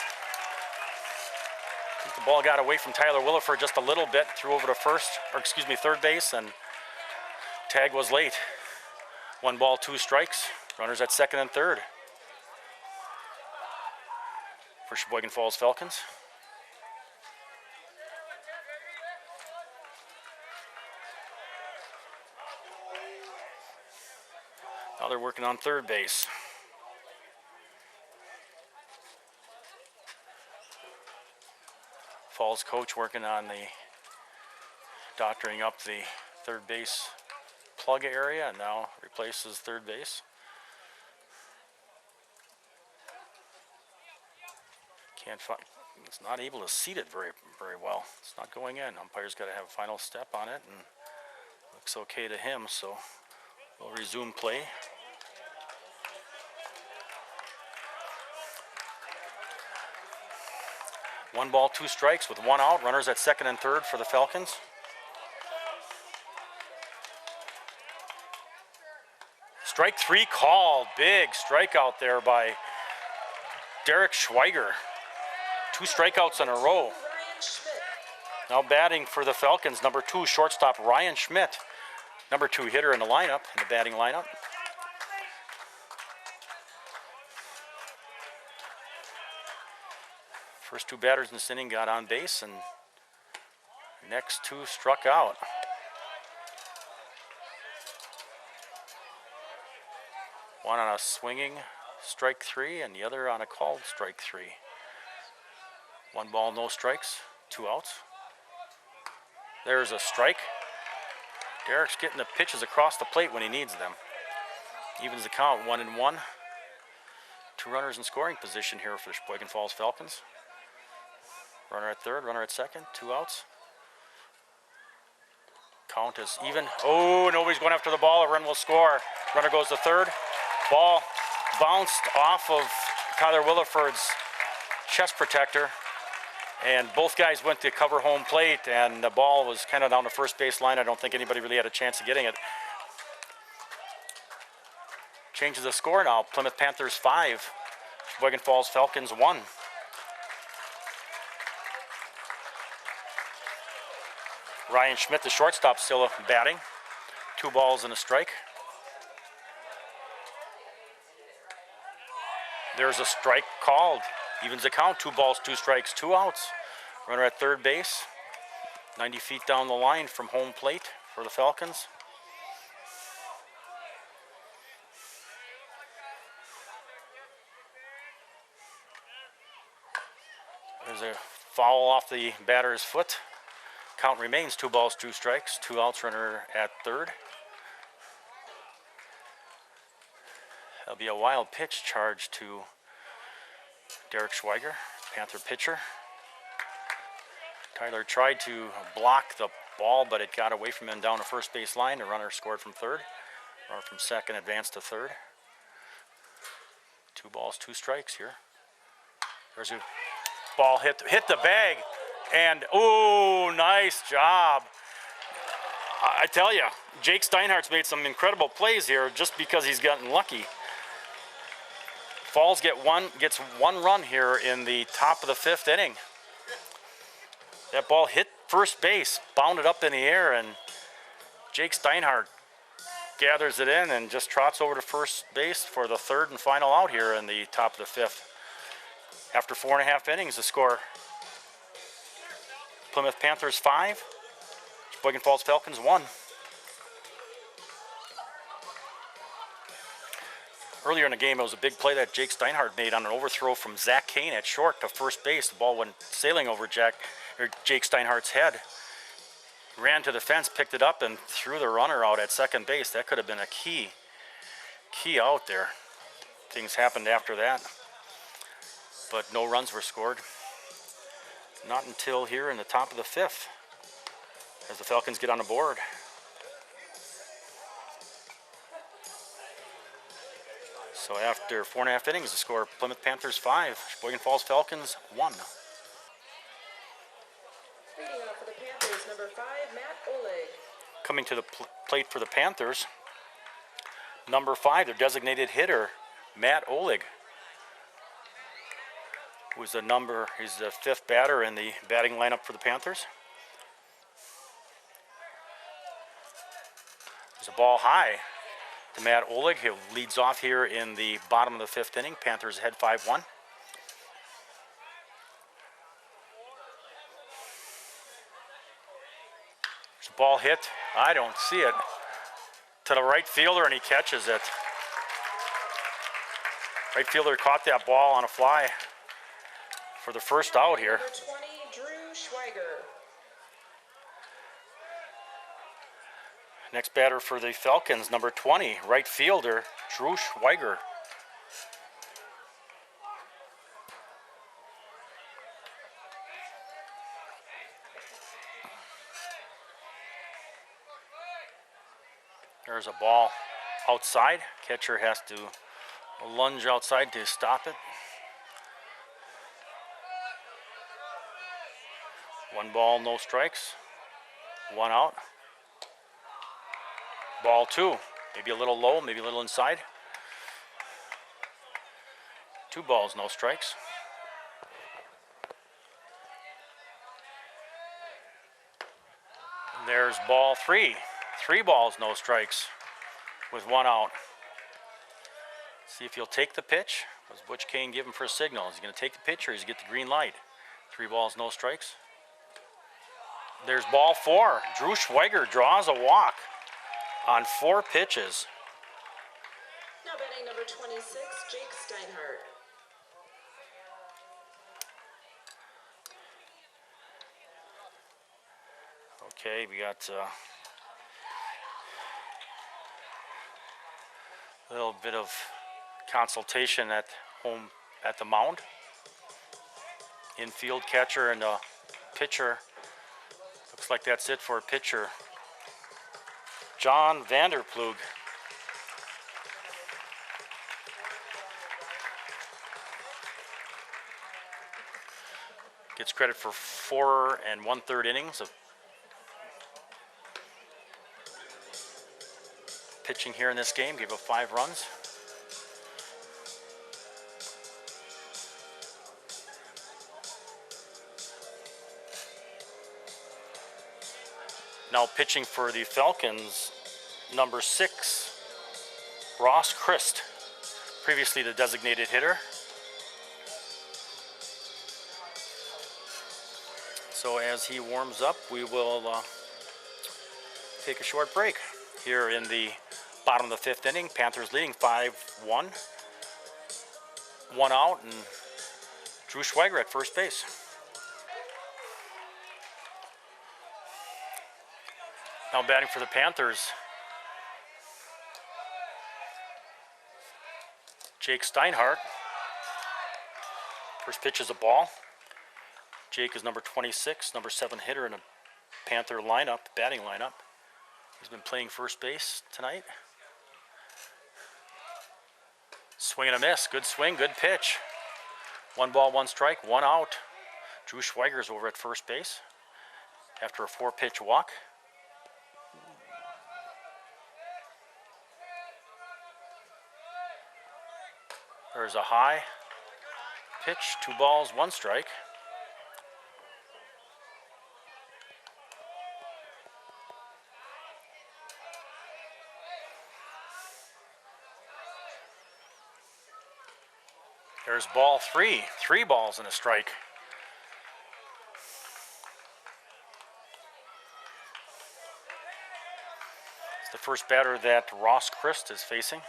I think the ball got away from Tyler Williford just a little bit, threw over to third base, and tag was late. 1 ball, 2 strikes. Runners at second and third for Sheboygan Falls Falcons. Now they're working on third base. Falls coach working on the doctoring up the third base plug area, and now replaces third base. Can't find, it's not able to seat it very well. It's not going in. Umpire's got to have a final step on it, and looks okay to him, so we'll resume play. One ball, 2 strikes with 1 out. Runners at second and third for the Falcons. Strike 3 called. Big strikeout there by Derek Schweiger. 2 strikeouts in a row. Now batting for the Falcons, number 2 shortstop Ryan Schmidt. Number 2 hitter in the lineup, in the batting lineup. First 2 batters in this inning got on base, and next 2 struck out. One on a swinging strike 3, and the other on a called strike 3. 1 ball, no strikes, 2 outs. There's a strike. Derek's getting the pitches across the plate when he needs them. Evens the count, 1-1. 2 runners in scoring position here for the Sheboygan Falls Falcons. Runner at third, runner at second, 2 outs. Count is even. Oh, nobody's going after the ball. A run will score. Runner goes to third. Ball bounced off of Tyler Williford's chest protector, and both guys went to cover home plate, and the ball was kind of down the first base line. I don't think anybody really had a chance of getting it. Changes the score now. Plymouth Panthers 5, Sheboygan Falls Falcons 1. Ryan Schmidt, the shortstop, still batting. 2 balls and a strike. There's a strike called. Evens the count, 2 balls, 2 strikes, 2 outs. Runner at third base. 90 feet down the line from home plate for the Falcons. There's a foul off the batter's foot. Count remains 2 balls, 2 strikes, 2 outs, runner at third. That'll be a wild pitch charge to Derek Schweiger, Panther pitcher. Tyler tried to block the ball, but it got away from him down the first base line. The runner scored from third. Runner from second advanced to third. 2 balls, 2 strikes here. There's a ball hit the bag, and oh, nice job. I tell you, Jake Steinhardt's made some incredible plays here just because he's gotten lucky. Falls gets one run here in the top of the 5th inning. That ball hit first base, bounded up in the air, and Jake Steinhardt gathers it in and just trots over to first base for the 3rd and final out here in the top of the 5th. After 4.5 innings, the score: Plymouth Panthers 5, Sheboygan Falls Falcons 1. Earlier in the game, it was a big play that Jake Steinhardt made on an overthrow from Zach Kane at short to first base. The ball went sailing over Jake Steinhardt's head. Ran to the fence, picked it up, and threw the runner out at second base. That could have been a key out there. Things happened after that, but no runs were scored. Not until here in the top of the 5th as the Falcons get on the board. So after 4.5 innings, the score Plymouth Panthers 5, Sheboygan Falls Falcons 1.
Leading off for the Panthers, number 5, Matt Oleg.
Coming to the plate for the Panthers, number 5, their designated hitter, Matt Oleg, who's he's the 5th batter in the batting lineup for the Panthers. There's a ball high to Matt Oleg, who leads off here in the bottom of the 5th inning. Panthers ahead 5-1. There's a ball hit. I don't see it. To the right fielder, and he catches it. Right fielder caught that ball on a fly for the first out here.
Number 20, Drew Schweiger.
Next batter for the Falcons, number 20, right fielder, Drew Schweiger. There's a ball outside. Catcher has to lunge outside to stop it. 1 ball, no strikes. 1 out. Ball 2, maybe a little low, maybe a little inside. 2 balls, no strikes. There's ball 3. 3 balls, no strikes with 1 out. See if he'll take the pitch. What does Butch Kane give him for a signal? Is he going to take the pitch or is he get the green light? 3 balls, no strikes. There's ball 4. Drew Schweiger draws a walk on 4 pitches.
Now batting number 26, Jake Steinhardt.
Okay, we got a little bit of consultation at home at the mound. Infield catcher and a pitcher. Looks like that's it for a pitcher. John Vanderplug. Gets credit for 4 1/3 innings of pitching here in this game. Gave up 5 runs. Now pitching for the Falcons, number 6, Ross Christ, previously the designated hitter. So as he warms up, we will take a short break here in the bottom of the 5th inning. Panthers leading 5-1. 1 out, and Drew Schweiger at first base. Now batting for the Panthers, Jake Steinhardt. First pitch is a ball. Jake is number 26, number 7 hitter in a Panther lineup, batting lineup. He's been playing first base tonight. Swing and a miss. Good swing, good pitch. 1 ball, 1 strike, 1 out. Drew Schweiger's over at first base after a 4-pitch walk. There's a high pitch, 2 balls, 1 strike. There's ball 3, 3 balls and a strike. It's the first batter that Ross Christ is facing.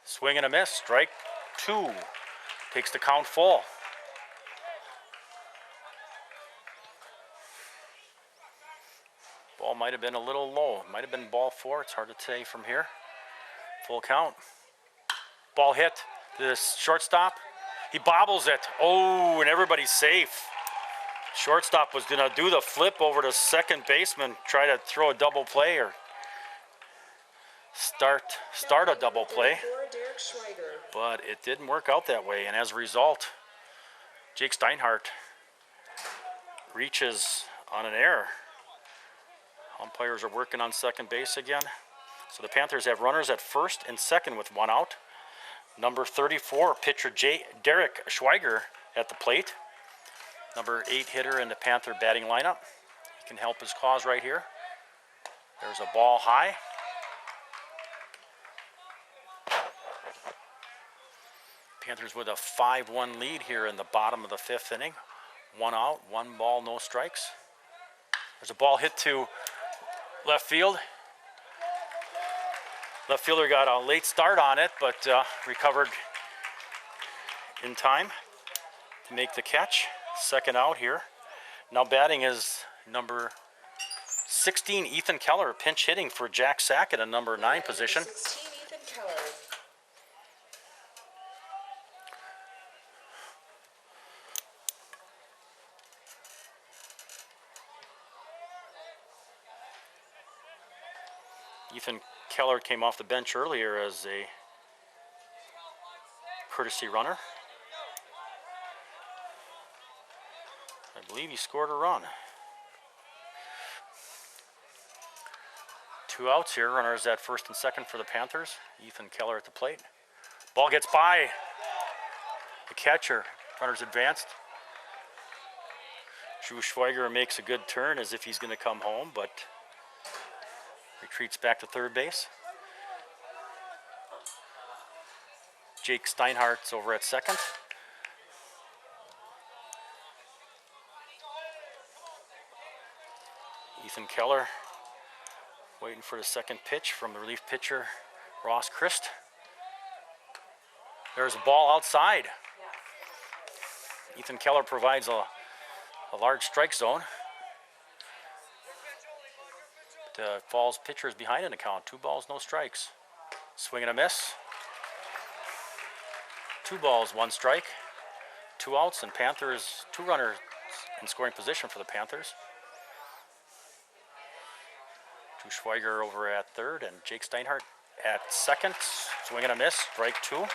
Swing and a miss, strike 2. Takes the count full. Ball might have been a little low. Might have been ball 4. It's hard to say from here. Full count. Ball hit. The shortstop. He bobbles it. Oh, and everybody's safe. Shortstop was gonna do the flip over to second baseman, try to throw a double play or start a double play.
Derek Schweiger.
But it didn't work out that way, and as a result, Jake Steinhardt reaches on an error. Umpires are working on second base again. So the Panthers have runners at first and second with one out. Number 34, pitcher Derek Schweiger at the plate. Number 8 hitter in the Panther batting lineup. He can help his cause right here. There's a ball high. Panthers with a 5-1 lead here in the bottom of the 5th inning. One out, 1 ball, no strikes. There's a ball hit to left field. Left fielder got a late start on it, but recovered in time to make the catch. Second out here. Now batting is number 16, Ethan Keller, pinch hitting for Jack Sackett in number 9 position.
16, Ethan Keller.
Ethan Keller came off the bench earlier as a courtesy runner. I believe he scored a run. 2 outs here, runners at first and second for the Panthers. Ethan Keller at the plate. Ball gets by the catcher, runners advanced. Drew Schweiger makes a good turn as if he's going to come home, but retreats back to third base. Jake Steinhardt's over at second. Ethan Keller waiting for the second pitch from the relief pitcher, Ross Christ. There's a ball outside. Ethan Keller provides a large strike zone. The Falls pitcher is behind in the count. 2 balls, no strikes. Swing and a miss. 2 balls, 1 strike. 2 outs, and Panthers, 2 runners in scoring position for the Panthers. Drew Schweiger over at third, and Jake Steinhardt at second. Swing and a miss, strike 2.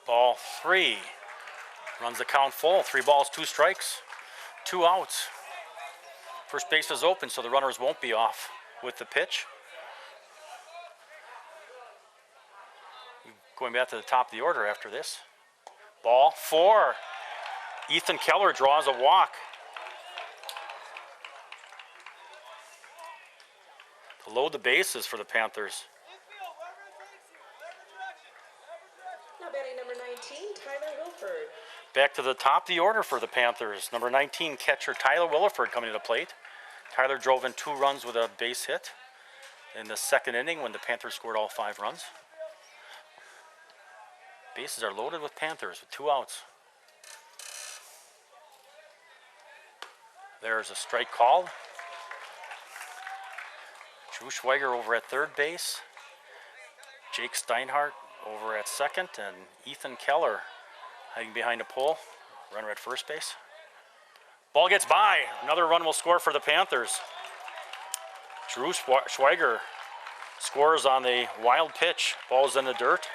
Ball 3. Runs the count full. 3 balls, 2 strikes. 2 outs. First base is open, so the runners won't be off with the pitch. Going back to the top of the order after this. Ball 4. Ethan Keller draws a walk. To load the bases for the Panthers.
Now batting number 19, Tyler Wilford.
Back to the top of the order for the Panthers. Number 19, catcher Tyler Williford coming to the plate. Tyler drove in 2 runs with a base hit in the second inning when the Panthers scored all 5 runs. Bases are loaded with Panthers with 2 outs. There's a strike called. Drew Schweiger over at third base. Jake Steinhardt over at second, and Ethan Keller hiding behind a pole. Runner at first base. Ball gets by. Another run will score for the Panthers. Drew Schweiger scores on the wild pitch. Ball's in the dirt.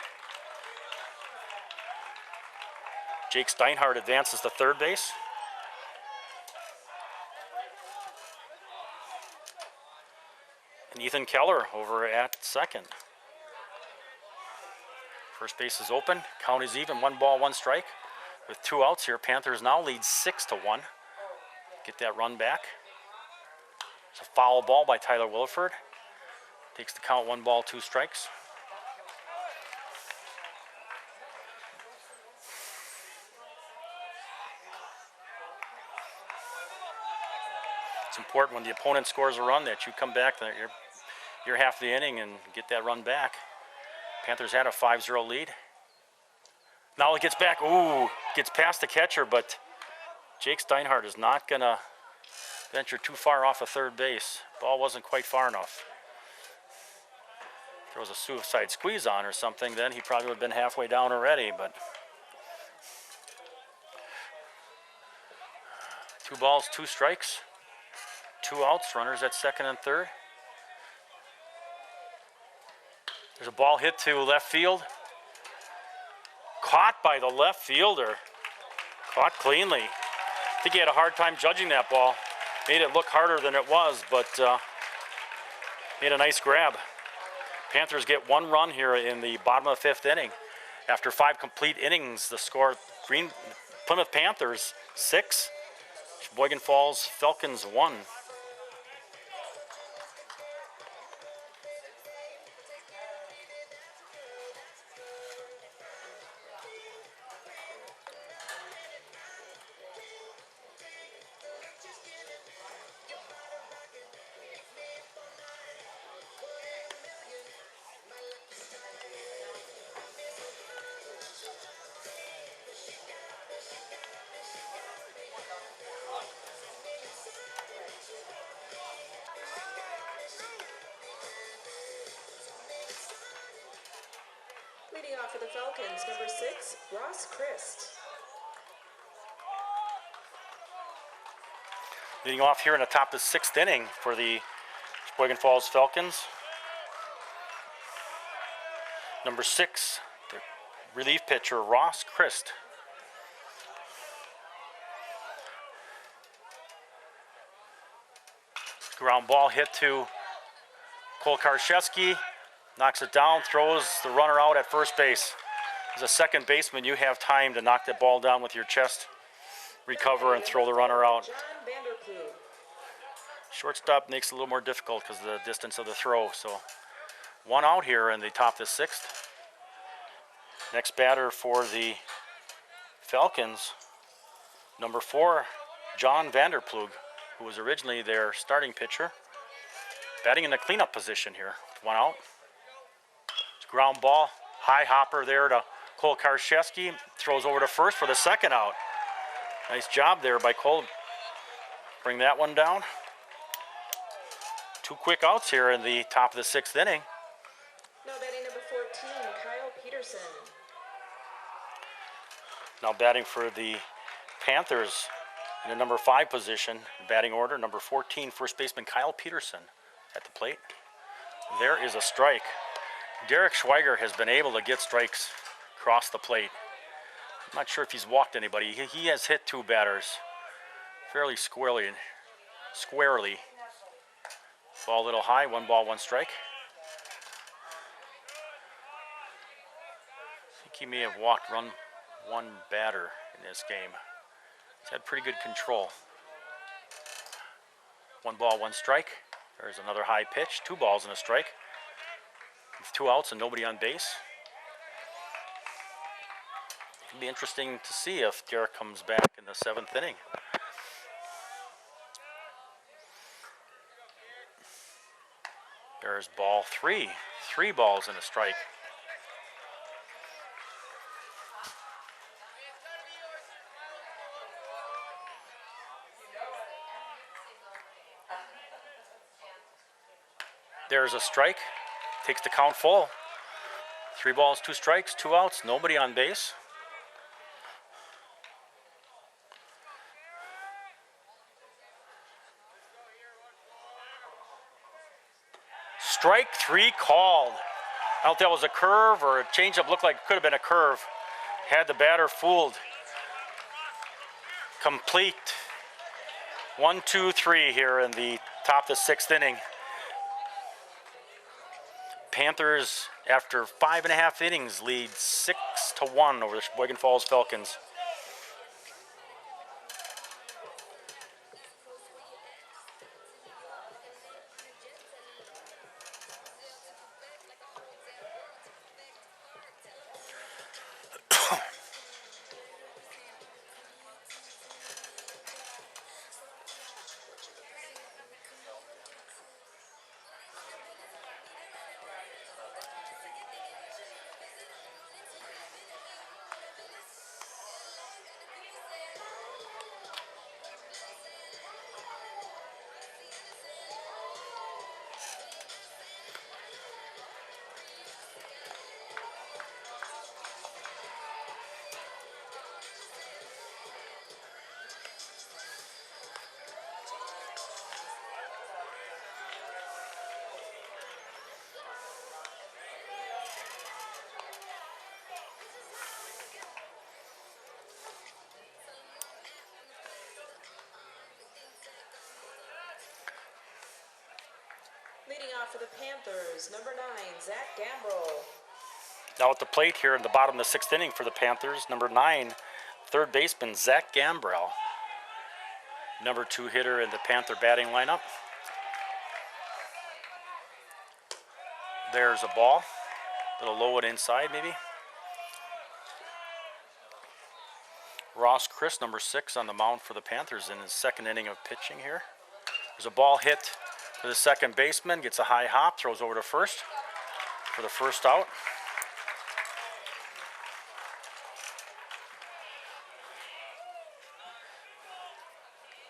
Jake Steinhardt advances to third base. And Ethan Keller over at second. First base is open. Count is even. 1 ball, 1 strike. With 2 outs here, Panthers now lead 6-1. Get that run back. It's a foul ball by Tyler Williford. Takes the count 1 ball, 2 strikes. It's important when the opponent scores a run that you come back your half the inning and get that run back. Panthers had a 5-0 lead. Now it gets back. Ooh, gets past the catcher, but Jake Steinhardt is not going to venture too far off of third base. Ball wasn't quite far enough. If there was a suicide squeeze on or something, then he probably would have been halfway down already, but 2 balls, 2 strikes, 2 outs, runners at second and third. There's a ball hit to left field. Caught by the left fielder. Caught cleanly. I think he had a hard time judging that ball. Made it look harder than it was, but made a nice grab. Panthers get 1 run here in the bottom of the 5th inning. After 5 complete innings, the score, Plymouth Panthers 6, Sheboygan Falls Falcons 1.
Leading off for the Falcons, number 6, Ross Christ.
Leading off here in the top of the 6th inning for the Sheboygan Falls Falcons. Number 6, the relief pitcher, Ross Christ. Ground ball hit to Cole Karszewski. Knocks it down, throws the runner out at first base. As a second baseman, you have time to knock that ball down with your chest, recover, and throw the runner out.
John Vanderploeg.
Shortstop makes it a little more difficult because of the distance of the throw. So 1 out here in the top of the 6th. Next batter for the Falcons, number 4, John Vanderploeg, who was originally their starting pitcher. Batting in the cleanup position here. 1 out. Ground ball, high hopper there to Cole Karszewski. Throws over to first for the 2nd out. Nice job there by Cole. Bring that one down. 2 quick outs here in the top of the 6th inning.
Now batting number 14, Kyle Peterson.
Now batting for the Panthers in the number 5 position, batting order, number 14, first baseman Kyle Peterson at the plate. There is a strike. Derek Schweiger has been able to get strikes across the plate. I'm not sure if he's walked anybody. He has hit 2 batters fairly squarely. Ball a little high, 1 ball, 1 strike. I think he may have walked one batter in this game. He's had pretty good control. 1 ball, 1 strike. There's another high pitch, 2 balls and a strike. With 2 outs and nobody on base. It'll be interesting to see if Derek comes back in the 7th inning. There's ball 3. 3 balls and a strike. There's a strike. Takes the count full. 3 balls, 2 strikes, 2 outs, nobody on base. Strike 3 called. I don't know if that was a curve or a changeup. Looked like it could have been a curve. Had the batter fooled. Complete. 1, 2, 3 here in the top of the 6th inning. Panthers, after 5.5 innings, lead 6-1 over the Sheboygan Falls Falcons.
Leading off for the Panthers, number 9, Zach Gambrell.
Now at the plate here in the bottom of the 6th inning for the Panthers, number 9, third baseman Zach Gambrell. Number 2 hitter in the Panther batting lineup. There's a ball. A little low and inside maybe. Ross Chris, number 6 on the mound for the Panthers in his 2nd inning of pitching here. There's a ball hit to the second baseman, gets a high hop, throws over to first for the first out.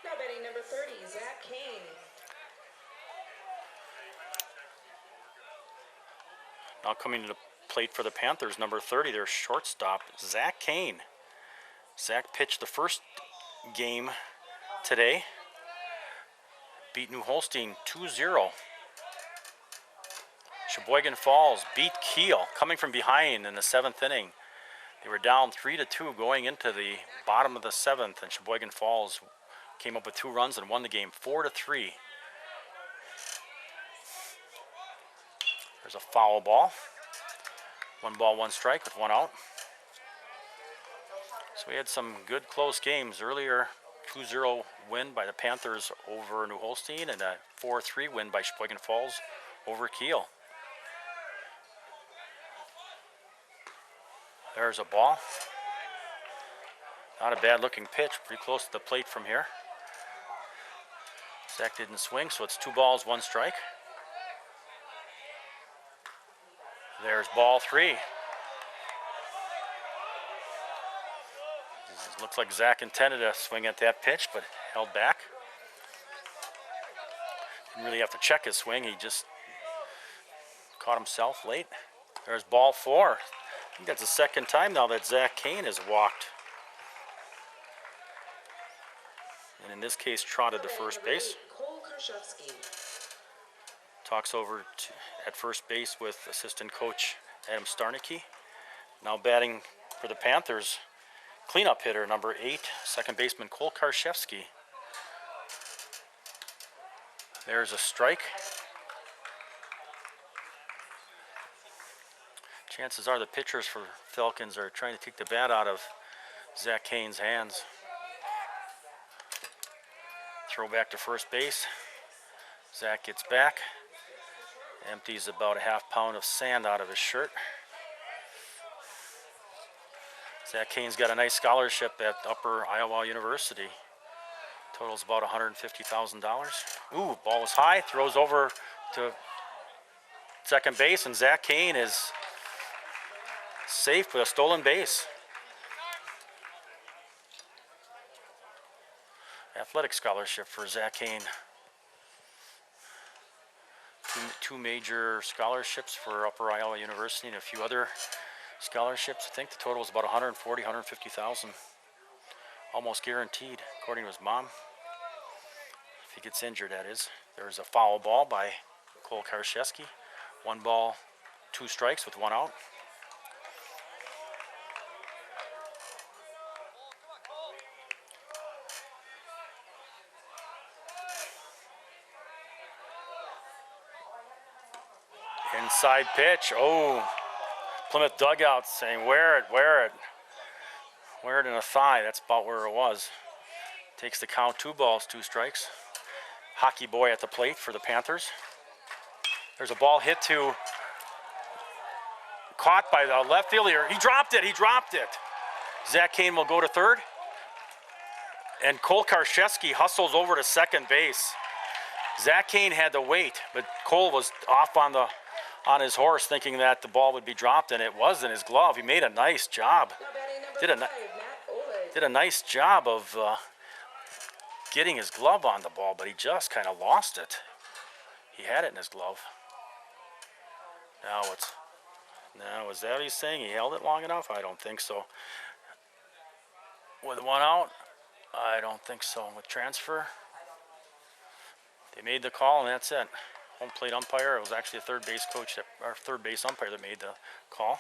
Now batting number 30, Zach Kane.
Now coming to the plate for the Panthers, number 30, their shortstop, Zach Kane. Zach pitched the first game today. Beat New Holstein 2-0. Sheboygan Falls beat Kiel, coming from behind in the 7th inning. They were down 3-2 going into the bottom of the 7th, and Sheboygan Falls came up with 2 runs and won the game 4-3. There's a foul ball. 1 ball, 1 strike with 1 out. So we had some good close games earlier. 2-0 win by the Panthers over New Holstein and a 4-3 win by Sheboygan Falls over Kiel. There's a ball. Not a bad looking pitch, pretty close to the plate from here. Zach didn't swing, so it's 2 balls, 1 strike. There's ball 3. Looks like Zach intended to swing at that pitch, but held back. Didn't really have to check his swing. He just caught himself late. There's ball 4. I think that's the 2nd time now that Zach Kane has walked. And in this case, trotted to first base.
Cole Karshevsky.
Talks over at first base with assistant coach Adam Starnicki. Now batting for the Panthers, cleanup hitter number 8, second baseman Cole Karshevsky. There's a strike. Chances are the pitchers for Falcons are trying to take the bat out of Zach Kane's hands. Throw back to first base. Zach gets back. Empties about a ½ pound of sand out of his shirt. Zach Kane's got a nice scholarship at Upper Iowa University. Totals about $150,000. Ooh, ball was high, throws over to second base, and Zach Kane is safe with a stolen base. Athletic scholarship for Zach Kane. Two major scholarships for Upper Iowa University and a few other scholarships. I think the total is about $140,000, $150,000. Almost guaranteed, according to his mom. If he gets injured, that is. There's a foul ball by Cole Karshevsky. 1 ball, 2 strikes with 1 out. Inside pitch. Oh, Plymouth dugout saying, wear it, wear it. Wear it in a thigh. That's about where it was. Takes the count, 2 balls, 2 strikes. Hockey boy at the plate for the Panthers. There's a ball hit to, caught by the left fielder. He dropped it, he dropped it. Zach Kane will go to third. And Cole Karshevsky hustles over to second base. Zach Kane had to wait, but Cole was off on his horse thinking that the ball would be dropped, and it was in his glove. He made a nice job. Did a nice job of getting his glove on the ball, but he just kind of lost it. He had it in his glove. Now is that what he's saying? He held it long enough? I don't think so. With 1 out? I don't think so. With transfer? They made the call, and that's it. Home plate umpire. It was actually a third base coach, or third base umpire, that made the call.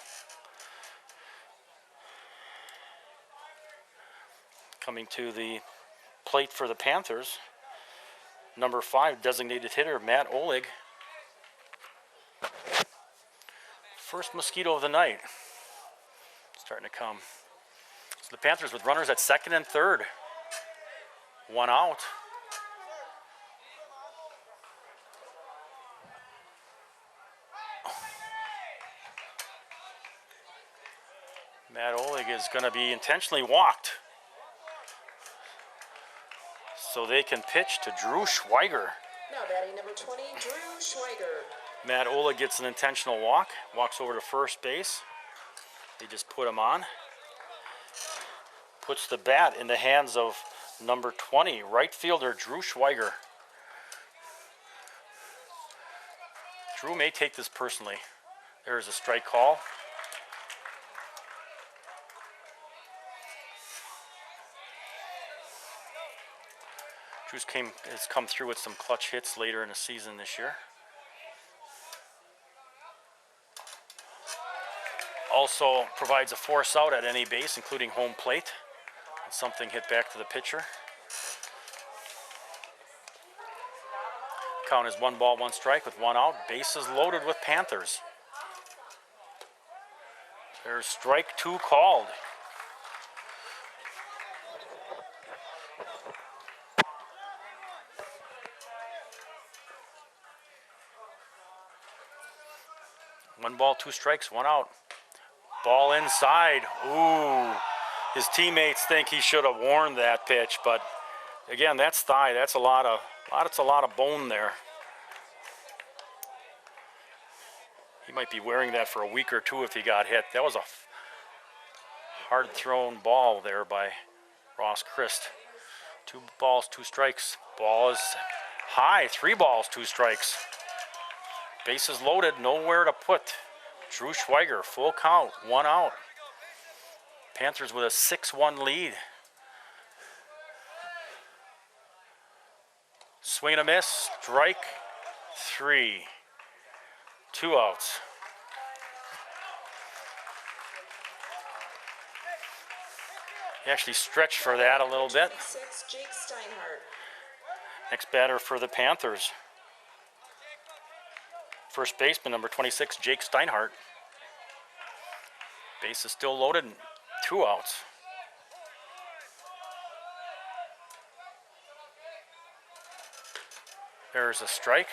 Coming to the plate for the Panthers, number 5 designated hitter Matt Oleg. First mosquito of the night. Starting to come. So the Panthers with runners at second and third. One out. Matt Oleg is going to be intentionally walked. So they can pitch to Drew Schweiger.
Now batting number 20, Drew Schweiger.
Matt Oleg gets an intentional walk, walks over to first base. They just put him on. Puts the bat in the hands of number 20, right fielder Drew Schweiger. Drew may take this personally. There's a strike call. Drew's has come through with some clutch hits later in the season this year. Also provides a force out at any base, including home plate. Something hit back to the pitcher. Count is 1 ball, 1 strike with 1 out. Bases loaded with Panthers. There's strike 2 called. One ball, 2 strikes, 1 out. Ball inside. Ooh. His teammates think he should have warned that pitch, but again, that's thigh. That's a lot of bone there. He might be wearing that for a week or 2 if he got hit. That was a hard thrown ball there by Ross Christ. 2 balls, 2 strikes. Ball is high. 3 balls, 2 strikes. Bases loaded, nowhere to put. Drew Schweiger, full count, 1 out. Panthers with a 6-1 lead. Swing and a miss, strike 3. 2 outs. He actually stretched for that a little bit.
26, Jake Steinhardt.
Next batter for the Panthers. First baseman, number 26, Jake Steinhardt. Base is still loaded, 2 outs. There's a strike.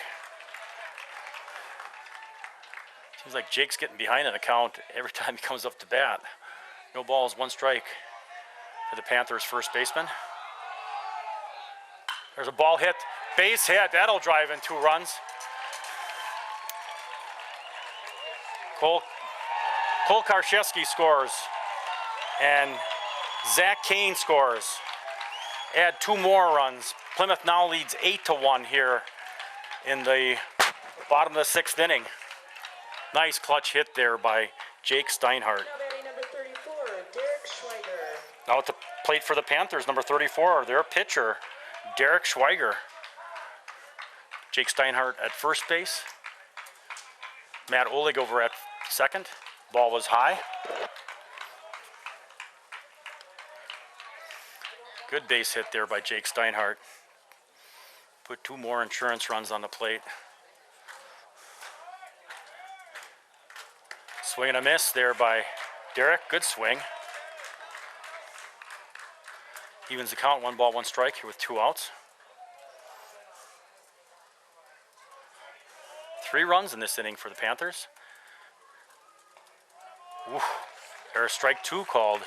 Seems like Jake's getting behind in the count every time he comes up to bat. No balls, 1 strike for the Panthers' first baseman. There's a ball hit, base hit. That'll drive in 2 runs. Cole Karszewski scores, and Zach Kane scores. Add 2 more runs. Plymouth now leads 8-1 here in the bottom of the 6th inning. Nice clutch hit there by Jake Steinhardt.
Now batting number 34, Derek Schweiger.
Now at the plate for the Panthers, number 34, their pitcher, Derek Schweiger. Jake Steinhardt at first base. Matt Oleg over at second. Ball was high. Good base hit there by Jake Steinhardt. Put 2 more insurance runs on the plate. Swing and a miss there by Derek. Good swing. Evens the count, 1 ball, 1 strike here with 2 outs. 3 runs in this inning for the Panthers. Ooh, there's strike 2 called.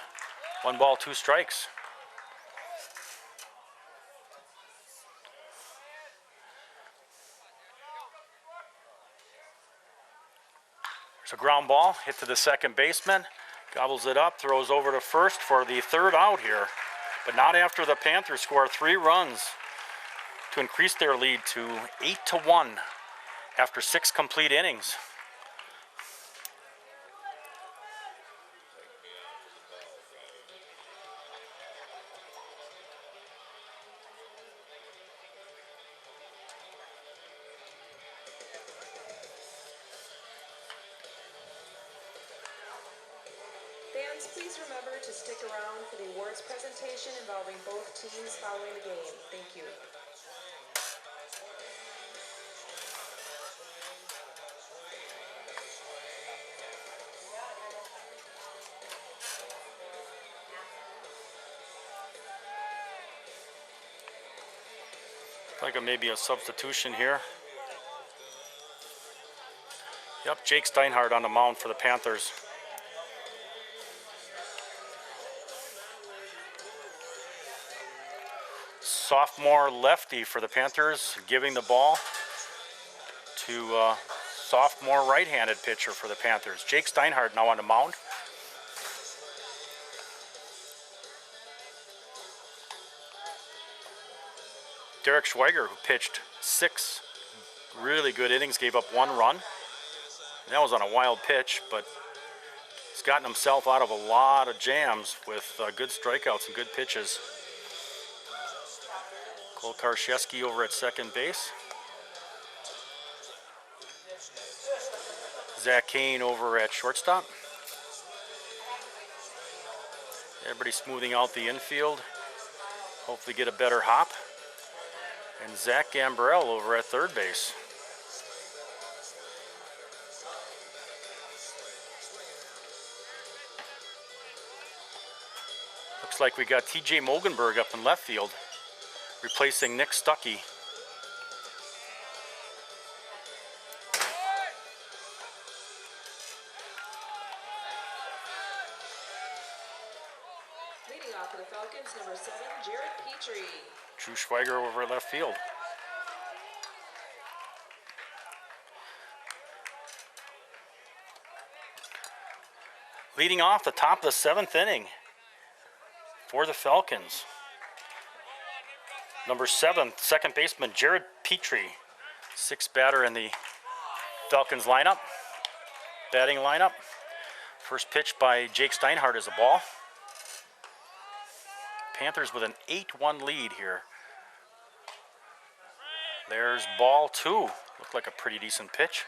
1 ball, 2 strikes. There's a ground ball hit to the second baseman. Gobbles it up, throws over to first for the 3rd out here. But not after the Panthers score 3 runs to increase their lead to 8-1 after 6 complete innings.
Fans, please remember to stick around for the awards presentation involving both teams following the game. Thank you.
Like maybe a substitution here. Yep, Jake Steinhardt on the mound for the Panthers. Sophomore lefty for the Panthers, giving the ball to sophomore right-handed pitcher for the Panthers. Jake Steinhardt now on the mound. Derek Schweiger, who pitched 6 really good innings, gave up 1 run. And that was on a wild pitch, but he's gotten himself out of a lot of jams with good strikeouts and good pitches. Cole Karszewski over at second base. Zach Kane over at shortstop. Everybody smoothing out the infield. Hopefully get a better hop. And Zach Gambrell over at third base. Looks like we got TJ Mogenberg up in left field, replacing Nick Stuckey.
Leading off for the Falcons, number 7, Jared Petrie.
Drew Schweiger over at left field. Leading off the top of the 7th inning for the Falcons. Number 7, second baseman Jared Petrie, 6th batter in the Falcons lineup, batting lineup. First pitch by Jake Steinhardt is a ball. Panthers with an 8-1 lead here. There's ball 2. Looked like a pretty decent pitch.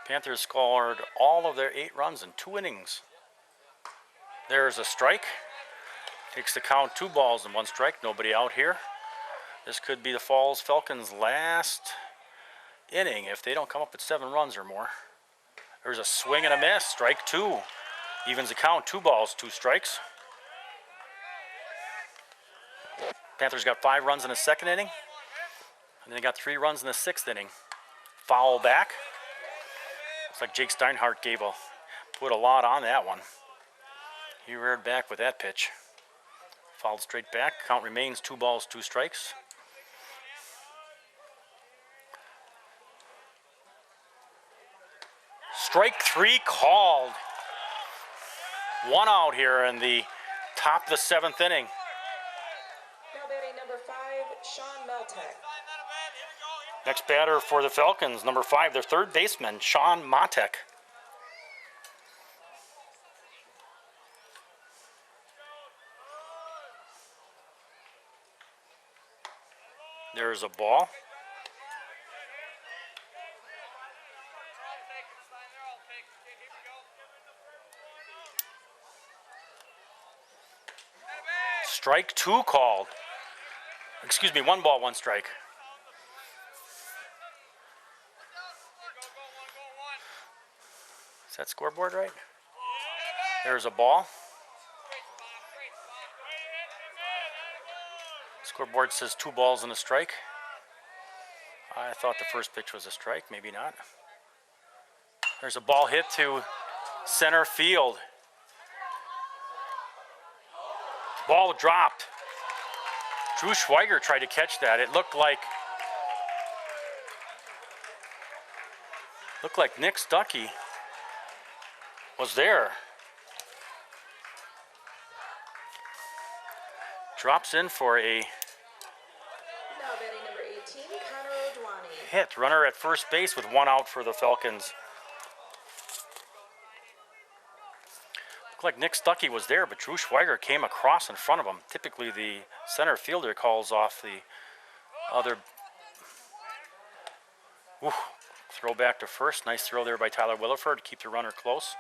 Panthers scored all of their 8 runs in 2 innings. There's a strike. Takes the count 2 balls and 1 strike. Nobody out here. This could be the Falls Falcons' last inning if they don't come up with 7 runs or more. There's a swing and a miss. Strike 2. Evens the count, 2 balls, 2 strikes. Panthers got 5 runs in the 2nd inning. And then they got 3 runs in the 6th inning. Foul back. Looks like Jake Steinhardt put a lot on that one. He reared back with that pitch. Fouled straight back. Count remains 2 balls, 2 strikes. Strike 3 called. 1 out here in the top of the 7th inning.
Now batting number 5, Sean Meltek.
Next batter for the Falcons, number 5, their third baseman, Sean Matek. There's a ball. Strike 2 called. Excuse me, 1 ball, 1 strike. Is that scoreboard right? There's a ball. Scoreboard says 2 balls and a strike. I thought the first pitch was a strike, maybe not. There's a ball hit to center field. Ball dropped. Drew Schweiger tried to catch that. It looked like Nick Stuckey was there. Drops in for a
Now batting number 18, Connor Odwani.
hit. Runner at first base with 1 out for the Falcons. Looked like Nick Stuckey was there, but Drew Schweiger came across in front of him. Typically the center fielder calls off the other. Ooh, throw back to first. Nice throw there by Tyler Williford to keep the runner close.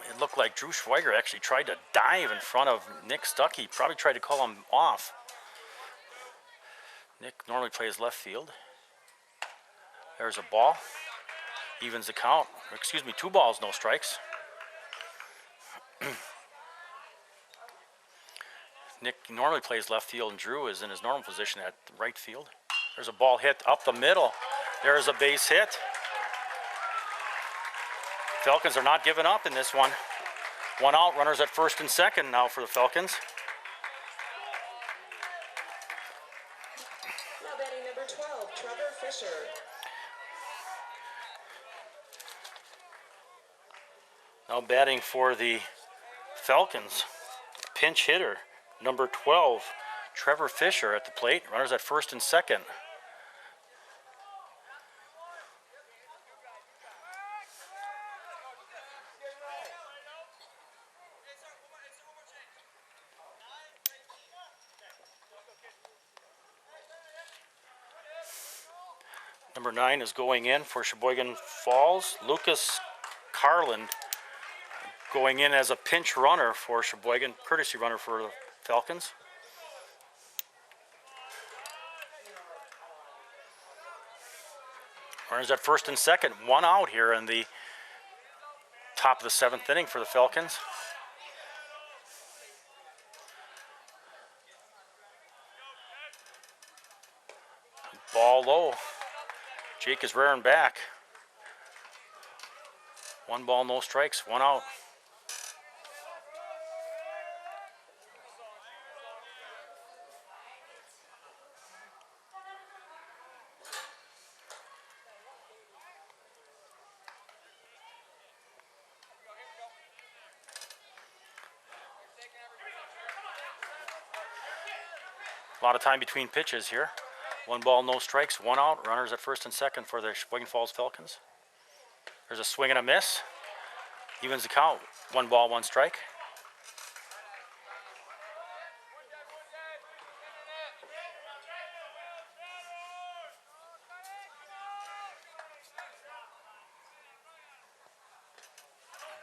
It looked like Drew Schweiger actually tried to dive in front of Nick Stuckey. Probably tried to call him off. Nick normally plays left field. There's a ball. Evens the count. Excuse me, 2 balls, no strikes. Nick normally plays left field, and Drew is in his normal position at right field. There's a ball hit up the middle. There's a base hit. Falcons are not giving up in this one. One out, runners at first and second now for the Falcons.
Now batting number 12, Trevor Fisher.
Now batting for the Falcons, pinch hitter, number 12, Trevor Fisher at the plate. Runners at first and second. Number 9 is going in for Sheboygan Falls. Lucas Carland going in as a pinch runner for Sheboygan, courtesy runner for the Falcons. Runners at first and second, one out here in the top of the 7th inning for the Falcons. Ball low. Jake is rearing back. 1 ball, no strikes, 1 out. A lot of time between pitches here. 1 ball, no strikes, 1 out. Runners at first and second for the Sheboygan Falls Falcons. There's a swing and a miss. Evens the count. 1 ball, 1 strike.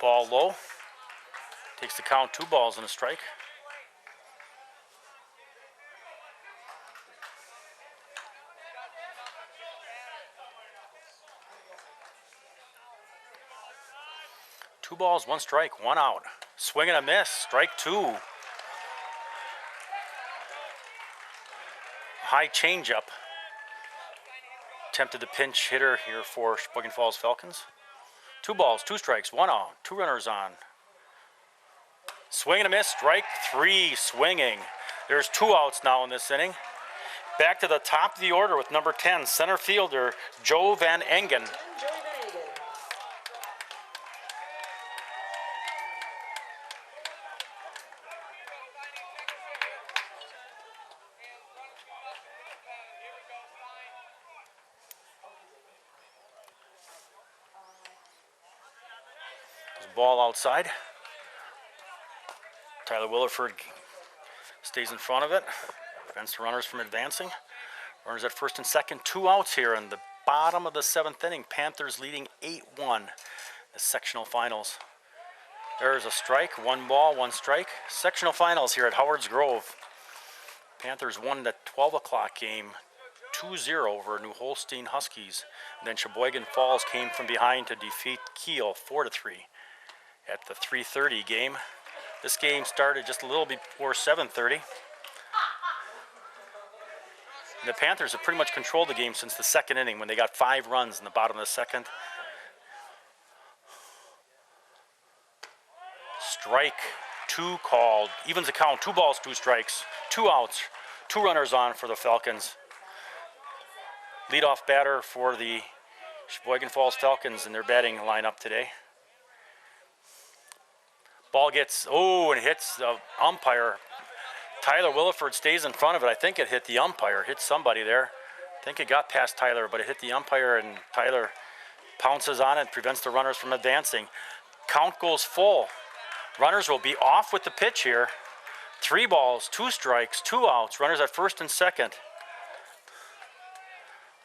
Ball low. Takes the count, 2 balls and a strike. Two balls, 1 strike, 1 out. Swing and a miss, strike 2. High changeup. Attempted the pinch hitter here for Sheboygan Falls Falcons. 2 balls, 2 strikes, 1 out. 2 runners on. Swing and a miss, strike 3, swinging. There's 2 outs now in this inning. Back to the top of the order with number 10, center fielder Joe Van Engen. Ball outside. Tyler Williford stays in front of it. Prevents the runners from advancing. Runners at first and second. 2 outs here in the bottom of the 7th inning. Panthers leading 8-1. The sectional finals. There's a strike. 1 ball, 1 strike. Sectional finals here at Howard's Grove. Panthers won the 12 o'clock game 2-0 over New Holstein Huskies. And then Sheboygan Falls came from behind to defeat Kiel 4-3. At the 3:30 game. This game started just a little before 7:30. The Panthers have pretty much controlled the game since the 2nd inning when they got 5 runs in the bottom of the 2nd. Strike 2 called. Evens the count, 2 balls, 2 strikes, 2 outs, 2 runners on for the Falcons. Leadoff batter for the Sheboygan Falls Falcons in their batting lineup today. Ball gets, and hits the umpire. Tyler Williford stays in front of it. I think it hit the umpire, hit somebody there. I think it got past Tyler, but it hit the umpire, and Tyler pounces on it, prevents the runners from advancing. Count goes full. Runners will be off with the pitch here. 3 balls, 2 strikes, 2 outs. Runners at first and second.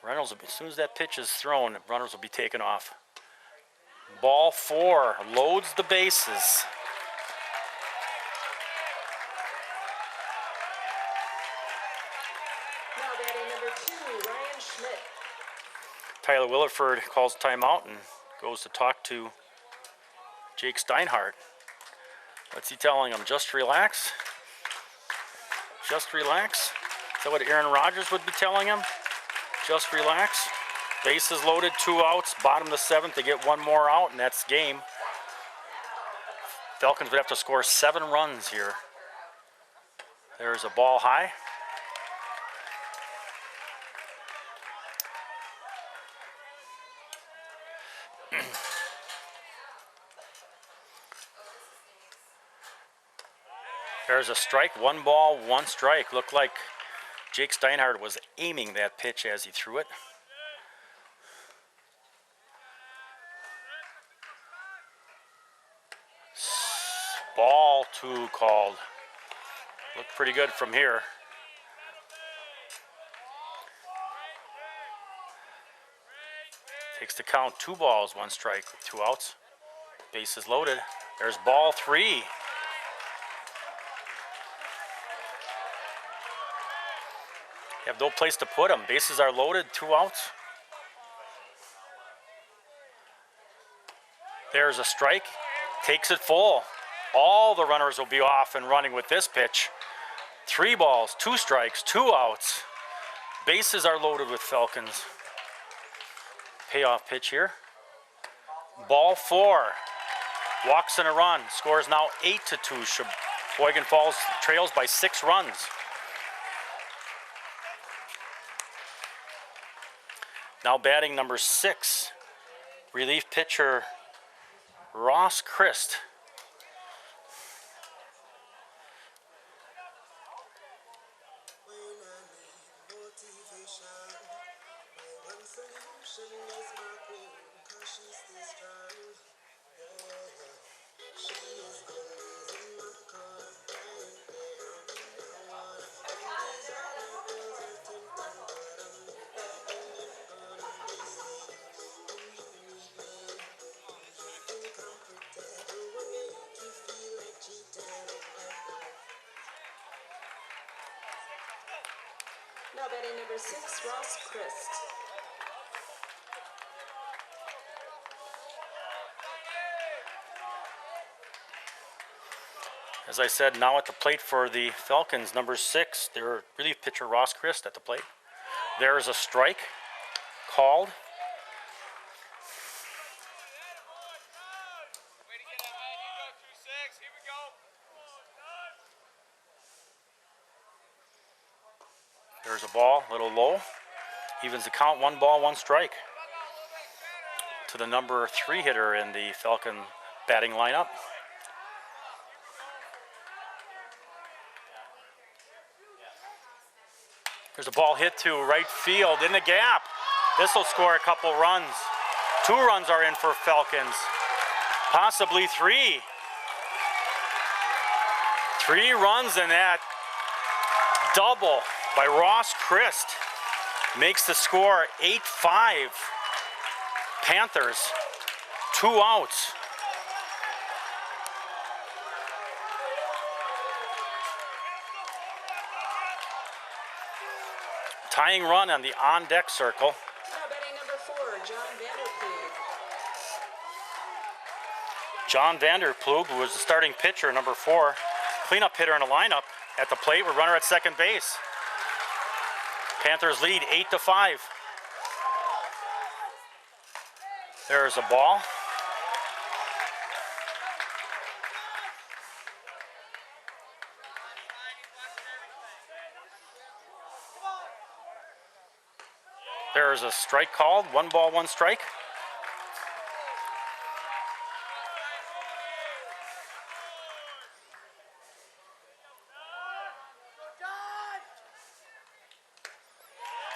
Runners, as soon as that pitch is thrown, runners will be taken off. Ball 4, loads the bases. Tyler Williford calls timeout and goes to talk to Jake Steinhardt. What's he telling him? Just relax. Just relax. Is that what Aaron Rodgers would be telling him? Just relax. Bases loaded, 2 outs. Bottom of the 7th, they get 1 more out, and that's game. Falcons would have to score 7 runs here. There's a ball high. There's a strike, 1 ball, 1 strike. Looked like Jake Steinhardt was aiming that pitch as he threw it. Ball 2 called. Looked pretty good from here. Takes the count, 2 balls, 1 strike with 2 outs. Bases loaded. There's ball 3. You have no place to put him. Bases are loaded, 2 outs. There's a strike. Takes it full. All the runners will be off and running with this pitch. 3 balls, 2 strikes, 2 outs. Bases are loaded with Falcons. Payoff pitch here. Ball 4. Walks in a run. Scores now 8-2. Sheboygan Falls trails by 6 runs. Now batting number 6, relief pitcher Ross Christ.
Now batting number 6, Ross Christ.
As I said, now at the plate for the Falcons, number 6, their relief pitcher Ross Christ at the plate. There's a strike called. There's a ball, a little low. Evens the count, 1 ball, 1 strike. To the number 3 hitter in the Falcon batting lineup. There's a ball hit to right field in the gap. This will score a couple runs. 2 runs are in for Falcons, possibly 3. 3 runs in that double by Ross Christ makes the score 8-5. Panthers, 2 outs. Tying run on the on-deck circle.
Now batting number 4, John Vanderploeg.
John Vanderploeg was the starting pitcher, number 4. Cleanup hitter in the lineup at the plate with runner at second base. Panthers lead 8-5. There's a ball. There's a strike called, 1 ball, 1 strike.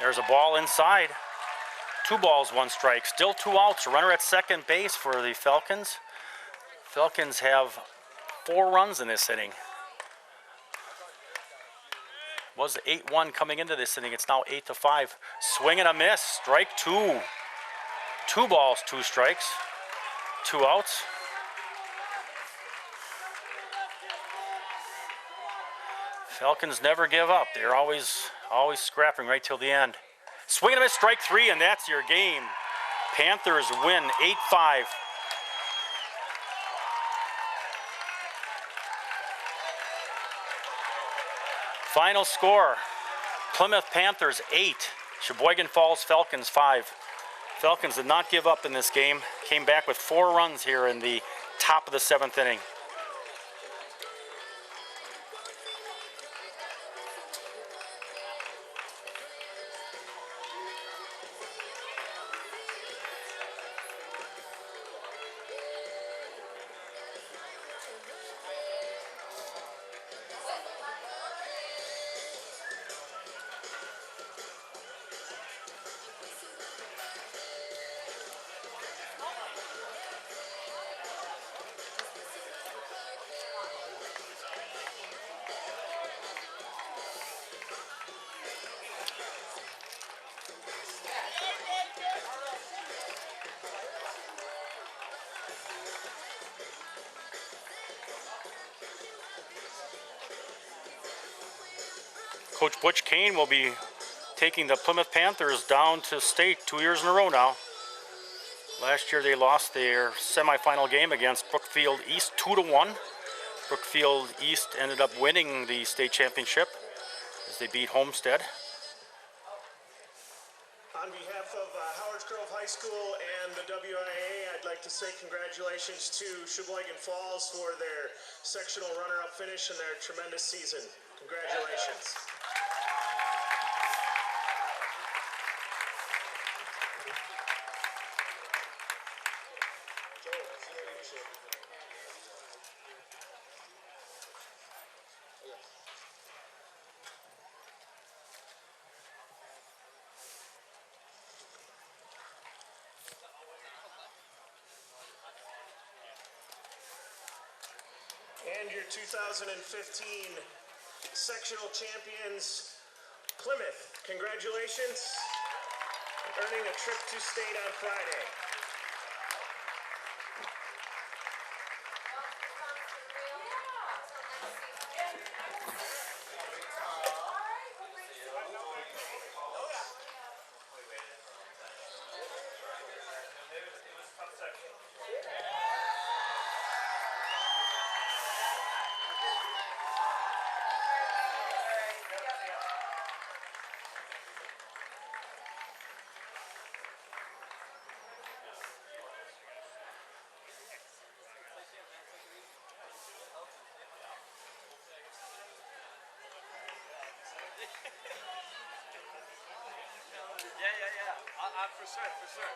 There's a ball inside. 2 balls, 1 strike. Still 2 outs. Runner at second base for the Falcons. Falcons have 4 runs in this inning. Was 8-1 coming into this inning. It's now 8-5. Swing and a miss. Strike 2. 2 balls, 2 strikes. 2 outs. Falcons never give up. They're always scrapping right till the end. Swing and a miss, strike 3, and that's your game. Panthers win 8-5. Final score, Plymouth Panthers 8, Sheboygan Falls Falcons 5. Falcons did not give up in this game, came back with 4 runs here in the top of the 7th inning. Coach Butch Kane will be taking the Plymouth Panthers down to state 2 years in a row now. Last year they lost their semifinal game against Brookfield East 2-1. Brookfield East ended up winning the state championship as they beat Homestead.
On behalf of Howards Grove High School and the WIA, I'd like to say congratulations to Sheboygan Falls for their sectional runner-up finish and their tremendous season. Congratulations. And your 2015 sectional champions, Plymouth. Congratulations, earning a trip to state on Friday.
For sure.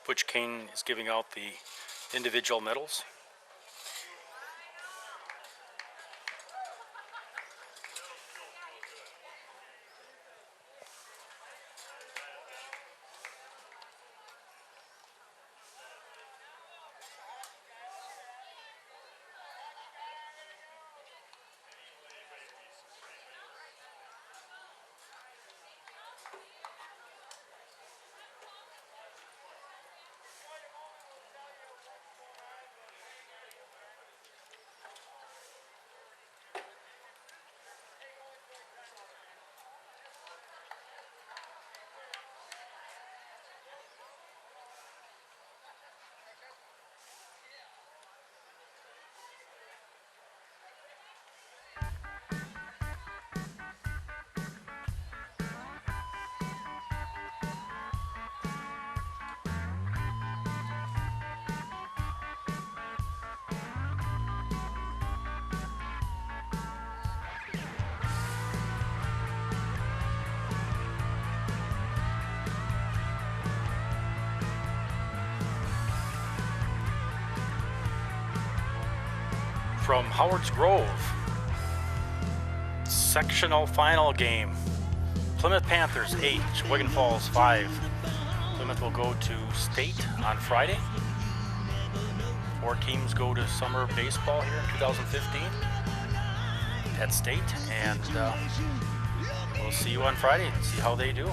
Butch Kane is giving out the individual medals. From Howards Grove, sectional final game. Plymouth Panthers 8, Sheboygan Falls 5. Plymouth will go to state on Friday. 4 teams go to summer baseball here in 2015 at state, and we'll see you on Friday and see how they do.